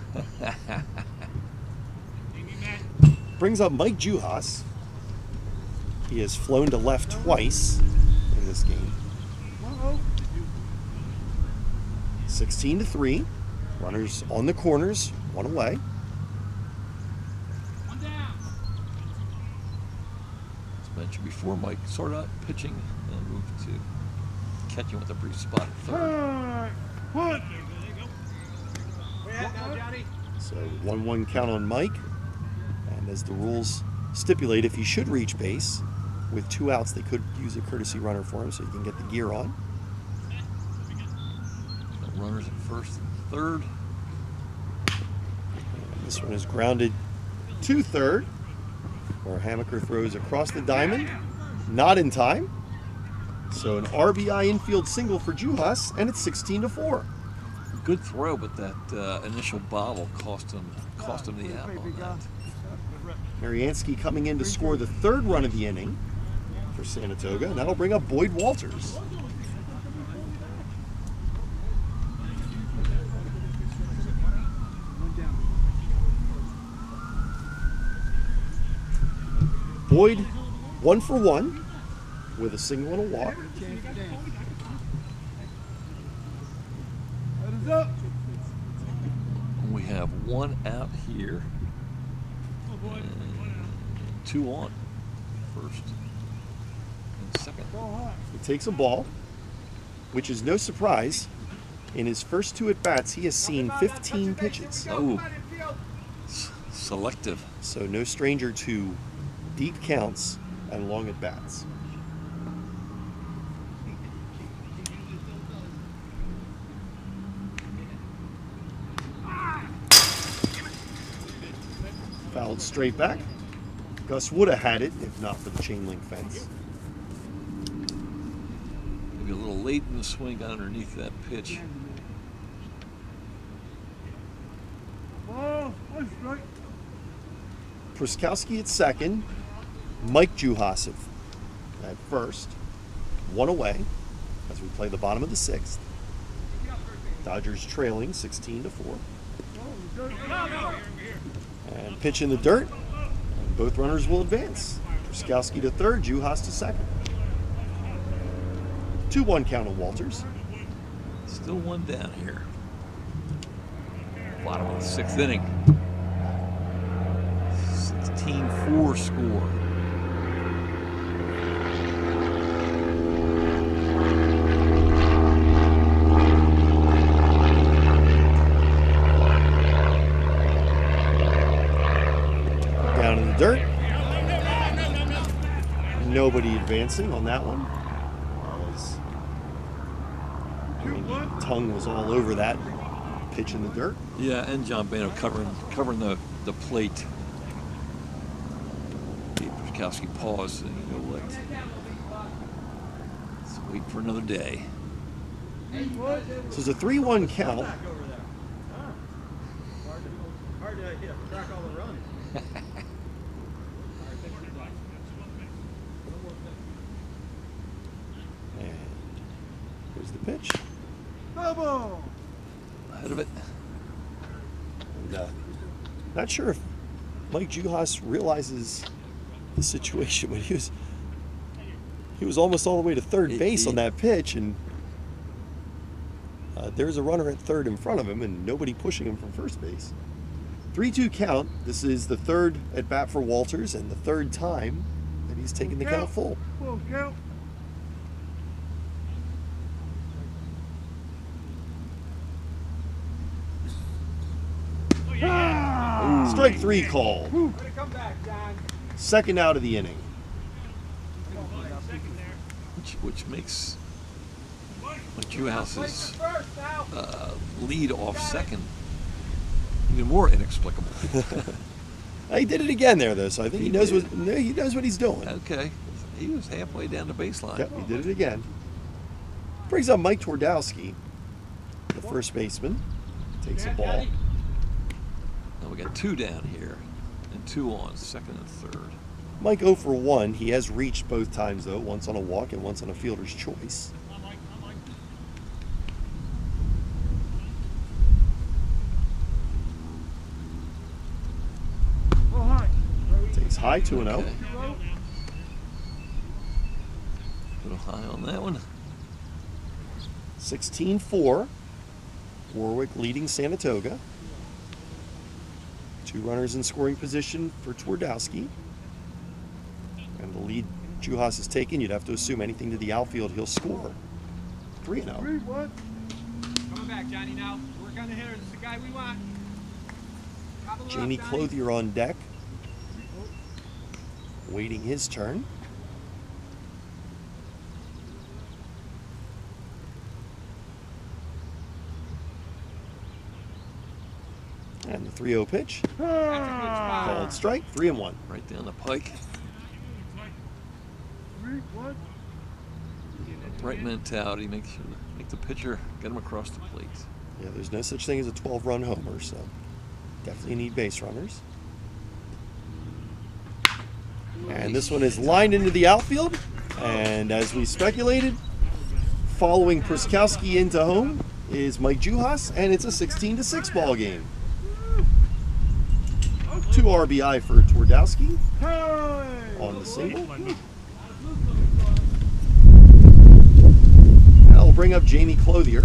Brings up Mike Juhas. He has flown to left twice in this game. 16-3. Runners on the corners, 1 away. As mentioned before, Mike sorted out pitching and moved to catching with a brief spot at third. So 1-1 count on Mike. And as the rules stipulate, if he should reach base with 2 outs, they could use a courtesy runner for him so he can get the gear on. Runners at first and third. And this one is grounded to third, where Hamaker throws across the diamond, not in time. So an RBI infield single for Juhas, and it's 16-4. Good throw, but that initial bobble cost him the out on that. Mariansky coming in to score the 3rd run of the inning for Sanatoga, and that'll bring up Boyd Walters. Boyd, 1 for 1 with a single and a walk. We have 1 out here. And 2 on. First and second. He takes a ball, which is no surprise. In his first 2 at-bats, he has seen 15 pitches. Oh, selective. So no stranger to deep counts and long at-bats. Fouled straight back. Gus would have had it if not for the chain link fence. Maybe a little late in the swing, got underneath that pitch. Pruskowski at second. Mike Juhasov at first. One away as we play the bottom of the sixth. Dodgers trailing 16-4. And pitch in the dirt. And both runners will advance. Pruskowski to third, Juhas to second. 2-1 count on Walters. Still one down here. Bottom of the sixth inning. 16-4 score. Down in the dirt. Nobody advancing on that one. Tongue was all over that pitch in the dirt. Yeah, and John Bano covering the plate. Pruskowski paused and you know what? Let's wait for another day. So it's a 3-1 count. Hard to track all the runs. And here's the pitch. Ahead of it. And, not sure if Mike Juhas realizes the situation, but he was almost all the way to third base on that pitch, and there's a runner at third in front of him, and nobody pushing him from first base. 3-2 count. This is the third at bat for Walters, and the third time that he's taken the count full. Strike three call. Second out of the inning. Which makes Juhas's lead off second even more inexplicable. He did it again there, though, so I think he knows what he's doing. Okay, he was halfway down the baseline. Yep, he did it again. Brings up Mike Twardowski, the first baseman. Takes a ball. Now we got two down here and two on, second and third. Mike 0 for 1. He has reached both times, though, once on a walk and once on a fielder's choice. Takes high 2-0. Okay. A little high on that one. 16-4. Warwick leading Sanatoga. Two runners in scoring position for Twardowski. And the lead Juhas has taken, you'd have to assume anything to the outfield, he'll score. 3-0. Coming back, Johnny, now. Work on the hitter. This is the guy we want. Jamie Clothier on deck. Waiting his turn. And the 3-0 pitch. Called strike, 3-1. Right down the pike. Right mentality, make the pitcher get him across the plate. Yeah, there's no such thing as a 12-run homer, so definitely need base runners. And this one is lined into the outfield. And as we speculated, following Pruskowski into home is Mike Juhas, and it's a 16-6 ball game. 2 RBI for Twardowski on the single. That'll bring up Jamie Clothier.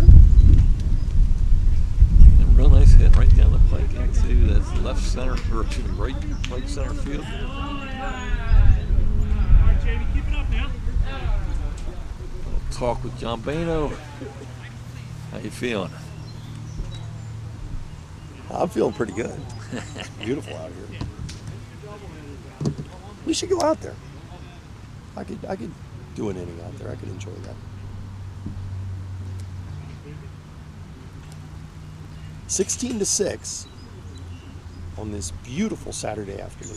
And real nice hit right down the pike into that left center, or to the right center field. Jamie, keep it up now. Talk with John Bano. How you feeling? I'm feeling pretty good. It's beautiful out here. We should go out there. I could do an inning out there. I could enjoy that. 16-6. on this beautiful Saturday afternoon.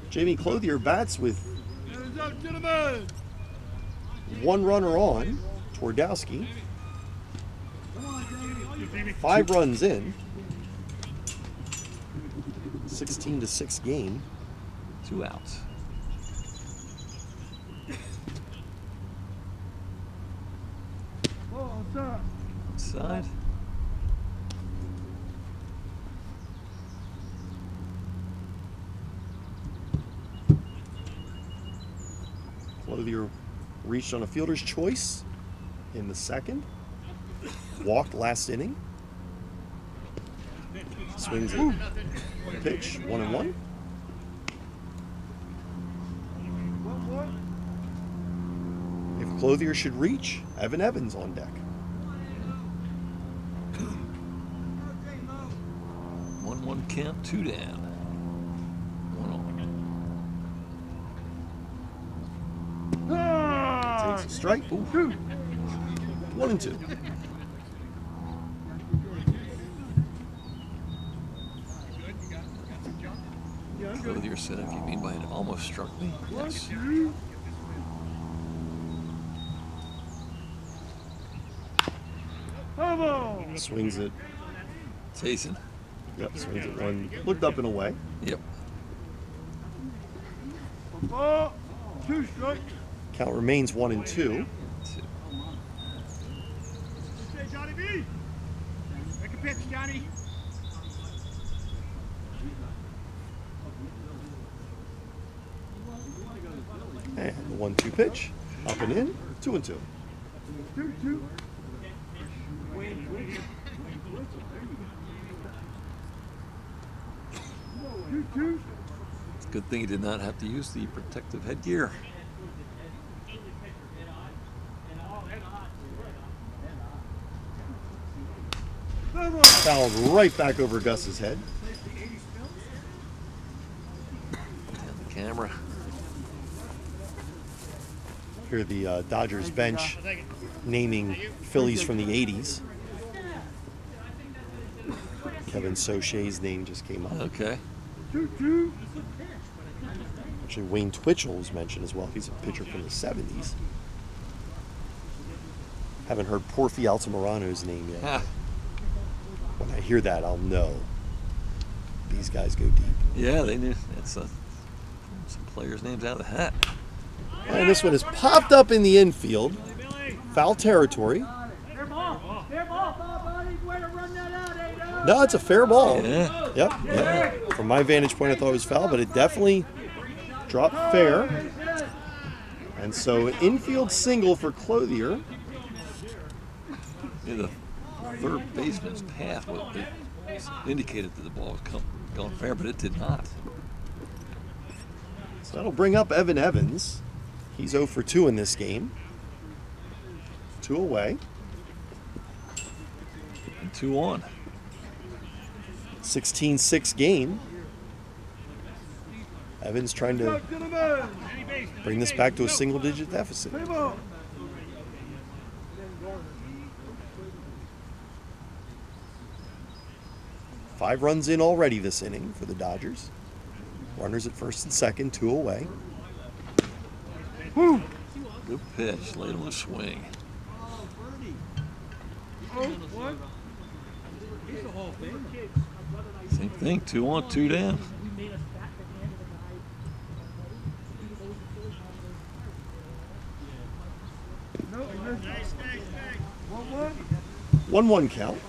Jamie Clothier bats with one runner on, Twardowski. 5 runs in. 16-6 game. 2 outs. Outside. Clothier reached on a fielder's choice in the second. Walked last inning. Swings it. Pitch, 1-1. If Clothier should reach, Evan Evans on deck. 1-1 count, 2 down. 1 on. Takes a strike. 1-2. Clothier said, if you mean by it almost struck me. Yes. Swings it. Jason. Yep, swings it one. Looked up and away. Yep. 2 strikes. Count remains 1-2. Okay, Johnny B. Make a pitch, Johnny. And the 1-2 pitch. Up and in. 2-2. 2-2. It's a good thing he did not have to use the protective headgear. Fouled right back over Gus's head. And the camera. Here the Dodgers bench naming Phillies from the 80s. Kevin Soche's name just came up. Okay. Actually, Wayne Twitchell was mentioned as well. He's a pitcher from the 70s. Haven't heard Porfi Altamirano's name yet. When I hear that, I'll know these guys go deep. Yeah, they knew. That's some players' names out of the hat. And this one is popped up in the infield. Foul territory. No, it's a fair ball. Yeah. Yep. From my vantage point, I thought it was foul, but it definitely dropped fair. And so infield single for Clothier. Yeah, the third baseman's path indicated that the ball was going fair, but it did not. So that'll bring up Evan Evans. He's 0 for 2 in this game. 2 away. And 2 on. 16-6 game. Evans trying to bring this back to a single-digit deficit. 5 runs in already this inning for the Dodgers. Runners at first and second, 2 away. Good pitch, laid on the swing. Same thing, 2 on, 2 down. One 1 count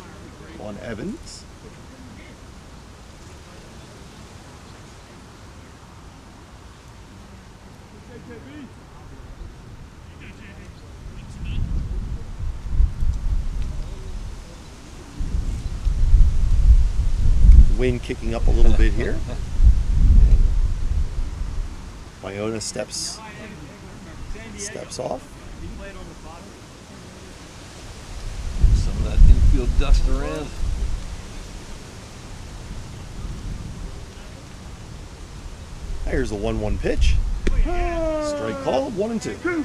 on Evans. Wind kicking up a little bit here. Iona steps off. Some of that infield dust around. Here's the 1-1 pitch. Strike called, 1-2.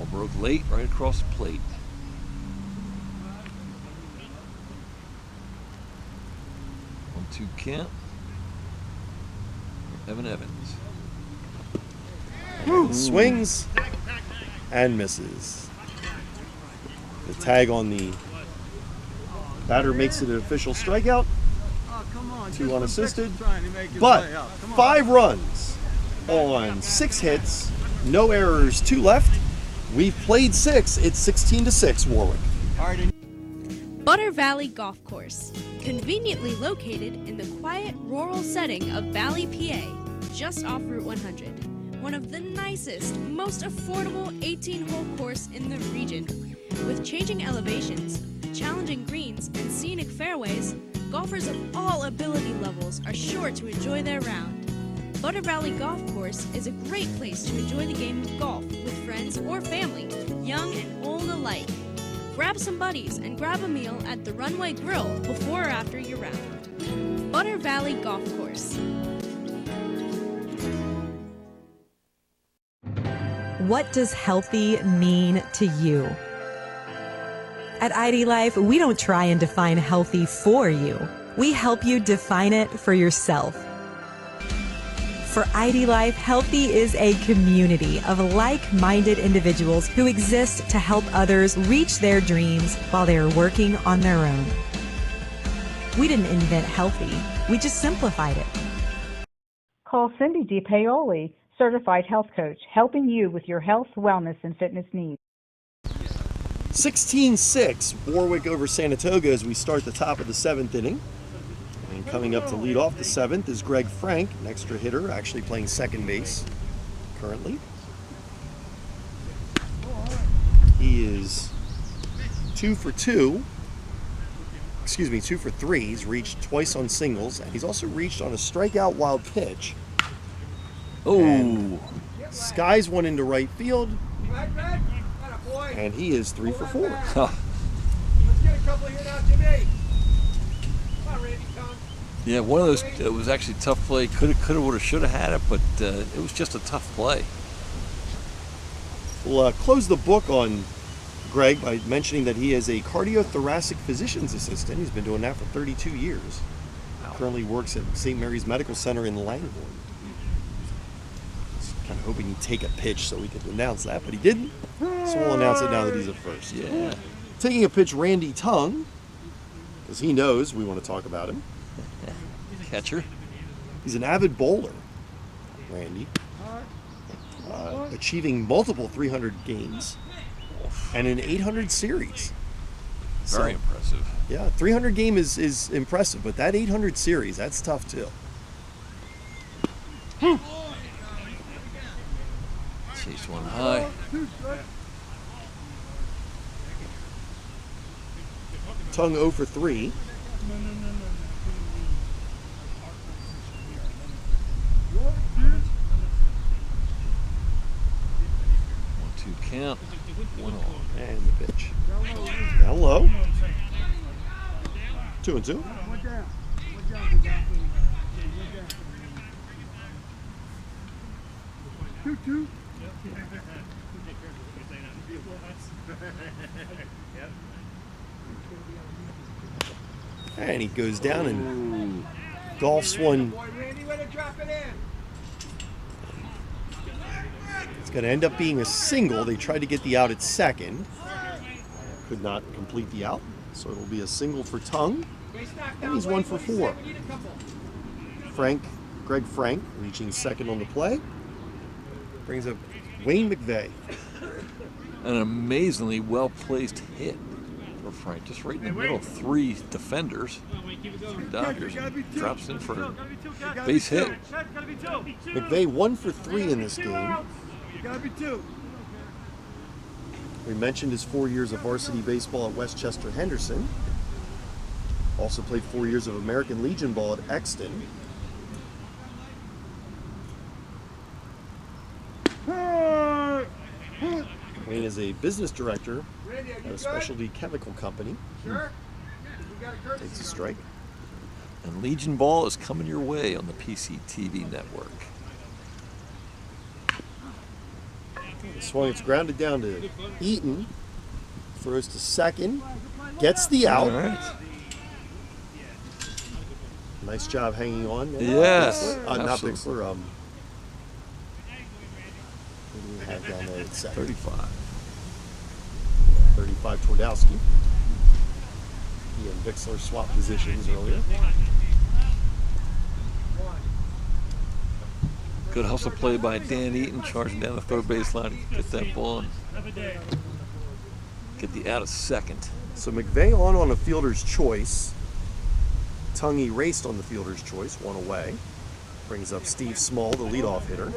Ball broke late, right across the plate. One-two count. Evan Evans. Swings and misses. The tag on the batter makes it an official strikeout. Two unassisted. But 5 runs on 6 hits, no errors, 2 left. We've played 6. It's 16-6, Warwick. Butter Valley Golf Course, conveniently located in the quiet rural setting of Valley, PA, just off Route 100. One of the nicest, most affordable 18-hole course in the region. With changing elevations, challenging greens, and scenic fairways, golfers of all ability levels are sure to enjoy their round. Butter Valley Golf Course is a great place to enjoy the game of golf with friends or family, young and old alike. Grab some buddies and grab a meal at the Runway Grill before or after your round. Butter Valley Golf Course. What does healthy mean to you? At ID Life, we don't try and define healthy for you. We help you define it for yourself. For ID Life, healthy is a community of like-minded individuals who exist to help others reach their dreams while they are working on their own. We didn't invent healthy, we just simplified it. Call Cindy DiPaoli, Certified Health Coach, helping you with your health, wellness, and fitness needs. 16-6, Warwick over Sanatoga as we start the top of the 7th inning. And coming up to lead off the 7th is Greg Frank, an extra hitter, actually playing second base currently. He is 2 for 3. He's reached twice on singles, and he's also reached on a strikeout wild pitch. Oh, skies one into right field, and he is 3 for 4. Let's get a couple here now, Jimmy. Come on, Randy, come. yeah, one of those, it was actually a tough play. Coulda, woulda, shoulda had it, but it was just a tough play. We'll close the book on Greg by mentioning that he is a cardiothoracic physician's assistant. He's been doing that for 32 years. Currently works at St. Mary's Medical Center in Langhorne. Kind of hoping he'd take a pitch so we could announce that, but he didn't. So we'll announce it now that he's at first. Yeah. Taking a pitch, Randy Tung, because he knows we want to talk about him. Catcher. He's an avid bowler, Randy. Achieving multiple 300 games and an 800 series. Very impressive. Yeah, 300 game is impressive, but that 800 series, that's tough too. Chased one high. Tung 0 for 3. One-two count. 1 on. And the pitch. Down low. 2-2. 2-2. And he goes down and golfs one. It's going to end up being a single. They tried to get the out at second. Could not complete the out. So it'll be a single for Tung. And he's 1 for 4. Greg Frank, reaching second on the play. Brings up Wayne McVeigh. An amazingly well-placed hit for Frank. Just right in the middle. 3 defenders. 3 Dodgers. Drops in for a base hit. McVeigh 1 for 3 in this game. We mentioned his 4 years of varsity baseball at Westchester Henderson. Also played 4 years of American Legion ball at Exton. Wayne is a business director at a specialty chemical company. Takes a strike. And Legion ball is coming your way on the PCTV network. Swung, it's grounded down to Eaton. Throws to second. Gets the out. All right. Nice job hanging on. Yes, Not absolutely. Bixler. What do we have down there at second? 35. 35 Twardowski. He and Bixler swapped positions earlier. Good hustle play by Dan Eaton, charging down the third baseline to get that ball and get the out of second. So McVeigh on a fielder's choice. Tongue erased on the fielder's choice, one away. Brings up Steve Small, the leadoff hitter.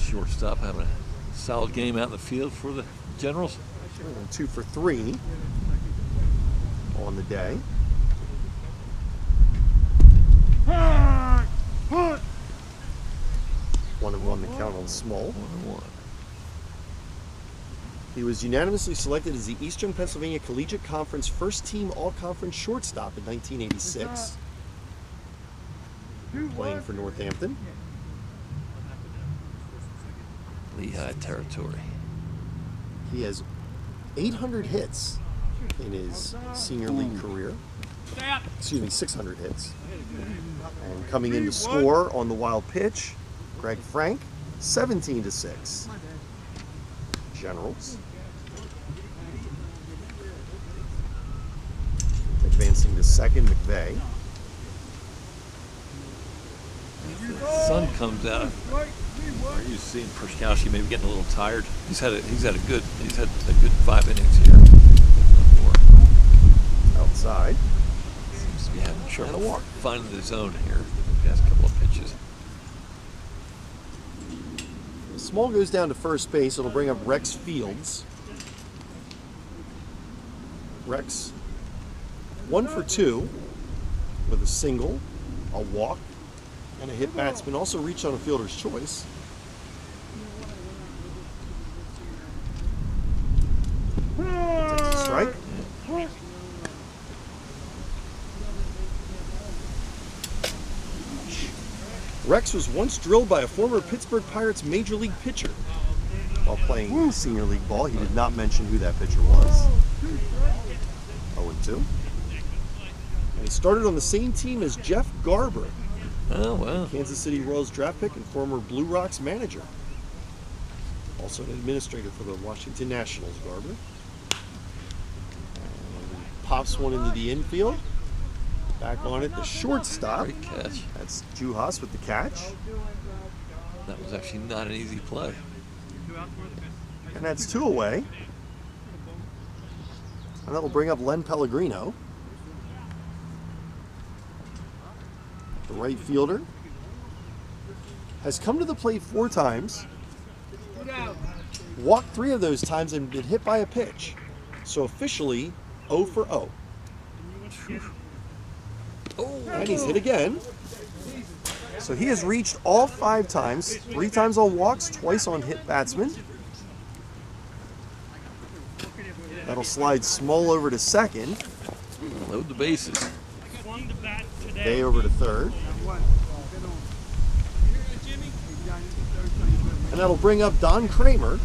Shortstop having a solid game out in the field for the Generals. 2 for 3 on the day. One and one the count on Small. 1-1. He was unanimously selected as the Eastern Pennsylvania Collegiate Conference first team all-conference shortstop in 1986. Playing for Northampton. Lehigh territory. He has 800 hits in his senior league career. Excuse me, 600 hits. And coming in to score on the wild pitch, Greg Frank, 17-6. Generals. Advancing to second, McVeigh. The sun comes out. Are you seeing Perskowski maybe getting a little tired? He's had a good 5 innings here. Outside. Seems to be having trouble finding the zone here. The past couple of pitches. Small goes down to first base. It'll bring up Rex Fields. Rex, 1 for 2 with a single, a walk, and a hit batsman. Also reached on a fielder's choice. Takes a strike. Rex was once drilled by a former Pittsburgh Pirates Major League pitcher while playing senior league ball. He did not mention who that pitcher was. 0-2. And he started on the same team as Jeff Garber. Oh, wow. Kansas City Royals draft pick and former Blue Rocks manager. Also an administrator for the Washington Nationals, Garber. And pops one into the infield. Back on it, the shortstop. Great catch. That's Juhas with the catch. That was actually not an easy play. And that's 2 away. And that'll bring up Len Pellegrino. The right fielder has come to the plate 4 times, walked 3 of those times, and been hit by a pitch. So officially 0 for 0. And he's hit again. So he has reached all 5 times, 3 times on walks, twice on hit batsmen. That'll slide Small over to second. Load the bases. Day over to third. And that'll bring up Don Kramer.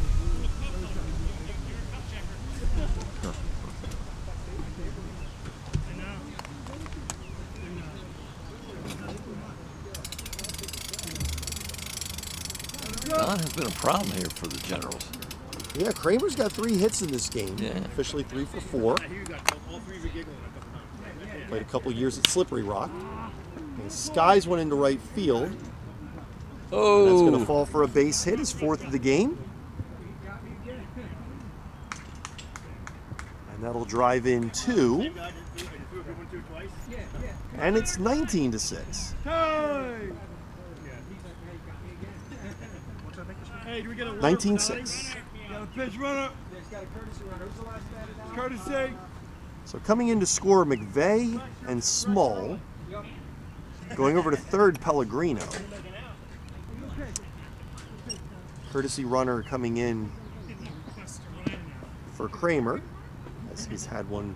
Don has been a problem here for the Generals. Yeah, Kramer's got 3 hits in this game. Yeah. Officially 3 for 4. Played a couple years at Slippery Rock. And Skies went into right field. Oh! And that's going to fall for a base hit, his 4th of the game. And that'll drive in 2. And it's 19-6. 19-6. Pitch runner. Courtesy. So coming in to score, McVeigh and Small. Going over to third, Pellegrino. Courtesy runner coming in for Kramer, as he's had one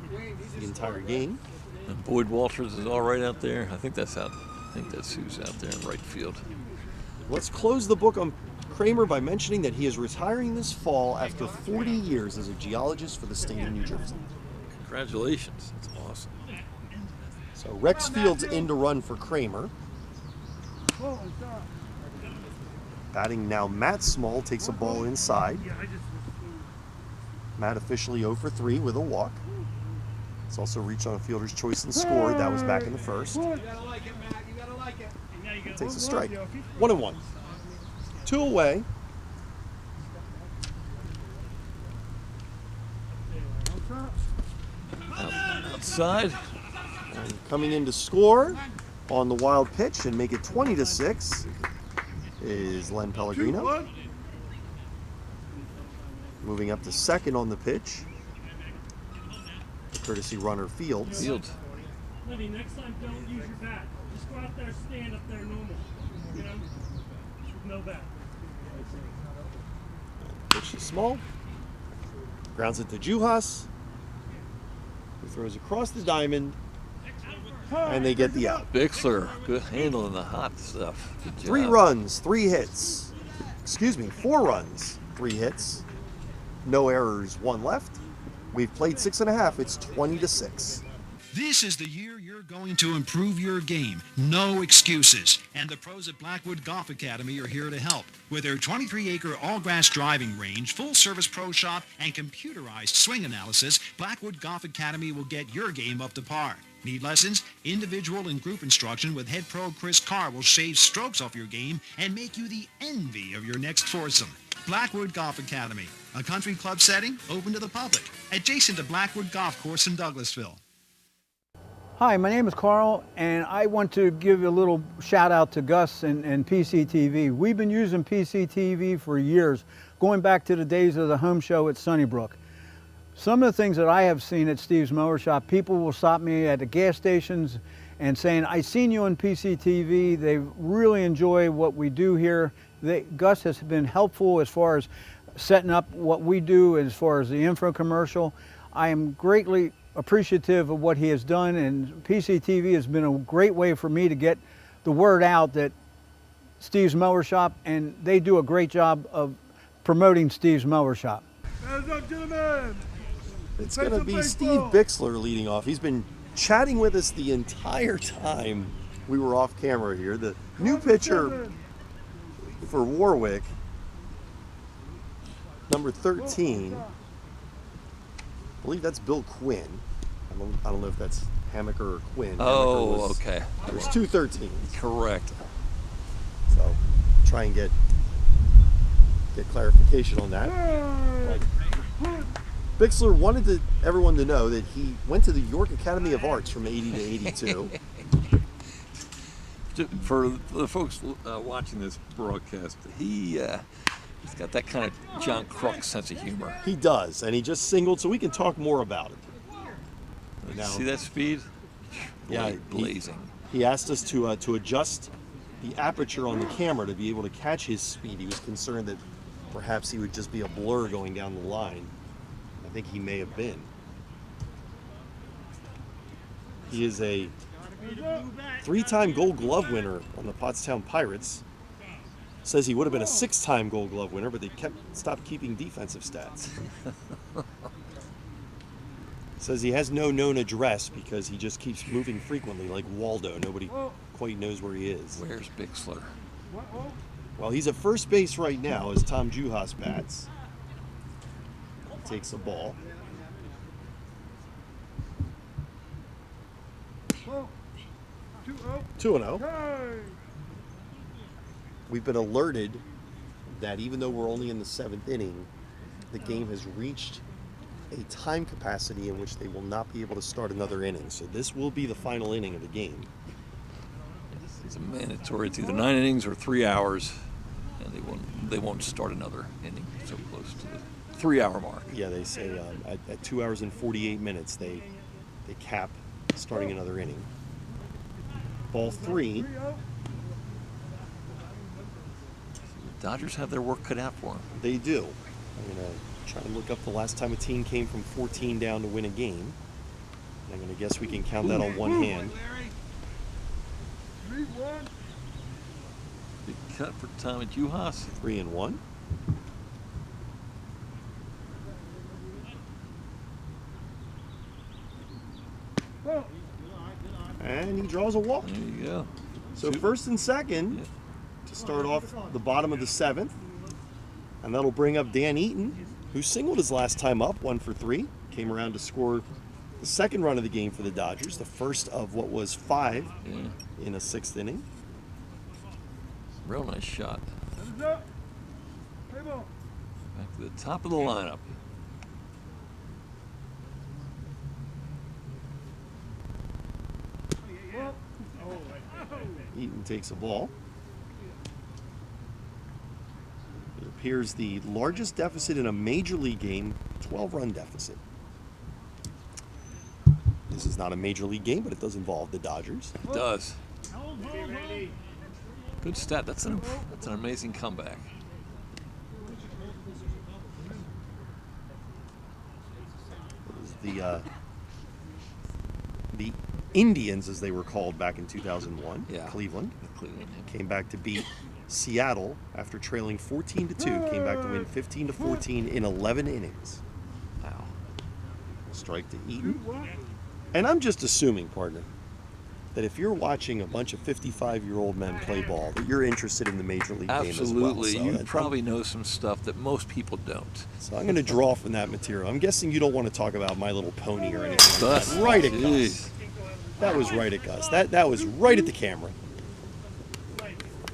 the entire game. And Boyd Walters is all right out there. I think that's who's out there in right field. Let's close the book on Kramer by mentioning that he is retiring this fall after 40 years as a geologist for the state of New Jersey. Congratulations. That's awesome. So Rex Field's in to run for Kramer. Batting now, Matt Small takes a ball inside. Matt officially 0 for 3 with a walk. It's also reached on a fielder's choice and scored. That was back in the first. Takes a strike. 1-1. 2 away. Outside. And coming in to score on the wild pitch and make it 20-6 is Len Pellegrino. Moving up to second on the pitch, courtesy runner Fields. Lenny, next time don't use your bat. Just go out there, stand up there normal. You know? With no bat. Pitch to Small. Grounds it to Juhas. Who throws across the diamond. And they get the out. Bixler, good handling the hot stuff. Good job. 3 runs, 3 hits. 4 runs, 3 hits. No errors, 1 left. We've played 6.5. It's 20-6. This is the year you're going to improve your game. No excuses. And the pros at Blackwood Golf Academy are here to help. With their 23-acre all-grass driving range, full-service pro shop, and computerized swing analysis, Blackwood Golf Academy will get your game up to par. Need lessons? Individual and group instruction with head pro Chris Carr will shave strokes off your game and make you the envy of your next foursome. Blackwood Golf Academy, a country club setting open to the public, adjacent to Blackwood Golf Course in Douglasville. Hi, my name is Carl, and I want to give a little shout out to Gus and PCTV. We've been using PCTV for years, going back to the days of the home show at Sunnybrook. Some of the things that I have seen at Steve's Mower Shop, people will stop me at the gas stations and saying, I seen you on PCTV. They really enjoy what we do here. Gus has been helpful as far as setting up what we do as far as the info commercial. I am greatly appreciative of what he has done, and PCTV has been a great way for me to get the word out that Steve's Mower Shop, and they do a great job of promoting Steve's Mower Shop. It's going to be Steve Bixler leading off. He's been chatting with us the entire time we were off camera here. The new pitcher for Warwick, number 13. I believe that's Bill Quinn. I don't know if that's Hammaker or Quinn. Oh, okay. There's 2 13s. Correct. So try and get clarification on that. Bixler wanted everyone to know that he went to the York Academy of Arts from 80 to 82. For the folks watching this broadcast, he's got that kind of John Kruk sense of humor. He does, and he just singled, so we can talk more about it. Now, see that speed? Yeah, blazing. He asked us to adjust the aperture on the camera to be able to catch his speed. He was concerned that perhaps he would just be a blur going down the line. I think he may have been. He is a 3-time Gold Glove winner on the Pottstown Pirates. Says he would have been a 6-time Gold Glove winner, but they stopped keeping defensive stats. Says he has no known address because he just keeps moving frequently, like Waldo. Nobody quite knows where he is. Where's Bixler? Well, he's at first base right now as Tom Juhas bats. Takes the ball. 2-0. We've been alerted that even though we're only in the 7th inning, the game has reached a time capacity in which they will not be able to start another inning. So this will be the final inning of the game. It's a mandatory. It's either 9 innings or 3 hours, and they won't start another inning so close to the 3-hour mark. Yeah, they say at 2 hours and 48 minutes they cap starting another inning. Ball 3. The Dodgers have their work cut out for them. They do. I'm going to try to look up the last time a team came from 14 down to win a game. I'm going to guess we can count that on one hand. cut for Tommy Juhas. 3-1. And he draws a walk. There you go. So first and second to start off the bottom of the 7th. And that'll bring up Dan Eaton, who singled his last time up, 1 for 3. Came around to score the second run of the game for the Dodgers, the first of what was 5 in a 6th inning. Real nice shot. Back to the top of the lineup. Eaton takes a ball. It appears the largest deficit in a major league game, 12-run deficit. This is not a major league game, but it does involve the Dodgers. It does. Good stat. That's an amazing comeback. The Indians, as they were called back in 2001, Cleveland, came back to beat Seattle after trailing 14-2. Came back to win 15-14 in 11 innings. Wow. Strike to Eaton. And I'm just assuming, partner, that if you're watching a bunch of 55-year-old men play ball, that you're interested in the major league game as well. Absolutely. So You probably know some stuff that most people don't. So I'm going to draw from that material. I'm guessing you don't want to talk about My Little Pony or anything like that. Right at Gus. That was right at Gus. That was right at the camera.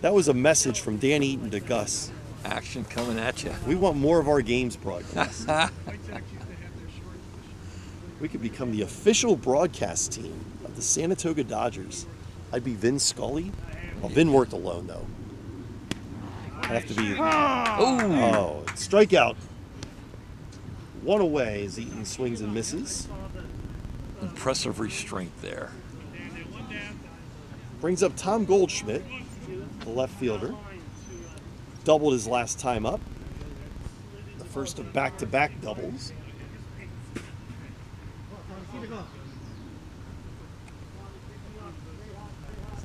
That was a message from Dan Eaton to Gus. Action coming at you. We want more of our games broadcast. We could become the official broadcast team of the Sanatoga Dodgers. I'd be Vin Scully. Well, Vin worked alone, though. I'd have to be... Oh, strikeout. 1 away as Eaton swings and misses. Impressive restraint there. Brings up Tom Goldschmidt, the left fielder. Doubled his last time up. The first of back-to-back doubles.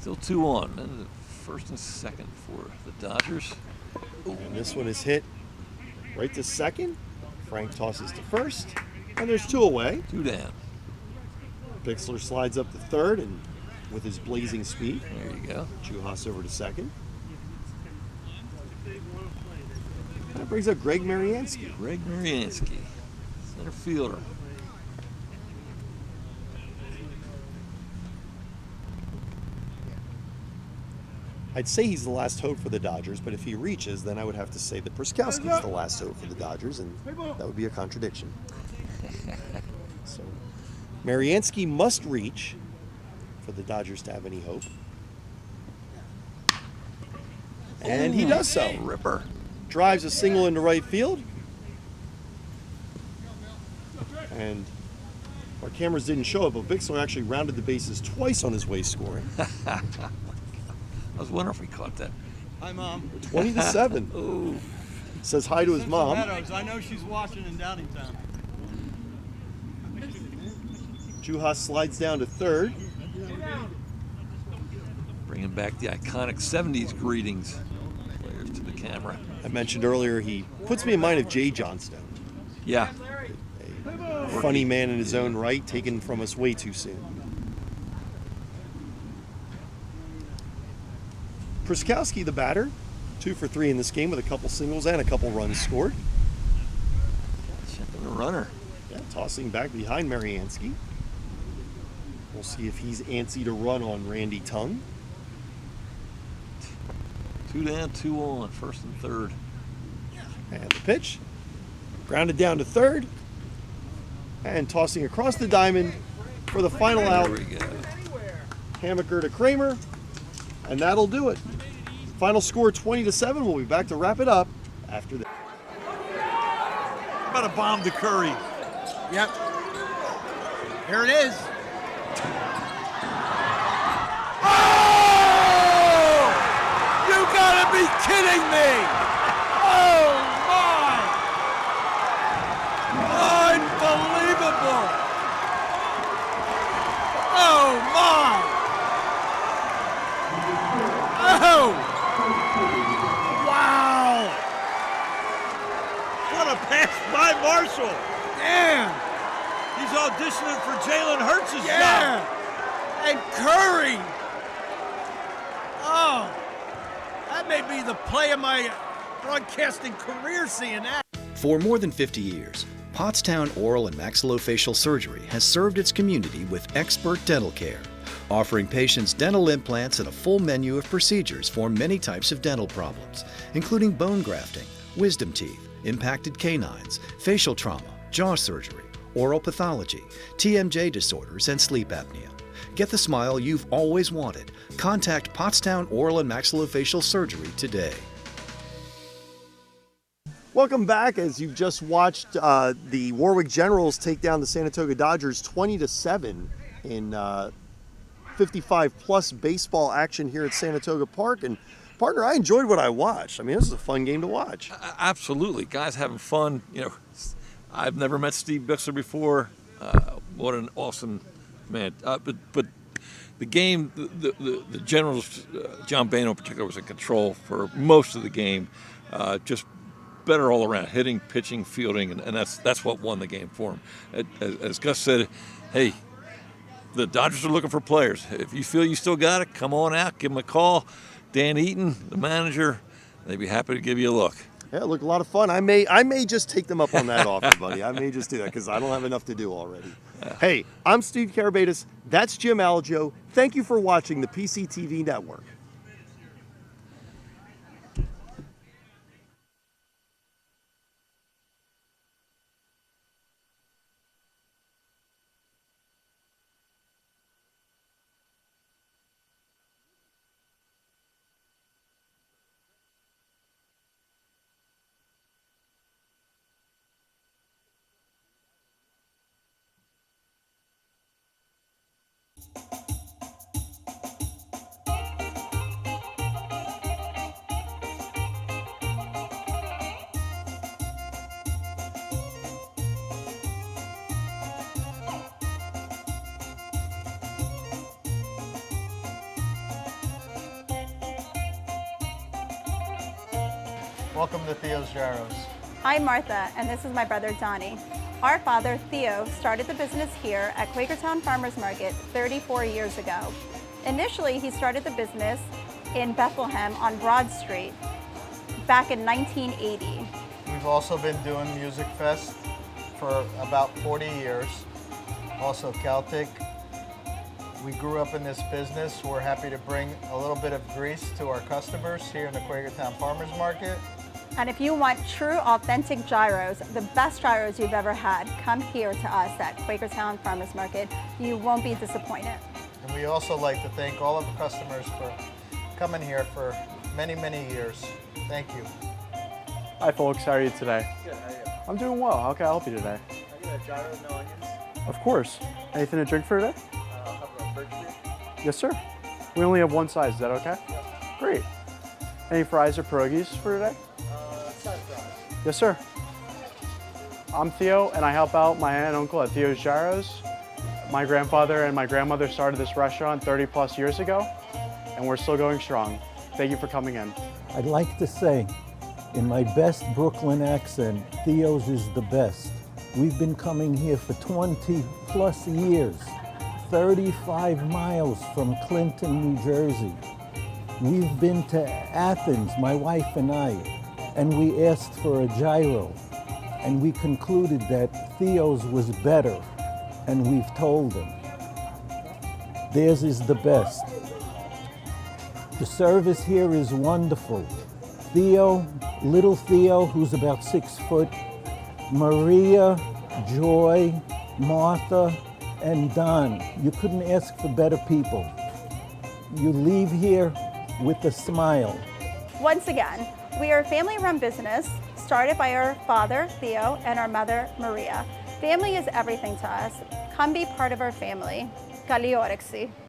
Still 2-1. And the first and second for the Dodgers. And this one is hit right to second. Frank tosses to first. And there's 2 away. 2 down. Bixler slides up to third and with his blazing speed. There you go. Juhas over to second. That brings up Greg Mariansky. Greg Mariansky, center fielder. I'd say he's the last hope for the Dodgers, but if he reaches, then I would have to say that Pruskowski's the last hope for the Dodgers, and that would be a contradiction. So Mariansky must reach for the Dodgers to have any hope. And he does so. Ripper. Drives a single into right field. And our cameras didn't show it, but Bixler actually rounded the bases twice on his way scoring. I was wondering if we caught that. Hi, Mom. 20-7. Ooh. Says hi to his mom. Meadows, I know she's watching in Downingtown. Juhas slides down to third. Bringing back the iconic 70s greetings. Players to the camera. I mentioned earlier he puts me in mind of Jay Johnstone. Yeah. A funny man in his own right, taken from us way too soon. Pruskowski, the batter, 2 for 3 in this game with a couple singles and a couple runs scored. Checking the runner. Yeah, tossing back behind Mariansky. We'll see if he's antsy to run on Randy Tung. 2 down, 2 on, first and third. And the pitch. Grounded down to third. And tossing across the diamond for the final out. There we go. Hammaker to Kramer. And that'll do it. Final score 20-7. We'll be back to wrap it up after this. How about a bomb to Curry? Yep. Here it is. Oh! You gotta be kidding me! Oh my! Unbelievable! Oh my! Oh! Wow! What a pass by Marshall! Damn! He's auditioning for Jalen Hurts' job. And Curry! Oh, that may be the play of my broadcasting career, seeing that. For more than 50 years, Pottstown Oral and Maxillofacial Surgery has served its community with expert dental care, offering patients dental implants and a full menu of procedures for many types of dental problems, including bone grafting, wisdom teeth, impacted canines, facial trauma, jaw surgery, oral pathology, TMJ disorders, and sleep apnea. Get the smile you've always wanted. Contact Pottstown Oral and Maxillofacial Surgery today. Welcome back. As you've just watched the Warwick Generals take down the Sanatoga Dodgers 20-7 in 55-plus baseball action here at Sanatoga Park. And partner, I enjoyed what I watched. I mean, this is a fun game to watch. Absolutely, guys having fun. You know, I've never met Steve Bixler before. What an awesome man! But the game, the Generals, John Bano in particular, was in control for most of the game. Just better all around, hitting, pitching, fielding, and that's what won the game for him. As Gus said, hey, the Dodgers are looking for players. If you feel you still got it, come on out, give them a call. Dan Eaton, the manager, they'd be happy to give you a look. Yeah, look, a lot of fun. I may just take them up on that offer, buddy. I may just do that because I don't have enough to do already. Hey, I'm Steve Karabatis. That's Jim Algio. Thank you for watching the PCTV Network. Welcome to Theo's Gyros. I'm Martha, and this is my brother Donnie. Our father, Theo, started the business here at Quakertown Farmers Market 34 years ago. Initially, he started the business in Bethlehem on Broad Street back in 1980. We've also been doing Music Fest for about 40 years. Also Celtic. We grew up in this business. We're happy to bring a little bit of grease to our customers here in the Quakertown Farmers Market. And if you want true, authentic gyros, the best gyros you've ever had, come here to us at Quakertown Farmers Market. You won't be disappointed. And we also like to thank all of the customers for coming here for many, many years. Thank you. Hi folks, how are you today? Good, how are you? I'm doing well. How can I help you today? I get a gyro, no onions. Of course. Anything to drink for today? I'll have a birch beer. Yes, sir. We only have one size. Is that okay? Yep. Great. Any fries or pierogies for today? Side fries. Yes, sir. I'm Theo, and I help out my aunt and uncle at Theo's Gyros. My grandfather and my grandmother started this restaurant 30 plus years ago, and we're still going strong. Thank you for coming in. I'd like to say, in my best Brooklyn accent, Theo's is the best. We've been coming here for 20 plus years, 35 miles from Clinton, New Jersey. We've been to Athens, my wife and I, and we asked for a gyro, and we concluded that Theo's was better, and we've told them. Theirs is the best. The service here is wonderful. Theo, little Theo, who's about 6 foot, Maria, Joy, Martha, and Don. You couldn't ask for better people. You leave here with a smile. Once again, we are a family-run business started by our father, Theo, and our mother, Maria. Family is everything to us. Come be part of our family. Kali Orexi.